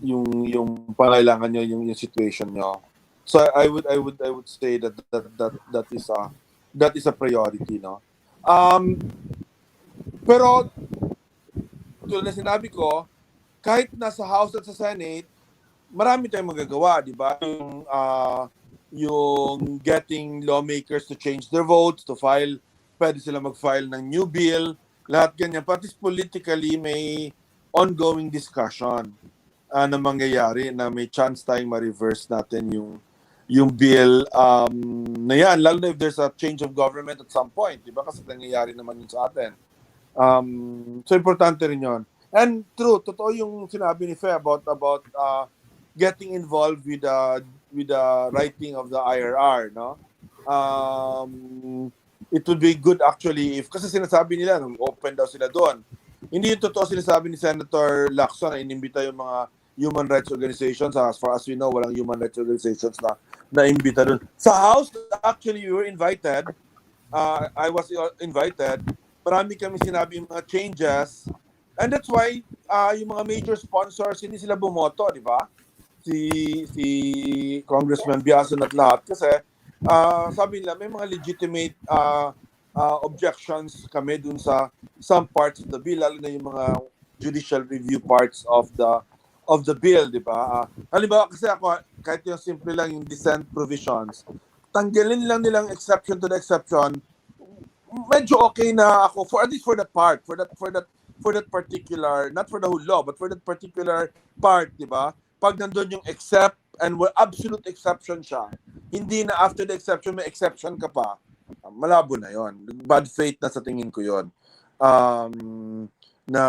yung pangailangan nyo, yung situation nyo. So I would say that is a priority, no? Pero tulad na sinabi ko, kahit nasa House at sa Senate, marami tayong magagawa, di ba? Yung getting lawmakers to change their votes, pwede sila mag-file ng new bill, lahat ganyan. Pati politically, may ongoing discussion na mangyayari na may chance tayong ma-reverse natin yung bill na yan, lalo na if there's a change of government at some point, di ba? Kasi nangyayari naman yun sa atin. So importante rin yun. And true, totoo yung sinabi ni Fe about getting involved with the writing of the IRR, no? It would be good actually if, kasi sinasabi nila open daw sila doon. Hindi yung totoo sinasabi ni Senator Lacson na inimbita yung mga human rights organizations. As far as we know, walang human rights organizations na imbita doon. Sa House, actually, we were invited. I was invited. Marami kami sinabi yung mga changes. And that's why yung mga major sponsors, hindi sila bumoto, di ba? Si Congressman Biason at lahat. Kasi sabi nila, may mga legitimate objections kami dun sa some parts of the bill, lalo na yung mga judicial review parts of the bill, di ba? Halimbawa, kasi ako, kahit yung simple lang yung dissent provisions, tanggalin lang nilang exception to the exception, medyo okay na ako for at least for that part, for that particular, not for the whole law, but for that particular part, di ba? Pag nandun yung except and absolute exception siya, hindi na after the exception may exception ka pa, malabo na yon. Bad faith na sa tingin ko yon. Na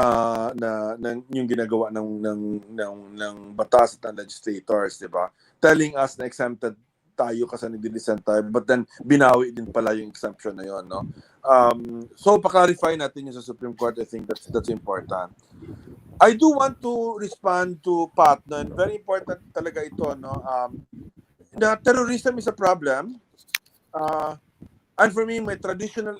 yung ginagawa ng batas at ng legislators, di ba? Telling us na exempted tayo kasi nag-dissent tayo, but then binawi din pala yung exemption na yon, no? So pa-clarify natin yung sa Supreme Court. I think that's important. I do want to respond to Pat, no? And very important talaga ito, no? Na terrorism is a problem, and for me, my traditional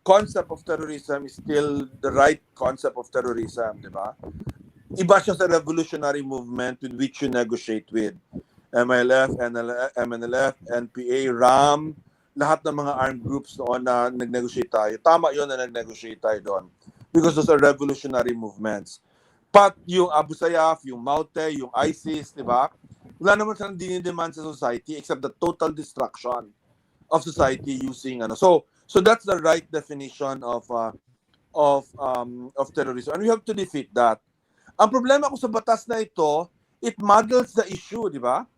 concept of terrorism is still the right concept of terrorism, di ba? Iba siya sa revolutionary movement with which you negotiate with. MLF, MNLF, NPA, RAM, lahat ng mga armed groups noon na nag-negotiate tayo. Tama yun na nag-negotiate tayo doon. Because those are revolutionary movements. But yung Abu Sayyaf, yung Maute, yung ISIS, di ba? Wala naman silang dinidemand sa society except the total destruction of society using So that's the right definition of terrorism. And we have to defeat that. Ang problema ko sa batas na ito, it muddles the issue, di ba?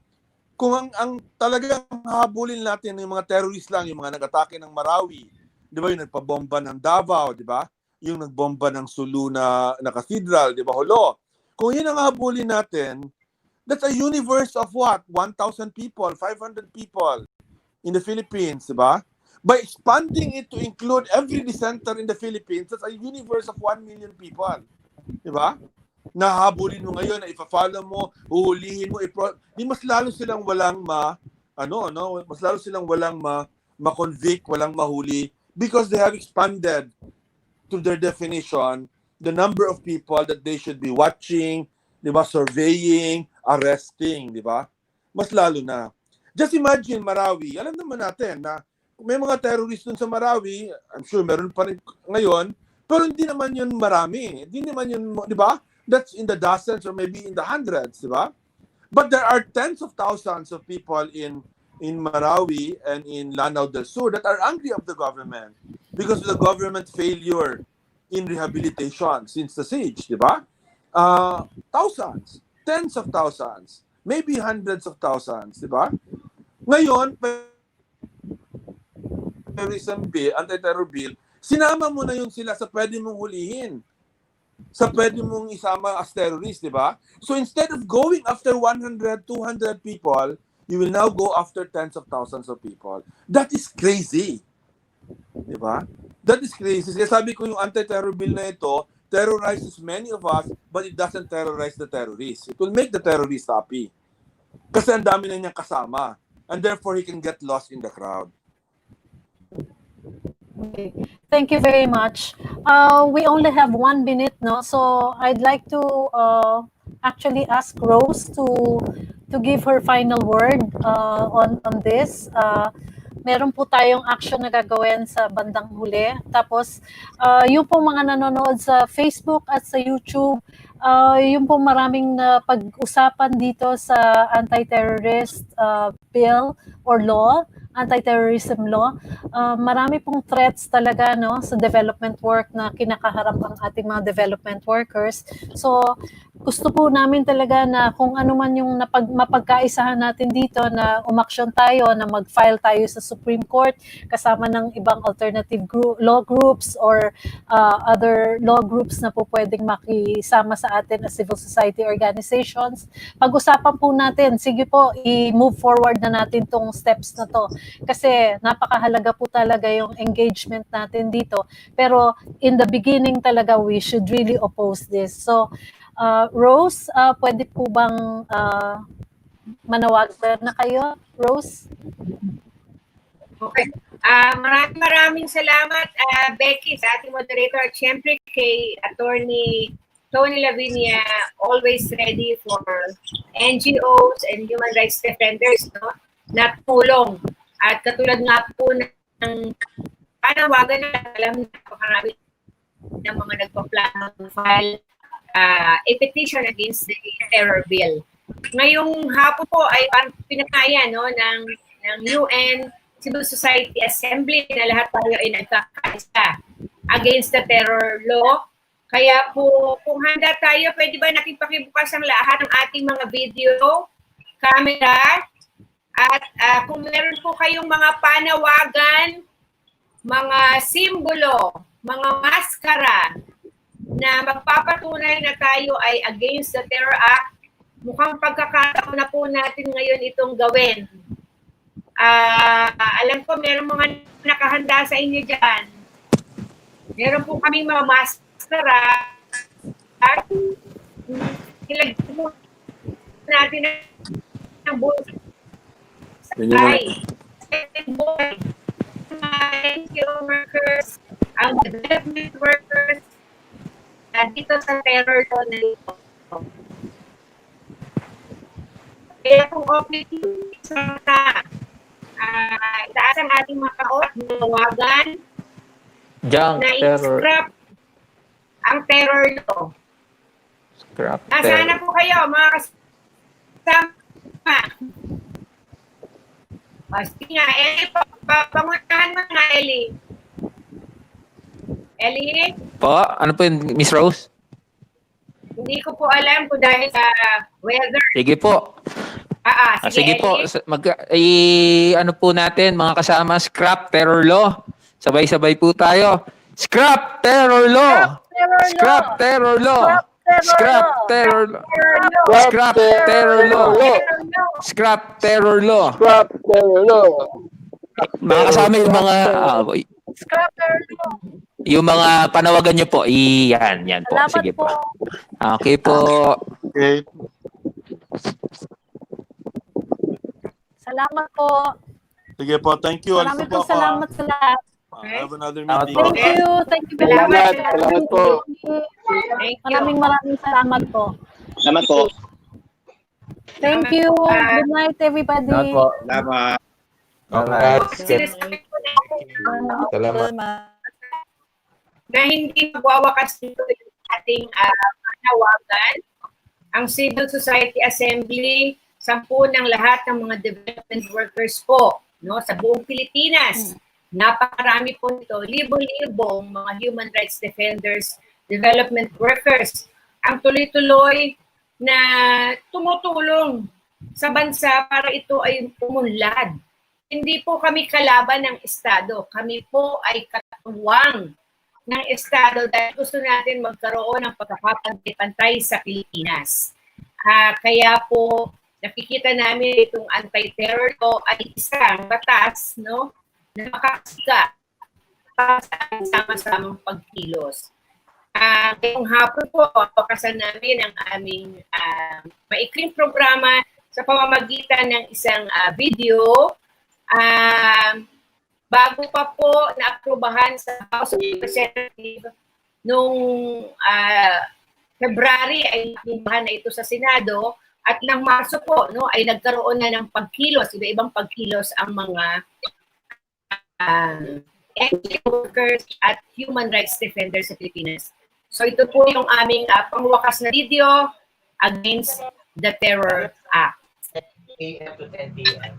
Kung ang talagang habulin natin yung mga terrorist lang, yung mga nag-atake ng Marawi, di ba, yung nagpabomba ng Davao, di ba? Yung nagbomba ng Sulu na cathedral, di ba, Holo? Kung yun ang habulin natin, that's a universe of what? 1,000 people, 500 people in the Philippines, di ba? By expanding it to include every dissenter in the Philippines, that's a universe of 1 million people, di ba? Nahabulin mo ngayon, na ipa-follow mo, uhulihin mo, di mas lalo silang walang mas lalo silang walang ma-convict, walang mahuli, because they have expanded to their definition the number of people that they should be watching, di ba, surveying, arresting, di ba? Mas lalo na. Just imagine Marawi, alam naman natin na may mga terrorists dun sa Marawi, I'm sure meron pa rin ngayon, pero hindi naman yun marami. Hindi naman yun, di ba? that's in the dozens or maybe in the hundreds, di ba? But there are tens of thousands of people in Marawi and in Lanao del Sur that are angry of the government because of the government failure in rehabilitation since the siege, di ba? Thousands, tens of thousands, maybe hundreds of thousands, di ba? Ngayon, terrorism bill, anti-terror bill, sinama mo na yun sila sa pwede mong hulihin. Sa pwede mong isama as terrorist, di ba? So instead of going after 100, 200 people, you will now go after tens of thousands of people. That is crazy. Di ba? That is crazy. Kaya sabi ko yung anti-terror bill na ito terrorizes many of us, but it doesn't terrorize the terrorists. It will make the terrorists happy. Kasi ang dami na niyang kasama. And therefore, he can get lost in the crowd. Okay. Thank you very much. We only have 1 minute, no? So I'd like to actually ask Rose to give her final word on this. Meron po tayong action na gagawin sa bandang huli. Tapos, yung po mga nanonood sa Facebook at sa YouTube, yung po maraming pag-usapan dito sa anti-terrorist bill or law, anti-terrorism law. Marami pong threats talaga, no, sa development work na kinakaharap ang ating mga development workers. So, gusto po namin talaga na kung ano man yung mapagkaisahan natin dito na umaksyon tayo, na mag-file tayo sa Supreme Court kasama ng ibang alternative law groups or other law groups na po pwedeng makisama sa atin as civil society organizations. Pag-usapan po natin, sige po, i-move forward na natin tong steps na to. Kasi napakahalaga po talaga yung engagement natin dito. Pero in the beginning talaga, we should really oppose this. So, Rose, pwede po bang manawagan na kayo? Rose? Okay. Maraming salamat, Becky, sa ating moderator. At syempre kay Attorney Tony Lavinia, always ready for NGOs and human rights defenders, no, na tulong. At katulad nga po ng panawagan na alam na napakarami ng mga nagpa-plano ng file a petition against the terror bill. Ngayong hapon po ay pinakaya, no, ng UN Civil Society Assembly na lahat tayo ay nagkakaisa against the terror law. Kaya po, kung handa tayo, pwede ba natin pakibukas ang lahat ng ating mga video, camera, at kung meron po kayong mga panawagan, mga simbolo, mga maskara, na magpapatunay na tayo ay against the Terror Act, mukhang pagkakataon na po natin ngayon itong gawin. Alam ko meron mga nakahanda sa inyo dyan. Meron po kaming mga maskara at nilagyan po natin ng buhay. NGO workers, ang development workers, dito sa terror law na ito. Kaya kung okay sa itaas ang ating mga kaot, mawagan na i-scrap ang terror law. Nasaan na po kayo, mga kasama? Sige nga, Ellie, pangunahan mo nga, Ellie. Ellie? Po, ano po yun, Miss Rose? Hindi ko po alam kung dahil sa weather. Sige po. Sige po, ano po natin, mga kasama, scrap terror law. Sabay-sabay po tayo. Scrap terror law! Scrap terror law! Scrap terror law! Scrap terror law! Scrap terror law! Scrap terror law! Mga kasama yung mga Scrap terror law! yung mga panawagan nyo po, yan po. Salamat sige po. Okay po. Okay. Salamat po. Sige po, thank you. Maraming po salamat sa lahat. Have another meeting. Thank you very much. Salamat po. Maraming salamat po. Salamat po. Thank you. Good night, everybody. Salamat po. Salamat. Salamat. Na hindi magwawakas dito yung ating nanawagan ang Civil Society Assembly, 10 ng lahat ng mga development workers po, no, sa buong Pilipinas. Napakarami po ito, libo-libong mga human rights defenders, development workers, ang tuloy-tuloy na tumutulong sa bansa para ito ay umunlad. Hindi po kami kalaban ng Estado, kami po ay katuwang ng Estado dahil gusto natin magkaroon ng pagkakapantay-pantay sa Pilipinas. Kaya po nakikita namin itong anti-terror law ay isang batas, no, na makakasika para sa sama-samang pagkilos. Ngayong hapon po, pakasan namin ang aming maikling programa sa pamamagitan ng isang video. Bago pa po naaprubahan sa House of Representatives noong February ay naaprubahan na ito sa Senado at ng Marso po no ay nagkaroon na ng pagkilos, iba-ibang pagkilos ang mga workers at human rights defenders sa Pilipinas. So ito po yung aming pangwakas na video against the Terror Act. 8 AM to 10 PM.